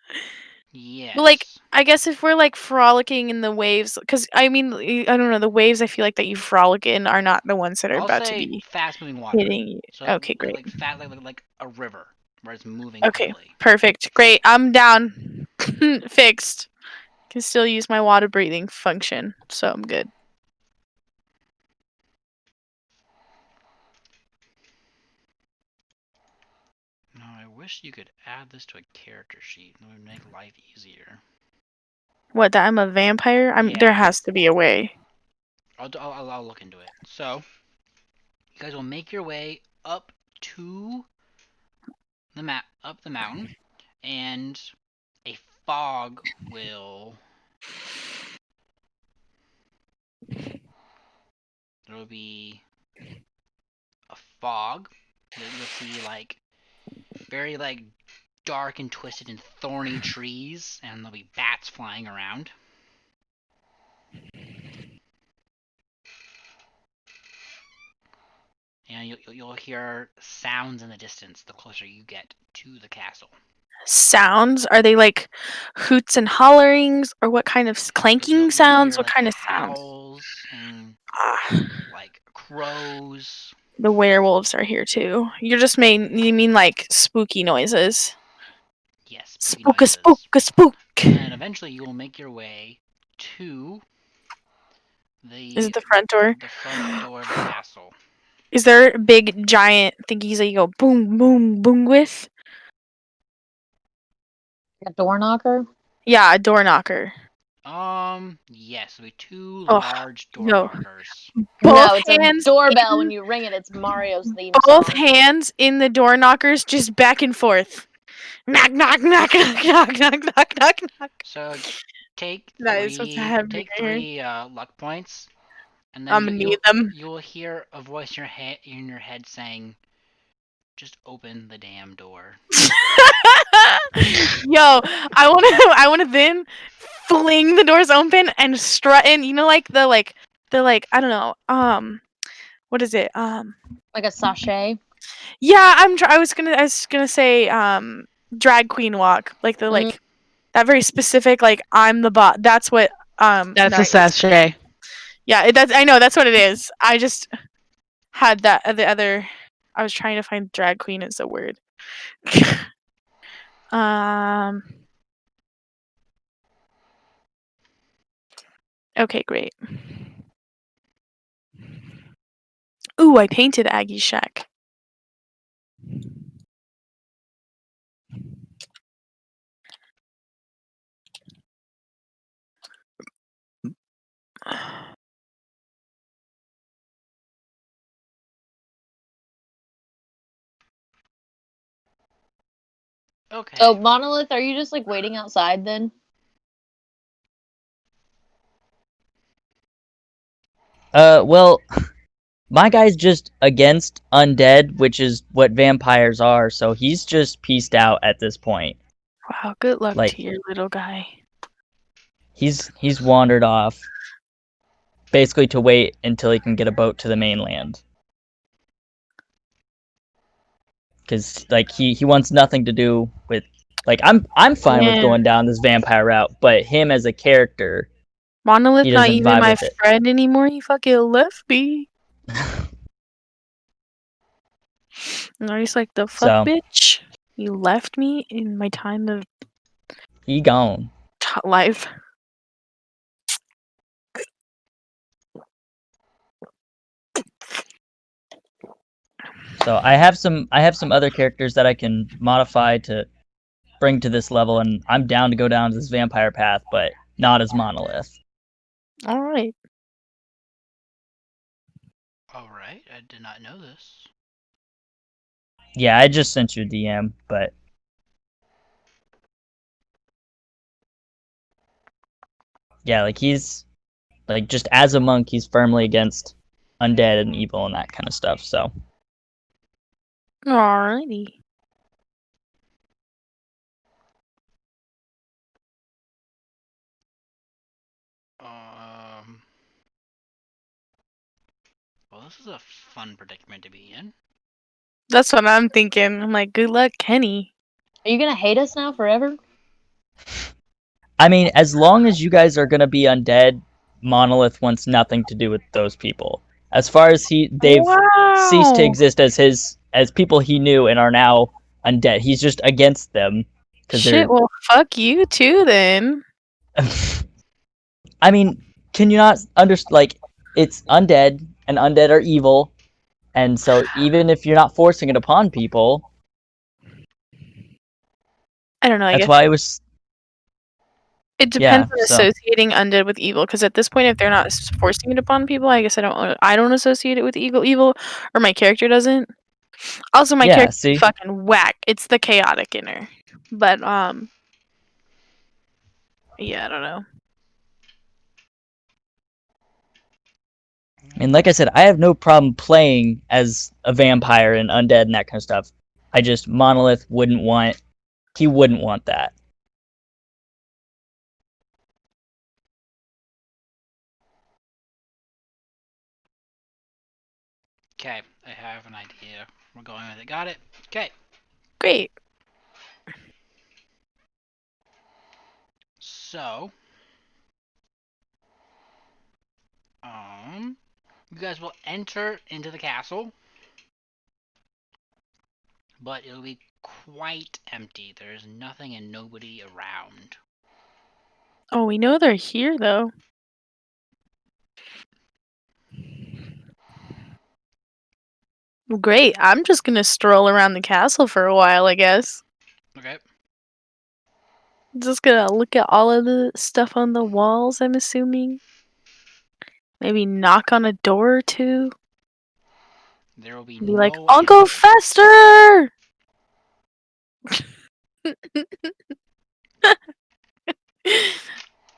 S2: yes.
S3: But, like, I guess if we're, like, frolicking in the waves... Because, I mean, I don't know, the waves I feel like that you frolic in are not the ones that are
S2: I'll
S3: about to
S2: say
S3: be
S2: fast-moving water.
S3: hitting you.
S2: So
S3: Okay, great.
S2: like a river where it's moving
S3: Okay,
S2: quickly.
S3: perfect. Great. I'm down. Fixed. Can still use my water breathing function, so I'm good.
S2: Now I wish you could add this to a character sheet. That would make life easier.
S3: What, that I'm a vampire? There
S2: Yeah.
S3: has to be a way.
S2: I'll look into it. So, you guys will make your way up to up the mountain, and a fog will. There'll be a fog. You'll see like very like dark and twisted and thorny trees, and there'll be bats flying around. And you'll hear sounds in the distance the closer you get to the castle.
S3: Sounds? Are they like hoots and hollerings, or what kind of clanking
S2: You'll
S3: sounds?
S2: hear,
S3: What
S2: like,
S3: kind of sounds?
S2: howls and
S3: Ah,
S2: like crows.
S3: the werewolves are here too. You mean like spooky noises?
S2: Yes,
S3: Spook a spook a spook.
S2: And eventually you will make your way to
S3: Is it the front door?
S2: The front door of the castle.
S3: Is there big giant thingies that you go boom boom boom with?
S4: A door knocker?
S3: Yeah, a door knocker.
S2: Yes, there'll be two
S3: Oh,
S2: large door
S3: no.
S2: knockers.
S3: Both
S4: No, it's
S3: hands
S4: a doorbell.
S3: in-
S4: When you ring it, it's Mario's theme
S3: Both
S4: song.
S3: hands in the door knockers, just back and forth. Knock knock knock knock knock knock knock knock knock.
S2: So take
S3: That is what's happening
S2: take
S3: right here.
S2: 3 luck points, and then
S3: I'm gonna need them.
S2: you will hear a voice in your head saying, "Just open the damn door."
S3: Yo, I wanna then fling the doors open and strut in. You know, like the I don't know. What is it?
S4: Like a sachet.
S3: Yeah, I was gonna say drag queen walk, like the
S4: Mhm.
S3: that very specific, like I'm the bot. That's what
S5: That's a
S3: Night was-
S5: sachet.
S3: Yeah, I know that's what it is. I just had that the other. I was trying to find drag queen as a word. Okay, great. Ooh, I painted Aggie's shack.
S2: Okay.
S4: So, Monolith, are you just like waiting outside then?
S1: Well, my guy's just against undead, which is what vampires are, so he's just pieced out at this point.
S3: Wow, good luck
S1: Like,
S3: to your little guy.
S1: he's wandered off, basically to wait until he can get a boat to the mainland. Because like he wants nothing to do with like I'm fine with
S3: Yeah.
S1: going down this vampire route, but him as a character,
S3: Monolith
S1: he
S3: not
S1: doesn't
S3: even
S1: vibe
S3: my
S1: with it.
S3: friend anymore. He fucking left me. And I'm just like, the fuck,
S1: So
S3: bitch? You left me in my time of
S1: he gone.
S3: life.
S1: So I have some other characters that I can modify to bring to this level, and I'm down to go down this vampire path, but not as Monolith.
S3: All right.
S2: Alright, I did not know this.
S1: Yeah, I just sent you a DM, but yeah, like he's like just as a monk, he's firmly against undead and evil and that kind of stuff. So
S3: Alrighty.
S2: Well, this is a fun predicament to be in.
S3: That's what I'm thinking. I'm like, good luck, Kenny.
S4: Are you gonna hate us now forever?
S1: I mean, as long as you guys are gonna be undead, Monolith wants nothing to do with those people. As far as they've ceased to
S3: Wow.
S1: exist as people he knew and are now undead. He's just against them because they're.
S3: Shit, well, fuck you too then.
S1: I mean, can you not understand? Like, it's undead, and undead are evil, and so even if you're not forcing it upon people,
S3: I don't know, I
S1: that's
S3: guess
S1: why it was.
S3: it
S1: Yeah,
S3: depends on
S1: so
S3: associating undead with evil. Because at this point, if they're not forcing it upon people, I guess I don't associate it with evil, or my character doesn't. Also, my
S1: yeah.
S3: character's
S1: See,
S3: fucking whack. It's the chaotic in her. But yeah, I don't know.
S1: and like I said, I have no problem playing as a vampire and undead and that kind of stuff. I just Monolith wouldn't want. He wouldn't want that.
S2: Okay, I have an idea. We're going with it. Got it. Okay.
S3: Great.
S2: So, you guys will enter into the castle, but it'll be quite empty. There's nothing and nobody around.
S3: Oh, we know they're here though. Great. I'm just gonna stroll around the castle for a while, I guess.
S2: Okay.
S3: Just gonna look at all of the stuff on the walls, I'm assuming. Maybe knock on a door or two.
S2: There will be
S3: Be like,
S2: no
S3: Uncle
S2: answer.
S3: Fester!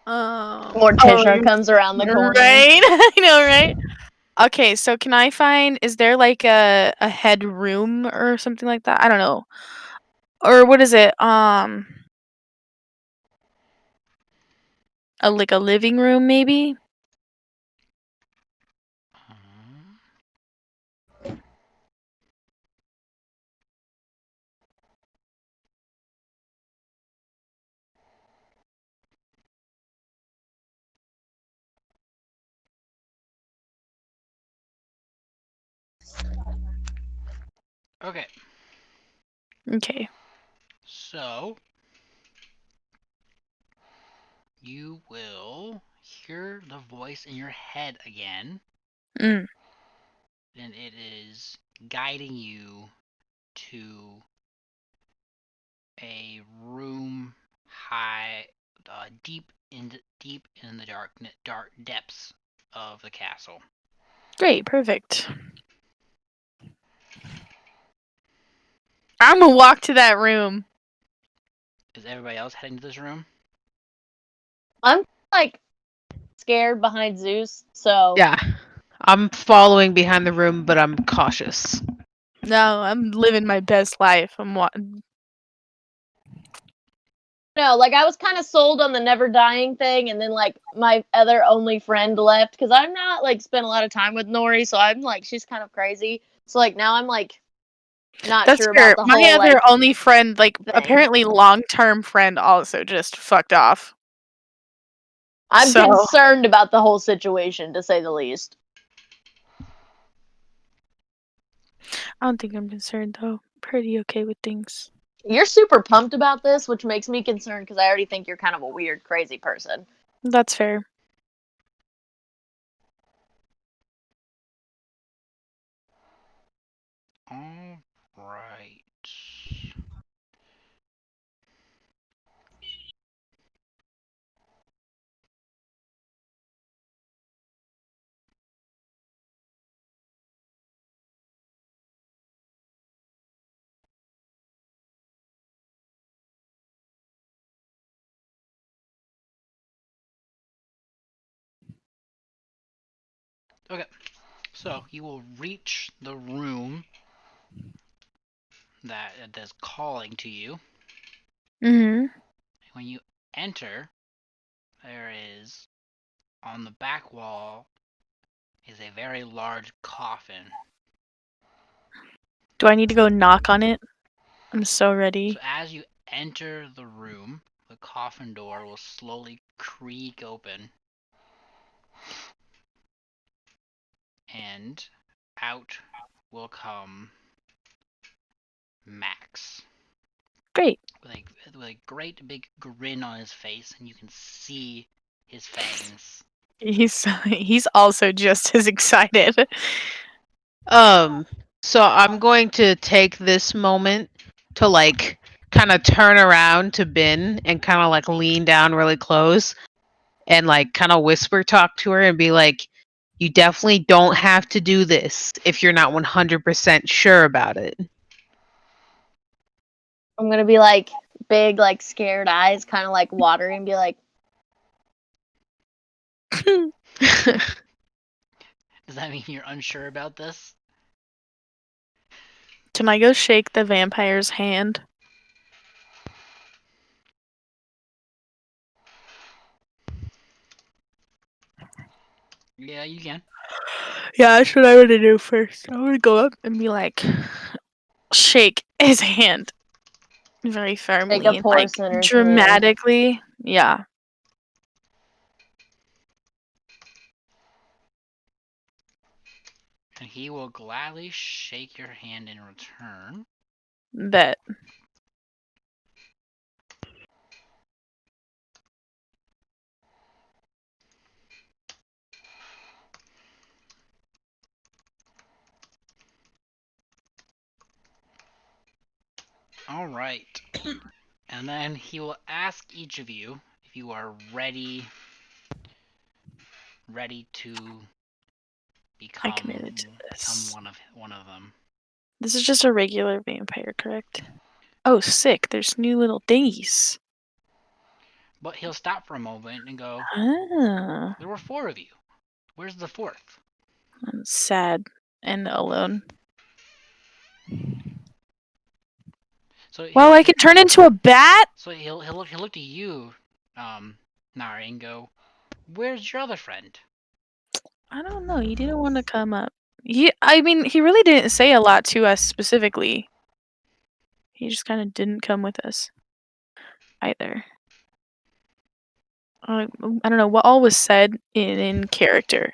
S4: Morticia comes around the corner.
S3: Right? I know, right? Okay, so can I find, is there like a head room or something like that? I don't know. Or what is it? Like a living room maybe?
S2: Okay.
S3: Okay.
S2: So, you will hear the voice in your head again,
S3: Mm.
S2: and it is guiding you to a room deep in the dark depths of the castle.
S3: Great, perfect. I'm gonna walk to that room.
S2: Is everybody else heading to this room?
S4: I'm like scared behind Zeus, so
S5: Yeah. I'm following behind the room, but I'm cautious.
S3: No, I'm living my best life.
S4: no, like I was kind of sold on the never dying thing, and then like my other only friend left because I'm not like spent a lot of time with Nori, so I'm like she's kind of crazy. So like now I'm like not
S3: That's
S4: sure
S3: fair.
S4: about the
S3: My
S4: whole
S3: other
S4: like
S3: only friend, like
S4: thing.
S3: apparently long-term friend, also just fucked off.
S4: I'm
S3: So
S4: concerned about the whole situation to say the least.
S3: I don't think I'm concerned though. Pretty okay with things.
S4: You're super pumped about this, which makes me concerned because I already think you're kind of a weird, crazy person.
S3: That's fair.
S2: All right. Okay, so you will reach the room that's calling to you.
S3: Mm-hmm.
S2: When you enter, there is on the back wall is a very large coffin.
S3: Do I need to go knock on it? I'm so ready.
S2: So as you enter the room, the coffin door will slowly creak open, and out will come Max
S3: Great.
S2: with a great big grin on his face, and you can see his fangs.
S3: He's also just as excited.
S5: So I'm going to take this moment to like kind of turn around to Bin and kind of like lean down really close and like kind of whisper talk to her and be like, you definitely don't have to do this if you're not 100% sure about it.
S4: I'm gonna be like big, like scared eyes, kind of like watery, and be like,
S2: Does that mean you're unsure about this?
S3: Can I go shake the vampire's hand?
S2: Yeah, you can.
S3: Yeah, that's what I want to do first. I want to go up and be like, shake his hand very firmly
S4: take a
S3: and
S4: poor
S3: like
S4: sinner's hand.
S3: dramatically. Yeah.
S2: And he will gladly shake your hand in return.
S3: Bet.
S2: All right. And then he will ask each of you if you are ready to
S3: I
S2: become
S3: committed to this.
S2: one of them.
S3: This is just a regular vampire, correct? Oh, sick. There's new little dinghies.
S2: But he'll stop for a moment and go,
S3: Ah,
S2: there were 4 of you. Where's the 4th?
S3: I'm sad and alone.
S2: So
S3: Well, I can turn into a bat?
S2: So he'll look to you, Nari, and go, where's your other friend?
S3: I don't know. He didn't want to come up. I mean, he really didn't say a lot to us specifically. He just kind of didn't come with us either. I don't know what all was said in character.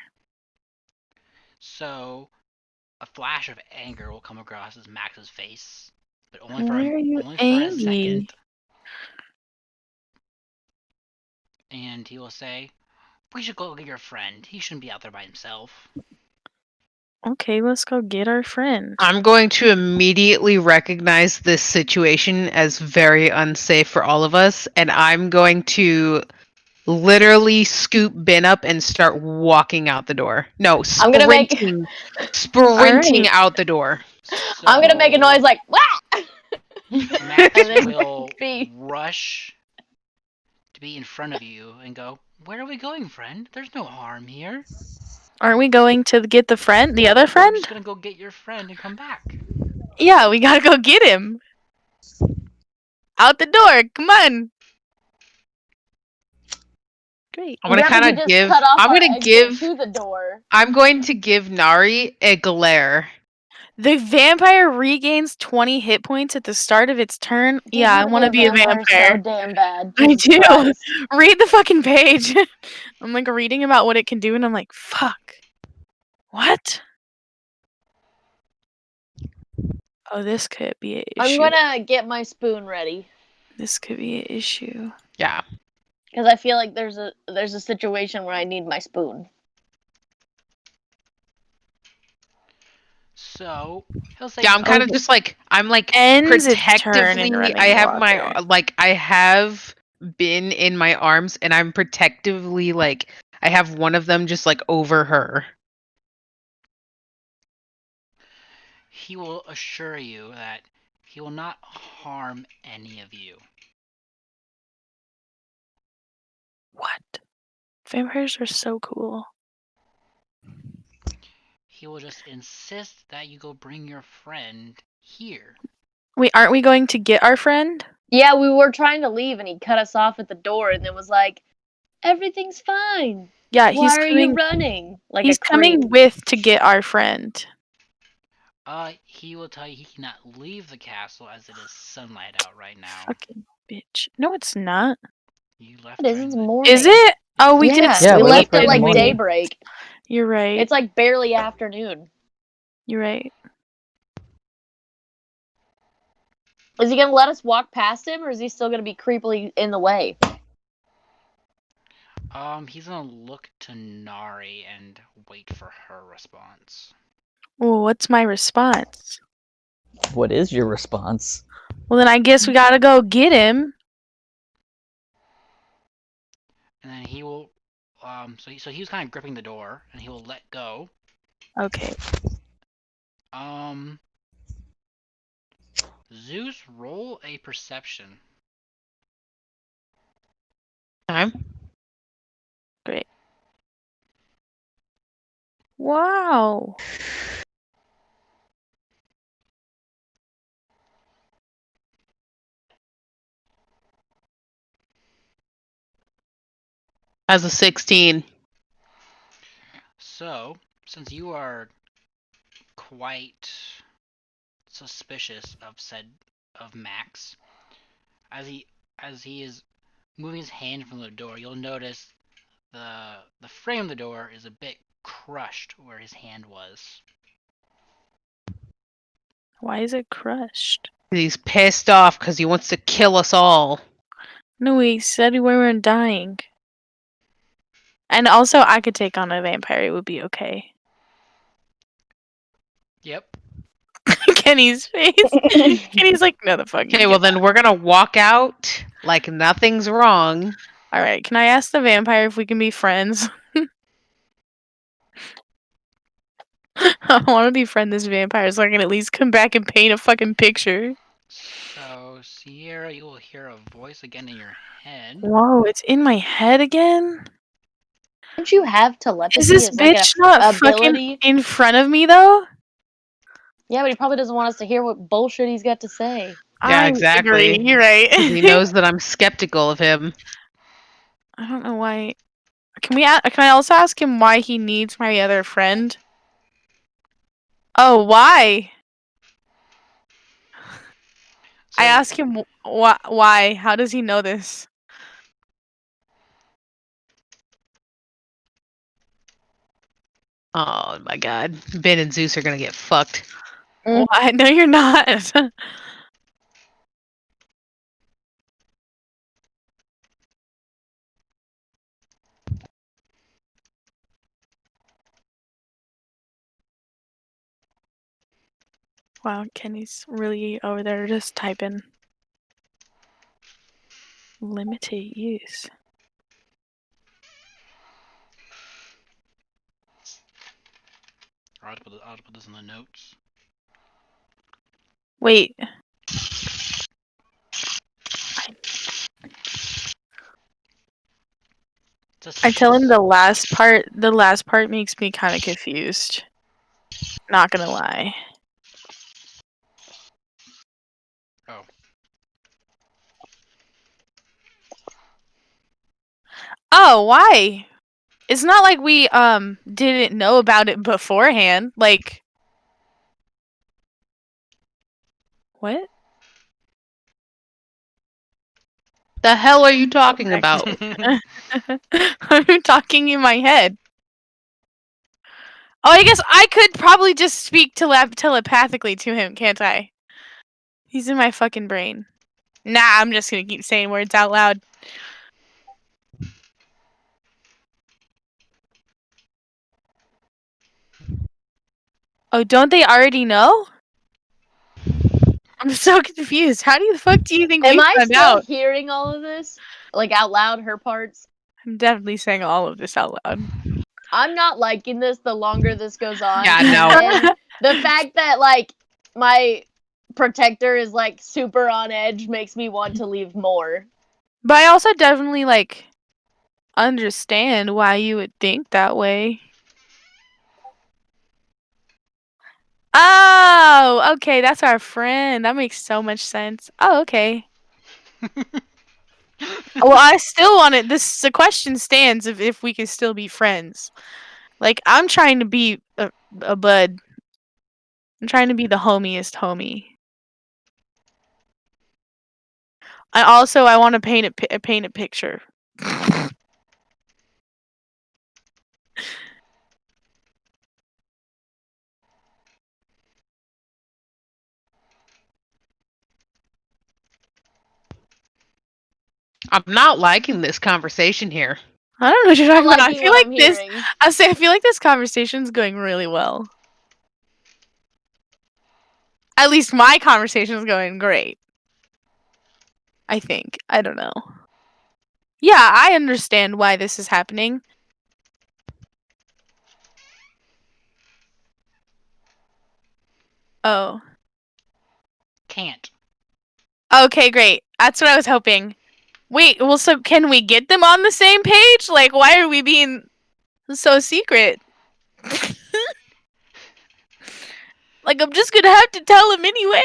S2: So a flash of anger will come across Max's face, but
S3: Why are you
S2: only for a
S3: angry?
S2: second. And he will say, We should go get your friend. He shouldn't be out there by himself.
S3: Okay, let's go get our friend.
S5: I'm going to immediately recognize this situation as very unsafe for all of us, and I'm going to literally scoop Ben up and start walking out the door. No,
S4: I'm gonna make-
S5: sprinting
S3: Alright.
S5: out the door.
S4: I'm gonna make a noise like "Wah!"
S2: Max
S4: And then
S2: will
S4: be-
S2: rush to be in front of you and go, "Where are we going, friend? There's no harm here.
S3: Aren't we going to get the friend, the other
S2: We're
S3: friend?
S2: just gonna go get your friend and come back."
S3: Yeah, we gotta go get him. Out the door. Come on. Great.
S5: I'm gonna
S4: Yeah, we
S5: kind
S4: could
S5: of
S4: just
S5: give.
S4: cut off
S5: I'm
S4: our
S5: gonna
S4: exit
S5: give.
S4: to the door.
S5: I'm going to give Nari a glare.
S3: The vampire regains 20 hit points at the start of its turn.
S4: Dude,
S3: Yeah, I
S4: you
S3: want to be a
S4: So
S3: vampire.
S4: damn bad.
S3: I
S4: Jesus
S3: do.
S4: Christ.
S3: Read the fucking page. I'm like reading about what it can do, and I'm like, fuck. What? Oh, this could be an issue.
S4: I'm gonna get my spoon ready
S3: This could be an issue.
S5: Yeah.
S4: because I feel like there's a situation where I need my spoon.
S2: So he'll say,
S5: Yeah, I'm kind of
S3: Okay.
S5: just like I'm like
S3: Ends its turn in
S5: protectively.
S3: running
S5: I have my
S3: water.
S5: I have been in my arms, and I'm protectively like I have one of them just like over her.
S2: he will assure you that he will not harm any of you.
S3: What? Vampires are so cool.
S2: He will just insist that you go bring your friend here.
S3: Wait, aren't we going to get our friend?
S4: Yeah, we were trying to leave and he cut us off at the door and then was like, "Everything's fine.
S3: Yeah,
S4: Why are you running?" Like
S3: he's
S4: a creep.
S3: coming with to get our friend.
S2: He will tell you he cannot leave the castle as it is sunlight out right now.
S3: Fucking bitch. No, it's not.
S2: You left.
S4: It is,
S2: during
S4: it's
S2: the-
S4: morning.
S3: Is it? Oh, we did.
S1: Yeah,
S4: we
S1: we
S4: left
S1: left right
S4: at
S1: in the
S4: like
S1: morning.
S4: daybreak.
S3: You're right.
S4: It's like barely afternoon.
S3: You're right.
S4: Is he gonna let us walk past him, or is he still gonna be creepily in the way?
S2: He's gonna look to Nari and wait for her response.
S3: Well, what's my response?
S1: What is your response?
S3: Well, then I guess we gotta go get him.
S2: And then he will, so he was kind of gripping the door, and he will let go.
S3: Okay.
S2: Zeus, roll a perception.
S5: Time.
S3: Great. Wow.
S5: As a 16.
S2: So, since you are quite suspicious of Max, as he is moving his hand from the door, you'll notice the frame of the door is a bit crushed where his hand was.
S3: Why is it crushed?
S5: He's pissed off because he wants to kill us all.
S3: No, he said we weren't dying. And also, I could take on a vampire. It would be okay.
S2: Yep.
S3: Kenny's face. Kenny's like, no, the fuck.
S5: Okay, well then we're gonna walk out like nothing's wrong.
S3: All right. Can I ask the vampire if we can be friends? I want to befriend this vampire so I can at least come back and paint a fucking picture.
S2: So, Sierra, you will hear a voice again in your head.
S3: Whoa, it's in my head again?
S4: Don't you have telepathy?
S3: Is this
S4: as, like,
S3: bitch
S4: a
S3: not
S4: ability?
S3: fucking in front of me, though?
S4: Yeah, but he probably doesn't want us to hear what bullshit he's got to say.
S5: Yeah,
S3: I
S5: exactly.
S3: agree. You're right.
S5: He knows that I'm skeptical of him.
S3: I don't know why. Can I also ask him why he needs my other friend? Oh, why?
S2: So,
S3: I ask him why. How does he know this?
S5: Oh my god. Ben and Zeus are gonna get fucked.
S3: Why? No, you're not. Wow, Kenny's really over there just typing. Limited use.
S2: I'll have to put this in the notes.
S3: Wait. I tell him the last part makes me kind of confused. Not gonna lie.
S2: Oh.
S3: Oh, why? It's not like we didn't know about it beforehand. Like what?
S5: The hell are you talking about?
S3: I'm talking in my head. Oh, I guess I could probably just speak telepathically to him, can't I? He's in my fucking brain. Nah, I'm just gonna keep saying words out loud. Oh, don't they already know? I'm so confused. How the fuck do you think
S4: Am
S3: we
S4: I
S3: found
S4: still
S3: out?
S4: hearing all of this? Like out loud, her parts?
S3: I'm definitely saying all of this out loud.
S4: I'm not liking this the longer this goes on.
S5: Yeah,
S4: and
S5: no.
S4: then the fact that like my protector is like super on edge makes me want to leave more.
S3: But I also definitely like understand why you would think that way. Oh, okay, that's our friend. That makes so much sense. Oh, okay. Well, I still want it. The question stands if we can still be friends. Like, I'm trying to be a bud. I'm trying to be the homiest homie. I want to paint a picture.
S5: I'm not liking this conversation here.
S3: I don't know what you're
S4: I'm
S3: talking about. I
S4: liking
S3: feel
S4: what
S3: like
S4: I'm
S3: this.
S4: hearing.
S3: I feel like this conversation's going really well. At least my conversation's going great. I think. I don't know. Yeah, I understand why this is happening. Oh.
S2: Can't.
S3: Okay, great. That's what I was hoping. Wait, well, so can we get them on the same page? Like, why are we being so secret? Like, I'm just gonna have to tell him anyway.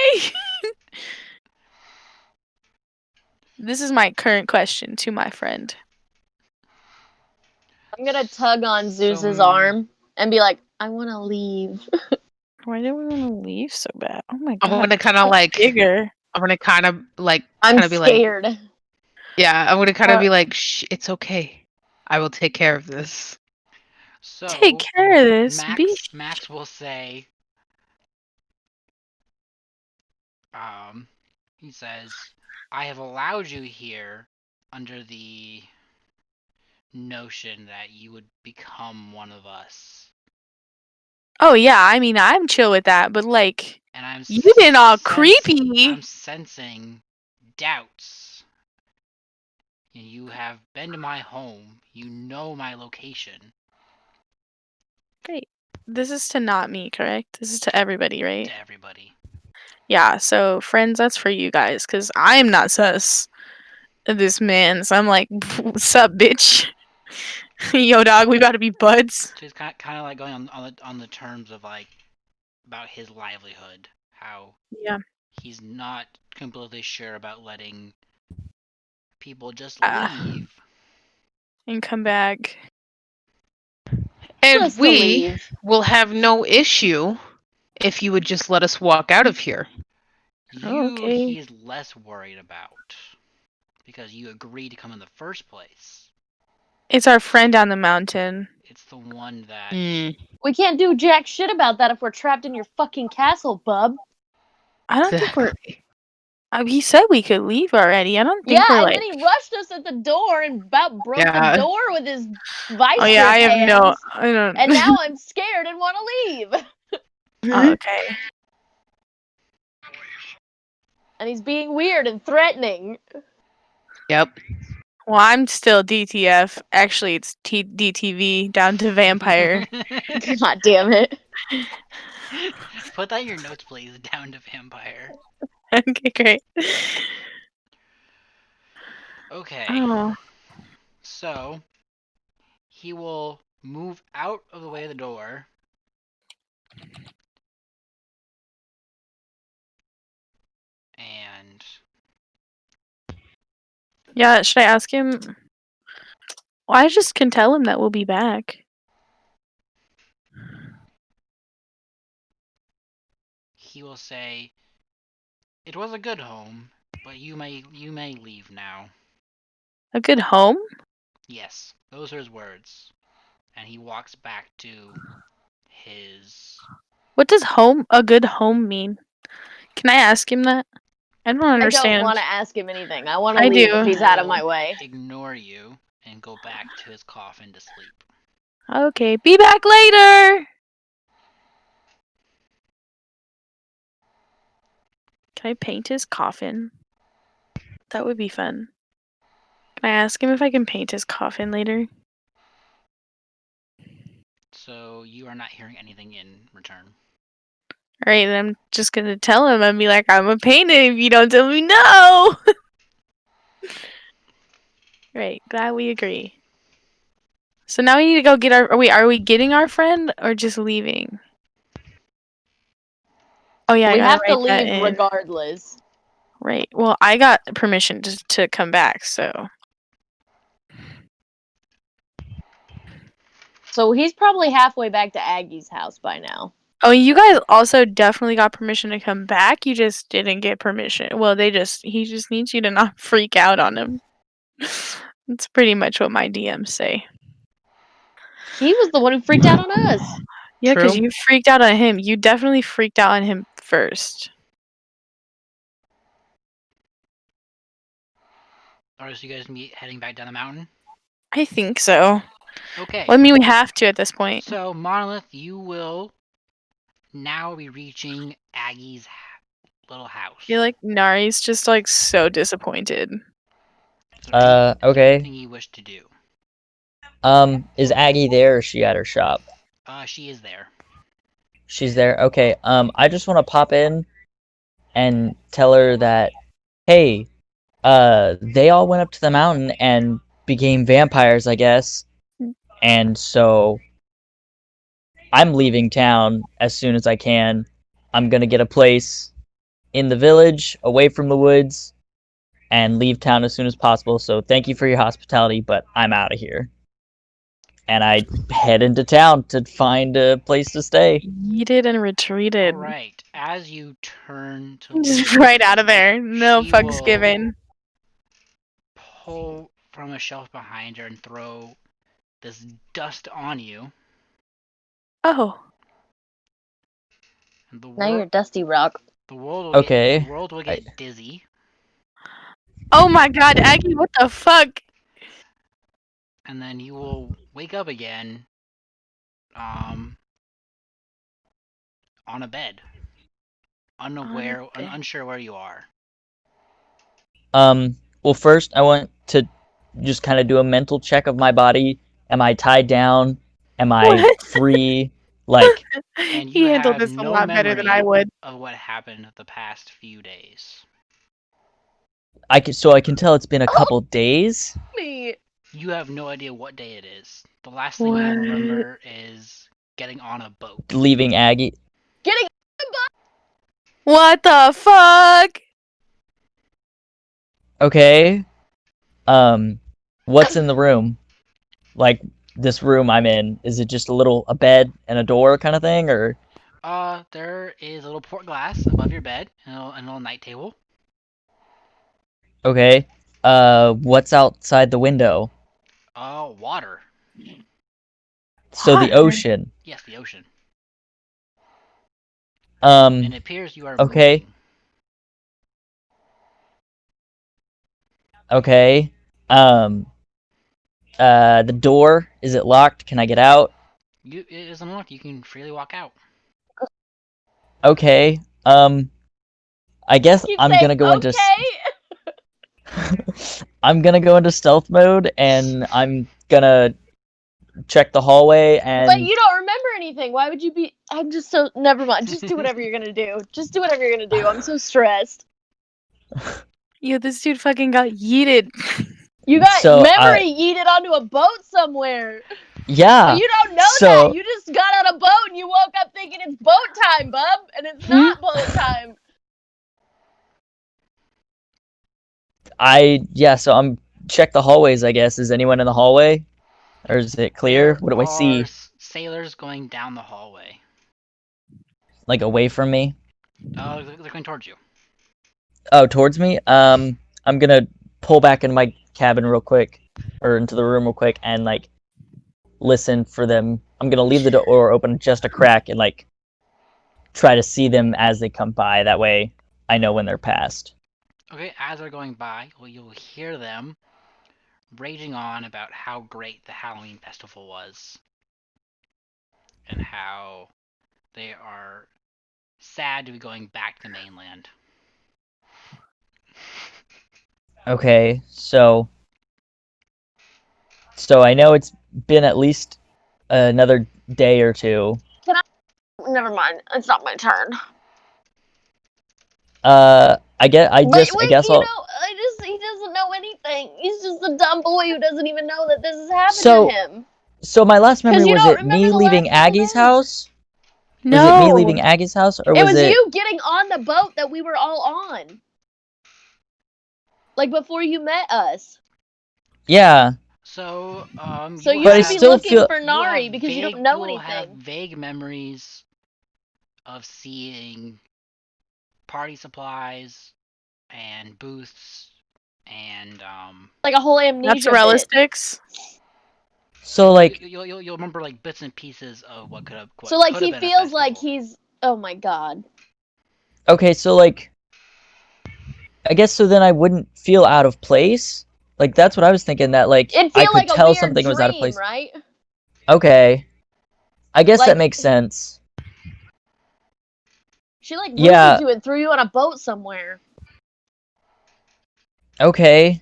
S3: This is my current question to my friend.
S4: I'm gonna tug on Zeus's
S2: So-
S4: arm and be like, I wanna leave.
S3: Why do we want to leave so bad? Oh my
S5: I'm
S3: god.
S5: gonna kind of like.
S3: Bigger.
S5: I'm gonna kind of like.
S4: I'm
S5: Kind of be like.
S4: scared.
S5: Yeah, I'm gonna kind of be like, shh, it's okay. I will take care of this.
S2: So
S3: Take care of this.
S2: Max will say, he says, I have allowed you here under the notion that you would become one of us.
S3: Oh yeah, I mean I'm chill with that, but like
S2: And I'm
S3: you been all creepy.
S2: I'm sensing doubts. You have been to my home. You know my location.
S3: Great. This is to not me, correct? This is to everybody, right?
S2: To everybody.
S3: Yeah, so friends, that's for you guys, because I am not sus of this man. So I'm like, what's up, bitch? Yo, dog, we about to be buds.
S2: So he's kind of like going on the terms of like about his livelihood, how
S3: Yeah.
S2: he's not completely sure about letting people just
S3: Ah.
S2: leave.
S3: And come back.
S5: And
S4: Just to
S5: we
S4: leave.
S5: will have no issue if you would just let us walk out of here.
S3: Oh, okay.
S2: He's less worried about because you agreed to come in the first place.
S3: It's our friend down the mountain.
S2: It's the one that
S4: We can't do jack shit about that if we're trapped in your fucking castle, bub.
S3: I don't think we're. He said we could leave already. I don't think
S4: Yeah,
S3: we're
S4: and
S3: like.
S4: then he rushed us at the door and about broke
S5: Yeah.
S4: the door with his vice
S3: Oh yeah, I
S4: grip
S3: have no.
S4: hands.
S3: I don't.
S4: And now I'm scared and want to leave.
S3: Oh, okay.
S4: and he's being weird and threatening.
S5: Yep.
S3: Well, I'm still DTF. Actually, it's DTV down to vampire.
S4: God damn it.
S2: Put that in your notes, please. Down to vampire.
S3: Okay, great.
S2: Okay.
S3: Oh,
S2: So he will move out of the way of the door. And
S3: yeah. Should I ask him? Well, I just can tell him that we'll be back.
S2: he will say, "It was a good home, but you may leave now."
S3: A good home?
S2: Yes, those are his words. And he walks back to his.
S3: What does a good home mean? Can I ask him that? I don't
S4: I
S3: understand.
S4: don't want to ask him anything. I want to
S3: I
S4: leave
S3: do.
S4: if he's out of my way.
S2: Ignore you and go back to his coffin to sleep.
S3: Okay, be back later. Can I paint his coffin? That would be fun. Can I ask him if I can paint his coffin later?
S2: So you are not hearing anything in return.
S3: Alright, then I'm just gonna tell him and be like, I'm a painter if you don't tell me no! Right, glad we agree. So now we need to go get our. Wait, are we getting our friend or just leaving? Oh yeah, I
S4: We
S3: gotta
S4: have to
S3: write that
S4: leave
S3: in.
S4: regardless.
S3: Right. Well, I got permission to come back, so.
S4: So he's probably halfway back to Aggie's house by now.
S3: Oh, you guys also definitely got permission to come back. You just didn't get permission. Well, he just needs you to not freak out on him. That's pretty much what my DMs say.
S4: He was the one who freaked out on us.
S3: Yeah, because
S5: True.
S3: you freaked out on him. You definitely freaked out on him first.
S2: Alright, so you guys meet heading back down the mountain?
S3: I think so.
S2: Okay.
S3: Well, I mean, we have to at this point.
S2: So, Monolith, you will now be reaching Aggie's little house.
S3: I feel like Nari's just like so disappointed.
S2: So
S1: Okay.
S2: anything you wish to do.
S1: Is Aggie there or is she at her shop?
S2: She is there.
S1: She's there. Okay. I just want to pop in and tell her that, hey, they all went up to the mountain and became vampires, I guess. And so I'm leaving town as soon as I can. I'm gonna get a place in the village, away from the woods, and leave town as soon as possible. So thank you for your hospitality, but I'm out of here. And I head into town to find a place to stay.
S3: Yeeted and retreated.
S2: Alright, as you turn to
S3: Just
S2: leave,
S3: right out of there. No
S2: She
S3: fucks
S2: will-
S3: given.
S2: pull from a shelf behind her and throw this dust on you.
S3: Oh.
S2: And the
S4: Now you're
S2: world,
S4: Dusty Rock.
S2: the world will
S1: Okay.
S2: get, the world will get dizzy.
S3: Oh my god, Aggie, what the fuck?
S2: And then you will wake up again on a bed.
S3: bed.
S2: Unsure where you are.
S1: Well, first I want to just kind of do a mental check of my body. Am I tied down? Am I
S3: What?
S1: free? Like,
S2: And
S3: He
S2: you
S3: handled
S2: have
S3: this a
S2: no
S3: lot better than I
S2: memory
S3: would.
S2: of what happened the past few days.
S1: I can tell it's been a couple days.
S4: Me.
S2: You have no idea what day it is. The last thing you
S3: What?
S2: remember is getting on a boat.
S1: Leaving Aggie.
S4: Getting
S3: What the fuck?
S1: Okay. What's in the room? Like, this room I'm in, is it just a bed and a door kind of thing, or?
S2: There is a little port glass above your bed and a little night table.
S1: Okay. What's outside the window?
S2: Water.
S1: So the
S3: Water?
S2: Oh,
S1: ocean.
S2: Yes, the ocean. And it appears you are
S1: Okay.
S2: moving.
S1: Okay. The door, is it locked? Can I get out?
S2: It is unlocked. You can freely walk out.
S1: Okay. I guess
S4: Keep
S1: I'm
S4: saying,
S1: gonna go into
S4: okay.
S1: I'm gonna go into stealth mode, and I'm gonna check the hallway
S4: But
S1: and
S4: you don't remember anything. Why would you be? I'm just so. Never mind. Just do whatever you're gonna do. Just do whatever you're gonna do. I'm so stressed.
S3: Yo, this dude fucking got yeeted.
S4: You got
S1: So,
S4: memory yeeted onto a boat somewhere.
S1: yeah.
S4: But you don't know
S1: so
S4: that. You just got on a boat and you woke up thinking it's boat time, bub, and it's not boat time.
S1: so I'm check the hallways, I guess. Is anyone in the hallway? Or is it clear?
S2: There
S1: What do I see?
S2: are sailors going down the hallway.
S1: Like away from me?
S2: They're going towards you.
S1: Oh, towards me? I'm gonna pull back in my cabin real quick, or into the room real quick, and like listen for them. I'm gonna leave the door open just a crack and like try to see them as they come by. That way, I know when they're past.
S2: Okay, as they're going by, you'll hear them raging on about how great the Halloween festival was, and how they are sad to be going back to mainland.
S1: Okay, so I know it's been at least another day or two.
S4: Never mind. It's not my turn.
S1: I guess
S4: But wait,
S1: I'll.
S4: he doesn't know anything. He's just a dumb boy who doesn't even know that this has happened
S1: So-
S4: to him.
S1: So my last
S4: 'Cause
S1: memory
S4: you
S1: was
S4: don't
S1: it
S4: remember
S1: me
S4: the
S1: leaving
S4: last
S1: Aggie's
S4: events.
S1: house?
S3: No.
S1: Was it me leaving Aggie's house, or
S4: It
S1: was
S4: was
S1: it?
S4: you getting on the boat that we were all on. Like before you met us.
S1: Yeah.
S2: So,
S4: So
S2: you
S4: you
S1: But I
S4: should
S2: have,
S4: be
S1: still
S4: looking
S1: feel-
S4: for
S2: you
S4: Nari
S2: have
S4: because you
S2: vague-
S4: don't know
S2: will have
S4: anything.
S2: vague memories of seeing party supplies and booths and
S4: Like a whole amnesia
S3: Mozzarella
S4: bit.
S3: sticks.
S1: So like,
S2: you'll remember like bits and pieces of what could have.
S4: So like
S2: could have
S4: he
S2: been a
S4: feels like
S2: festival.
S4: he's. Oh my god.
S1: okay, so like, I guess so then I wouldn't feel out of place. Like that's what I was thinking. That like
S4: It'd
S1: I
S4: feel
S1: could
S4: like a
S1: tell
S4: weird
S1: something was out of
S4: dream,
S1: place.
S4: right?
S1: Okay. I guess that
S4: Like-
S1: makes sense.
S4: She like
S1: Yeah.
S4: looted you and threw you on a boat somewhere.
S1: Okay.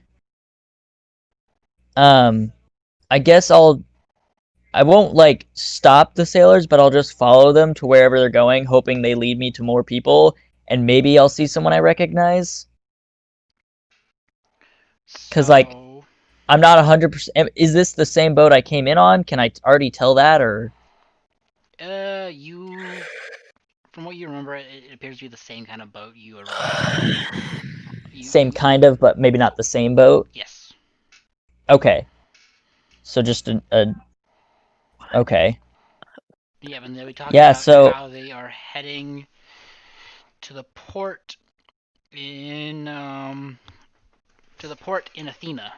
S1: I guess I won't like stop the sailors, but I'll just follow them to wherever they're going, hoping they lead me to more people, and maybe I'll see someone I recognize. 'Cause, like,
S2: So,
S1: I'm not 100%. Is this the same boat I came in on? Can I already tell that, or?
S2: you, from what you remember, it appears to be the same kind of boat you arrived on.
S1: Same kind of, but maybe not the same boat?
S2: Yes.
S1: Okay. So just a okay.
S2: Yeah, and then we talked
S1: Yeah,
S2: about
S1: so-
S2: how they are heading to the port in Athena.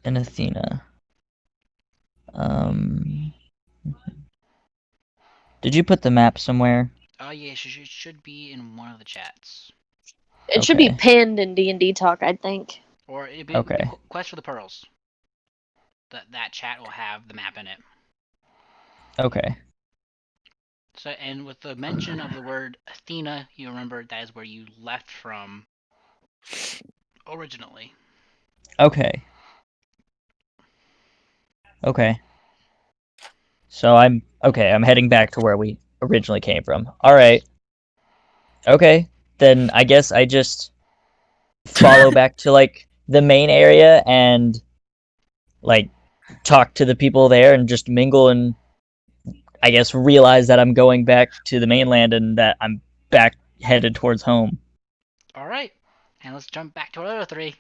S1: In Athena. Did you put the map somewhere?
S2: Yes, it should be in one of the chats,
S4: It should be
S1: Okay.
S4: pinned in D&D talk, I think.
S2: or it'd be
S1: Okay.
S2: Quest for the Pearls. That chat will have the map in it.
S1: Okay.
S2: So, and with the mention of the word Athena, you remember that is where you left from originally.
S1: Okay. Okay. So I'm heading back to where we originally came from. All right. Okay. Then I guess I just follow back to like the main area and like talk to the people there and just mingle and I guess realize that I'm going back to the mainland and that I'm back headed towards home.
S2: All right, and let's jump back to our other three.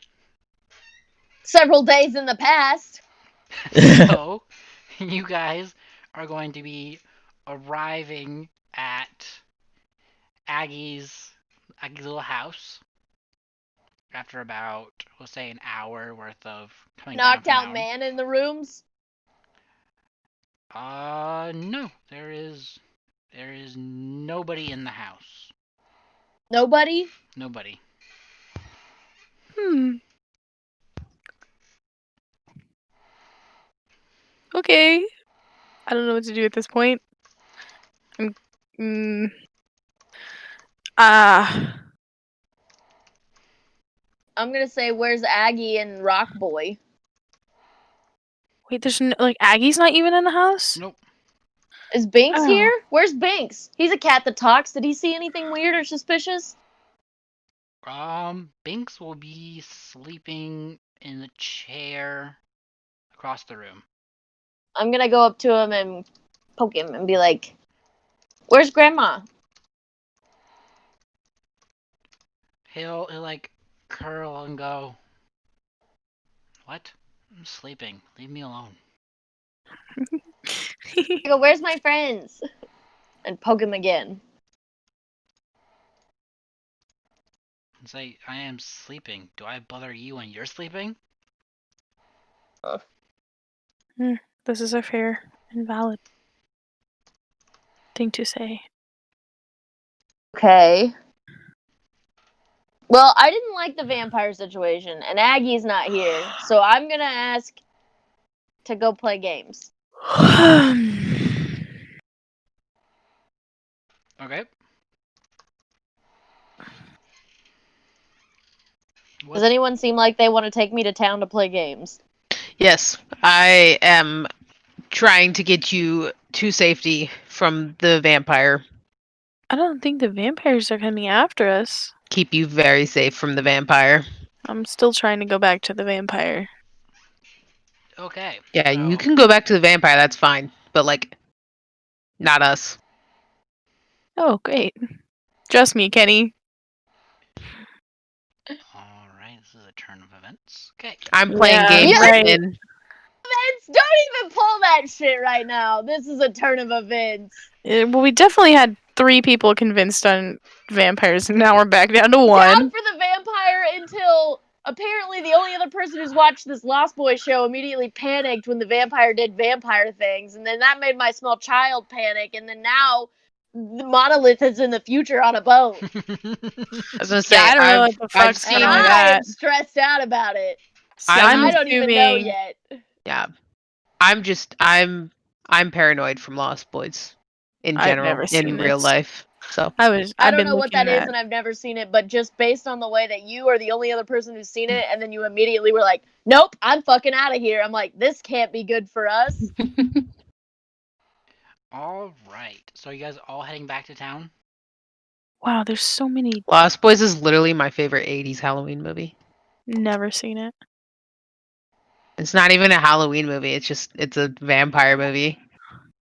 S4: Several days in the past.
S2: So, you guys are going to be arriving at Aggie's little house after about, we'll say, an hour worth of coming down
S4: Knocked
S2: from the
S4: out
S2: mountain.
S4: man in the rooms.
S2: No, there is nobody in the house.
S4: Nobody?
S2: Nobody.
S3: Okay. I don't know what to do at this point. Ah.
S4: I'm gonna say, where's Aggie and Rock Boy?
S3: Wait, there's like Aggie's not even in the house?
S2: Nope.
S4: Is Binks
S3: Oh.
S4: here? Where's Binks? He's a cat that talks. Did he see anything weird or suspicious?
S2: Binks will be sleeping in the chair across the room.
S4: I'm gonna go up to him and poke him and be like, "Where's Grandma?"
S2: He'll like curl and go, "What? I'm sleeping. Leave me alone."
S4: I go, "Where's my friends?" And poke him again.
S2: And say, "I am sleeping. Do I bother you when you're sleeping?"
S3: This is a fair and valid thing to say.
S4: Okay. Well, I didn't like the vampire situation, and Aggie's not here, so I'm gonna ask to go play games.
S2: Okay. What?
S4: Does anyone seem like they want to take me to town to play games?
S5: Yes, I am trying to get you to safety from the vampire.
S3: I don't think the vampires are coming after us.
S5: Keep you very safe from the vampire.
S3: I'm still trying to go back to the vampire.
S2: Okay.
S5: Yeah,
S2: so-
S5: you can go back to the vampire, that's fine. But, like, not us.
S3: Oh, great. Trust me, Kenny.
S2: Alright, this is a turn of events. Okay.
S5: I'm playing
S3: Yeah,
S5: games,
S3: right.
S5: and
S4: Vince, don't even pull that shit right now. This is a turn of events.
S3: Well, we definitely had 3 people convinced on vampires, and now we're back down to
S4: Down
S3: 1.
S4: for the vampire until apparently the only other person who's watched this Lost Boys show immediately panicked when the vampire did vampire things, and then that made my small child panic, and then now the Monolith is in the future on a boat.
S5: I was gonna say,
S3: Yeah, I don't know
S5: I've
S3: what the fuck's
S5: seen,
S3: going on with
S4: I am
S3: that.
S4: stressed out about it.
S3: See,
S5: I'm
S4: I don't even know
S3: assuming-
S4: yet.
S5: yeah, I'm paranoid from Lost Boys in
S3: I've
S5: general,
S3: never seen
S5: in real
S3: this.
S5: life. So
S4: I
S3: I've
S4: don't
S3: been
S4: know what
S3: looking
S4: that is,
S3: at
S4: and I've never seen it, but just based on the way that you are the only other person who's seen it, and then you immediately were like, nope, I'm fucking out of here. I'm like, this can't be good for us.
S2: Alright. So you guys all heading back to town?
S3: Wow, there's so many.
S5: Lost Boys is literally my favorite 80s Halloween movie.
S3: Never seen it.
S5: It's not even a Halloween movie, it's a vampire movie.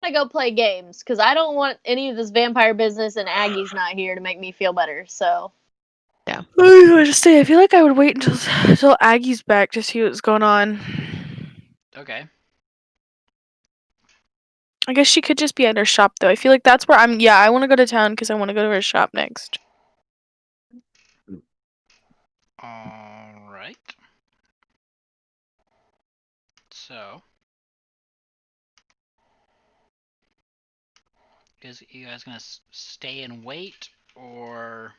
S4: I go play games because I don't want any of this vampire business, and Aggie's not here to make me feel better. So
S3: I was going to say, I feel like I would wait until Aggie's back to see what's going on.
S2: Okay.
S3: I guess she could just be at her shop, though. I feel like that's where I'm. Yeah, I want to go to town because I want to go to her shop next.
S2: Alright. So. You guys gonna stay and wait, or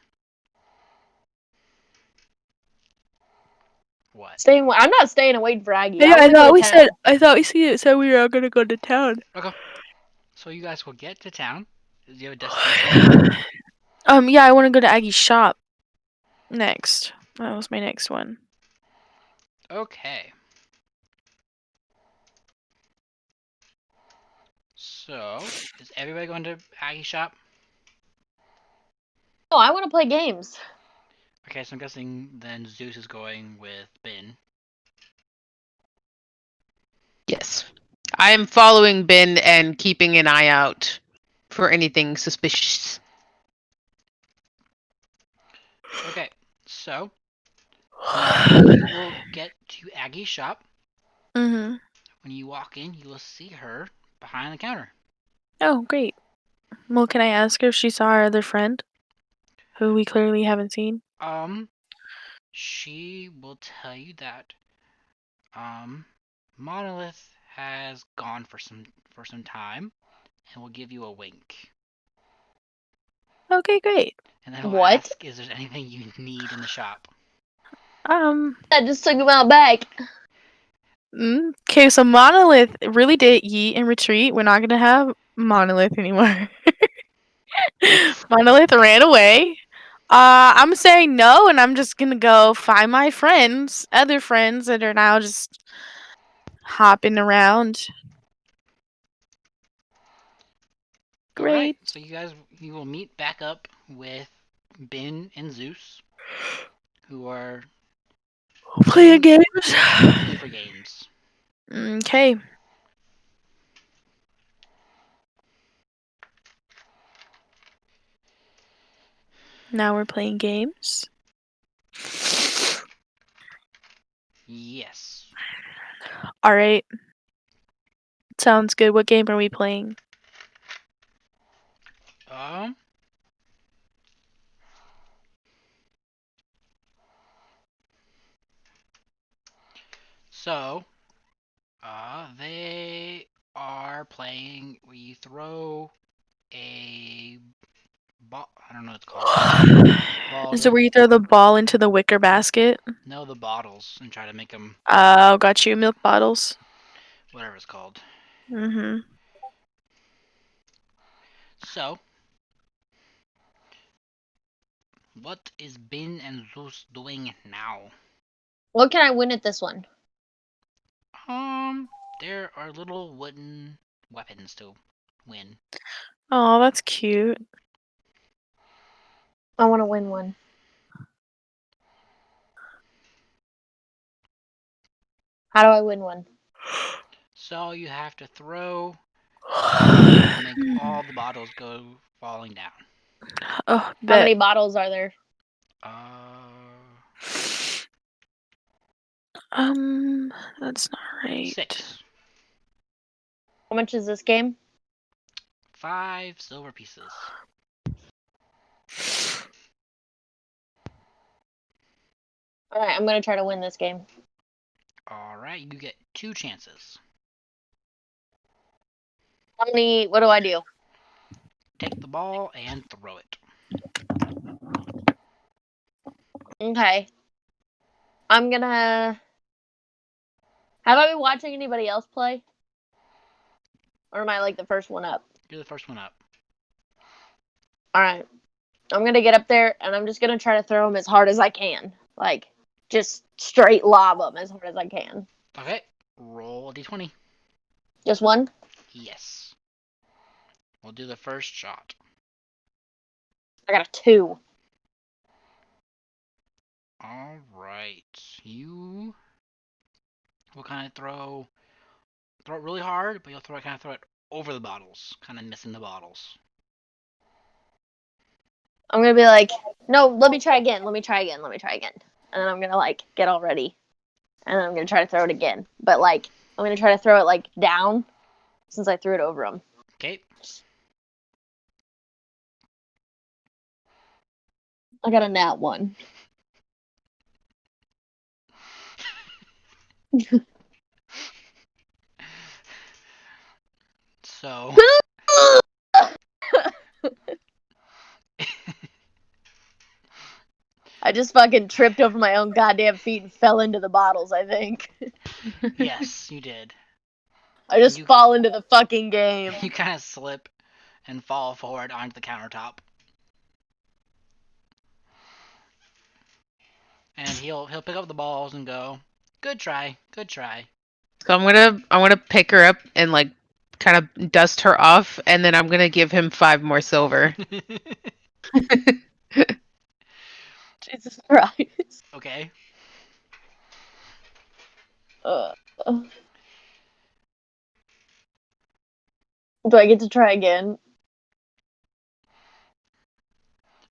S2: what?
S4: I'm not staying and waiting for Aggie.
S3: Yeah,
S4: I
S3: I
S4: wanna go
S3: thought
S4: to
S3: we
S4: town.
S3: said. I thought we said we were all gonna go to town.
S2: Okay. So you guys will get to town. Do you have a destination?
S3: Yeah, I want to go to Aggie's shop next. That was my next one.
S2: Okay. So, is everybody going to Aggie's shop?
S4: No, I want to play games.
S2: Okay, so I'm guessing then Zeus is going with Bin.
S5: Yes. I am following Ben and keeping an eye out for anything suspicious.
S2: Okay, so you will get to Aggie's shop.
S3: Mm-hmm.
S2: When you walk in, you will see her behind the counter.
S3: Oh, great. Well, can I ask her if she saw our other friend, who we clearly haven't seen?
S2: She will tell you that Monolith has gone for some time and will give you a wink.
S3: Okay, great.
S2: And then will
S4: What?
S2: ask, is there anything you need in the shop?
S4: I just took him out back.
S3: Okay, so Monolith really did yeet and retreat. We're not gonna have Monolith anymore. Monolith ran away. I'm saying no, and I'm just gonna go find my friends, other friends that are now just hopping around. Great.
S2: Alright, so you will meet back up with Ben and Zeus, who are
S3: Playing games.
S2: looking for games.
S3: Okay. Now we're playing games.
S2: Yes.
S3: All right. Sounds good. What game are we playing?
S2: So, they are playing where you throw a ball. I don't know what it's called. Ball
S3: Is it
S2: to-
S3: where you throw the ball into the wicker basket?
S2: No, the bottles and try to make them
S3: Oh, got you. Milk bottles.
S2: whatever it's called.
S3: Mm-hmm.
S2: So, what is Ben and Zeus doing now?
S7: What can I win at this one?
S2: There are little wooden weapons to win.
S3: Oh, that's cute.
S7: I want to win one. How do I win one?
S2: So you have to throw and make all the bottles go falling down.
S3: Oh,
S7: How
S3: bet.
S7: many bottles are there?
S3: That's not right.
S2: 6.
S7: How much is this game?
S2: 5 silver pieces.
S7: Alright, I'm gonna try to win this game.
S2: Alright, you get 2 chances.
S7: How many? What do I do?
S2: Take the ball and throw it.
S7: Okay. I'm gonna. Have I been watching anybody else play? Or am I like the first one up?
S2: You're the first one up.
S7: Alright. I'm gonna get up there and I'm just gonna try to throw them as hard as I can. Like, just straight lob them as hard as I can.
S2: Okay, roll a d20.
S7: Just one?
S2: Yes. We'll do the first shot.
S7: I got a 2.
S2: Alright, you will kind of throw it really hard, but you'll kind of throw it over the bottles, kind of missing the bottles.
S7: I'm gonna be like, no, let me try again. And then I'm gonna like get all ready. And then I'm gonna try to throw it again. But like, I'm gonna try to throw it like down since I threw it over him.
S2: Okay.
S7: I got a nat 1.
S2: So
S7: I just fucking tripped over my own goddamn feet and fell into the bottles, I think.
S2: yes, you did.
S7: I just
S2: You-
S7: fall into the fucking game.
S2: You kind of slip and fall forward onto the countertop. And he'll pick up the balls and go, "Good try, good try."
S5: So I'm gonna pick her up and like kind of dust her off, and then I'm gonna give him 5 more silver.
S7: Jesus Christ.
S2: Okay.
S7: Do I get to try again?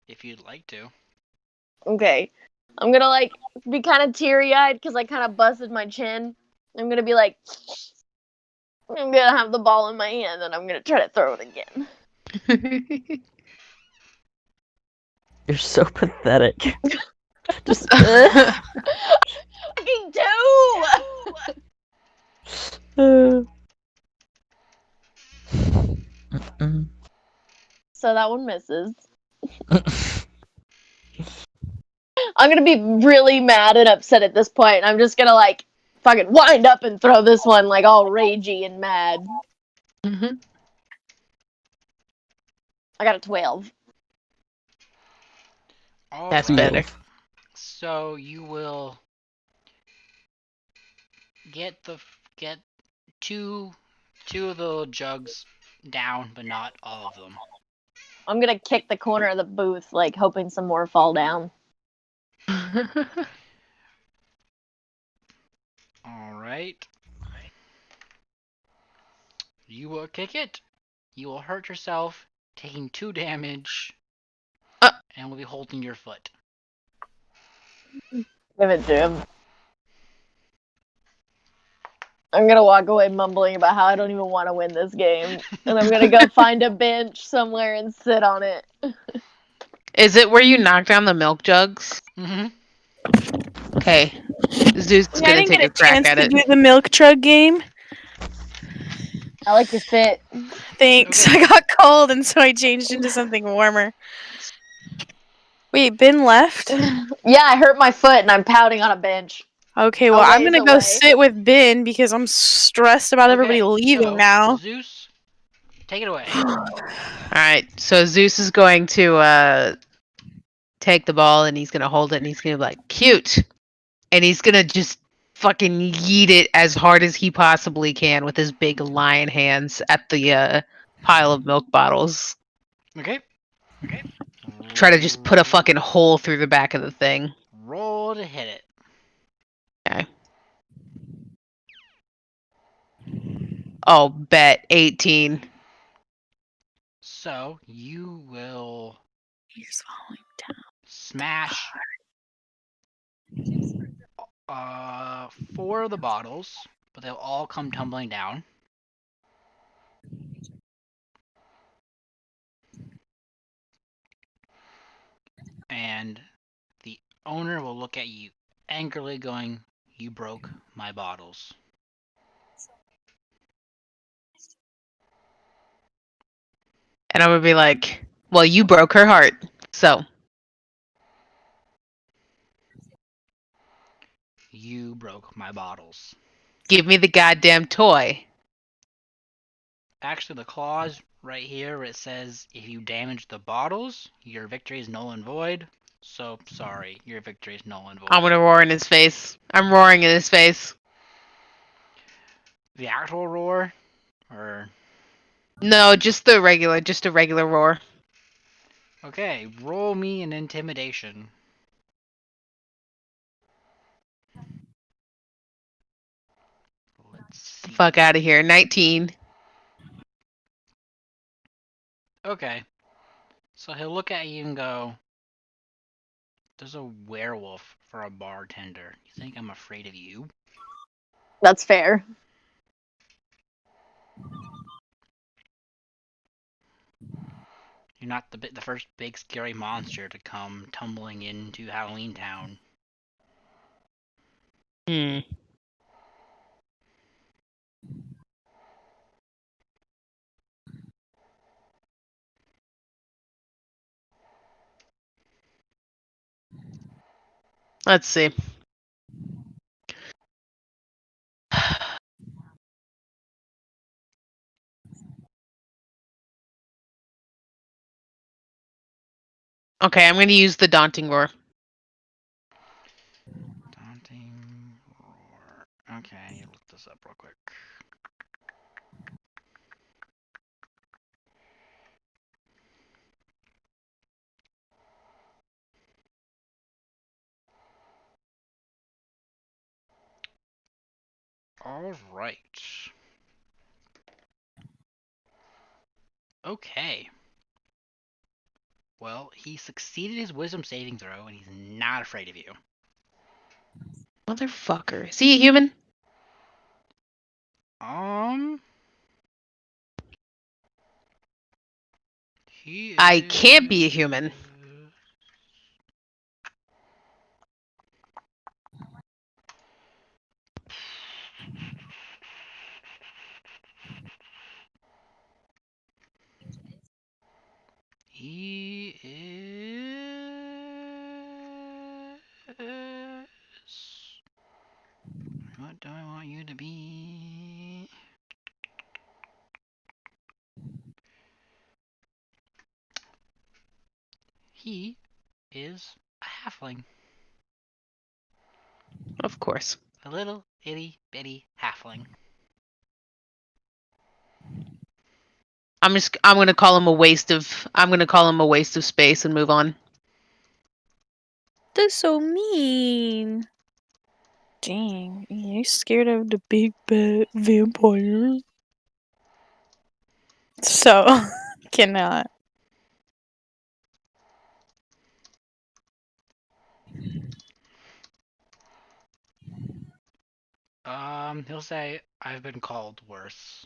S2: If you'd like to.
S7: Okay. I'm gonna like be kind of teary eyed because I kind of busted my chin. I'm gonna be like, I'm gonna have the ball in my hand and I'm gonna try to throw it again.
S1: You're so pathetic. Just
S7: Fucking 2!
S1: Mm.
S7: So that one misses. I'm gonna be really mad and upset at this point. I'm just gonna like fucking wind up and throw this one like all ragey and mad.
S5: Mhm.
S7: I got a 12.
S5: That's
S2: Alright.
S5: better.
S2: So you will get two of the little jugs down, but not all of them.
S7: I'm gonna kick the corner of the booth, like hoping some more fall down.
S2: Alright. You will kick it. You will hurt yourself, taking 2 damage, and will be holding your foot.
S7: Give it to him. I'm gonna walk away mumbling about how I don't even want to win this game, and I'm gonna go find a bench somewhere and sit on it.
S5: Is it where you knock down the milk jugs?
S2: Mm-hmm.
S5: Okay. Zeus is
S3: I
S5: gonna
S3: didn't
S5: take
S3: get
S5: a
S3: a
S5: crack
S3: chance
S5: at
S3: to
S5: it.
S3: do the milk chug game.
S7: I like your fit.
S3: Thanks.
S2: Okay.
S3: I got cold, and so I changed into something warmer. Wait, Ben left?
S7: Yeah, I hurt my foot and I'm pouting on a bench.
S3: Okay, well,
S7: A
S3: I'm
S7: ways
S3: gonna go
S7: away.
S3: sit with Ben because I'm stressed about everybody leaving
S2: so,
S3: now.
S2: Zeus, take it away.
S5: Alright, so Zeus is going to take the ball and he's gonna hold it and he's gonna be like, cute! And he's gonna just fucking yeet it as hard as he possibly can with his big lion hands at the pile of milk bottles.
S2: Okay.
S5: Try to just put a fucking hole through the back of the thing.
S2: Roll to hit it.
S5: Okay. Oh, bet 18.
S2: So you will
S3: He's falling down.
S2: smash 4 of the bottles, but they'll all come tumbling down. And the owner will look at you angrily, going, "You broke my bottles."
S5: And I would be like, well, you broke her heart. So,
S2: You broke my bottles.
S5: give me the goddamn toy.
S2: Actually, the clause right here where it says if you damage the bottles, your victory is null and void. So sorry, your victory is null and void.
S5: I'm gonna roar in his face. I'm roaring in his face.
S2: The actual roar, or
S5: No, just a regular roar.
S2: okay, roll me an intimidation. Let's see.
S5: Fuck out of here. 19.
S2: Okay, so he'll look at you and go, "There's a werewolf for a bartender. You think I'm afraid of you?"
S7: That's fair.
S2: You're not the first big scary monster to come tumbling into Halloween Town.
S5: Hmm. Let's see. Okay, I'm gonna use the daunting roar.
S2: Daunting roar. Okay, look this up real quick. All right. Okay. Well, he succeeded his wisdom saving throw, and he's not afraid of you.
S5: Motherfucker. Is he a human?
S2: He
S5: I can't be a human.
S2: He is. What do I want you to be? He is a halfling.
S5: Of course.
S2: A little itty bitty halfling.
S5: I'm gonna call him a waste of space and move on.
S3: That's so mean. Dang, you scared of the big bad vampire? So cannot.
S2: He'll say, I've been called worse.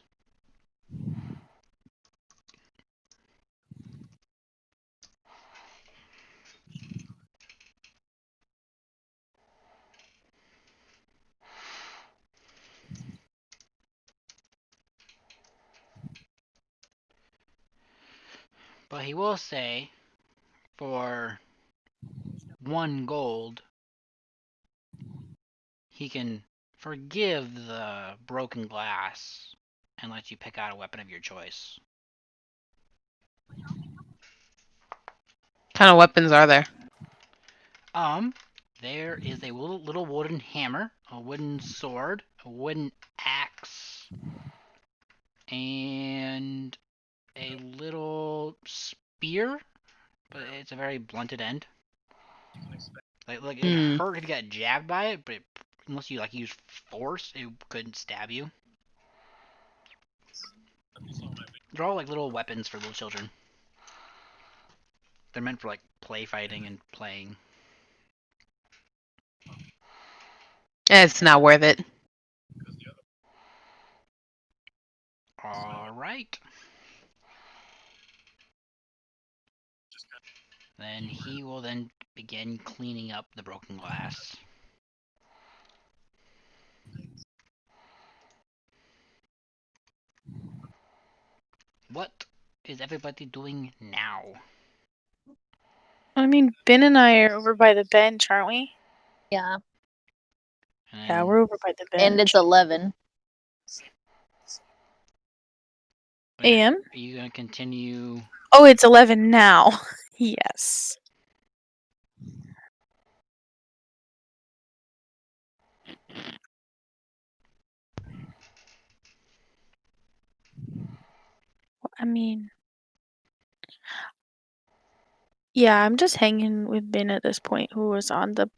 S2: But he will say, for 1 gold, he can forgive the broken glass and let you pick out a weapon of your choice.
S5: What kind of weapons are there?
S2: There is a little wooden hammer, a wooden sword, a wooden axe, and a little spear, but it's a very blunted end. Like it
S5: Hmm.
S2: hurt if you got jabbed by it, but unless you like use force, it couldn't stab you. They're all like little weapons for little children. They're meant for like play fighting and playing.
S5: It's not worth it.
S2: Alright. Then he will then begin cleaning up the broken glass. What is everybody doing now?
S3: I mean, Ben and I are over by the bench, aren't we?
S4: Yeah.
S3: Yeah,
S2: And
S3: we're over by the bench.
S4: And it's 11.
S3: AM?
S2: Are you gonna continue?
S3: Oh, it's 11 now. Yes. I mean, yeah, I'm just hanging with Ben at this point, who was on the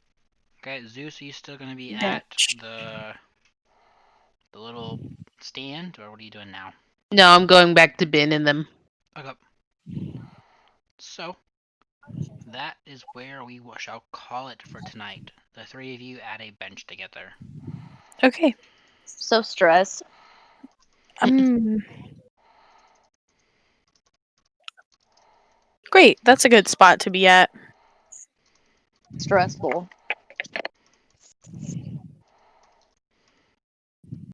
S2: Okay, Zeus, are you still gonna be at
S3: bench.
S2: the little stand, or what are you doing now?
S5: No, I'm going back to bin in them.
S2: Okay. So that is where we shall call it for tonight. The 3 of you at a bench together.
S3: Okay.
S4: So stressed.
S3: Great. That's a good spot to be at.
S4: Stressful.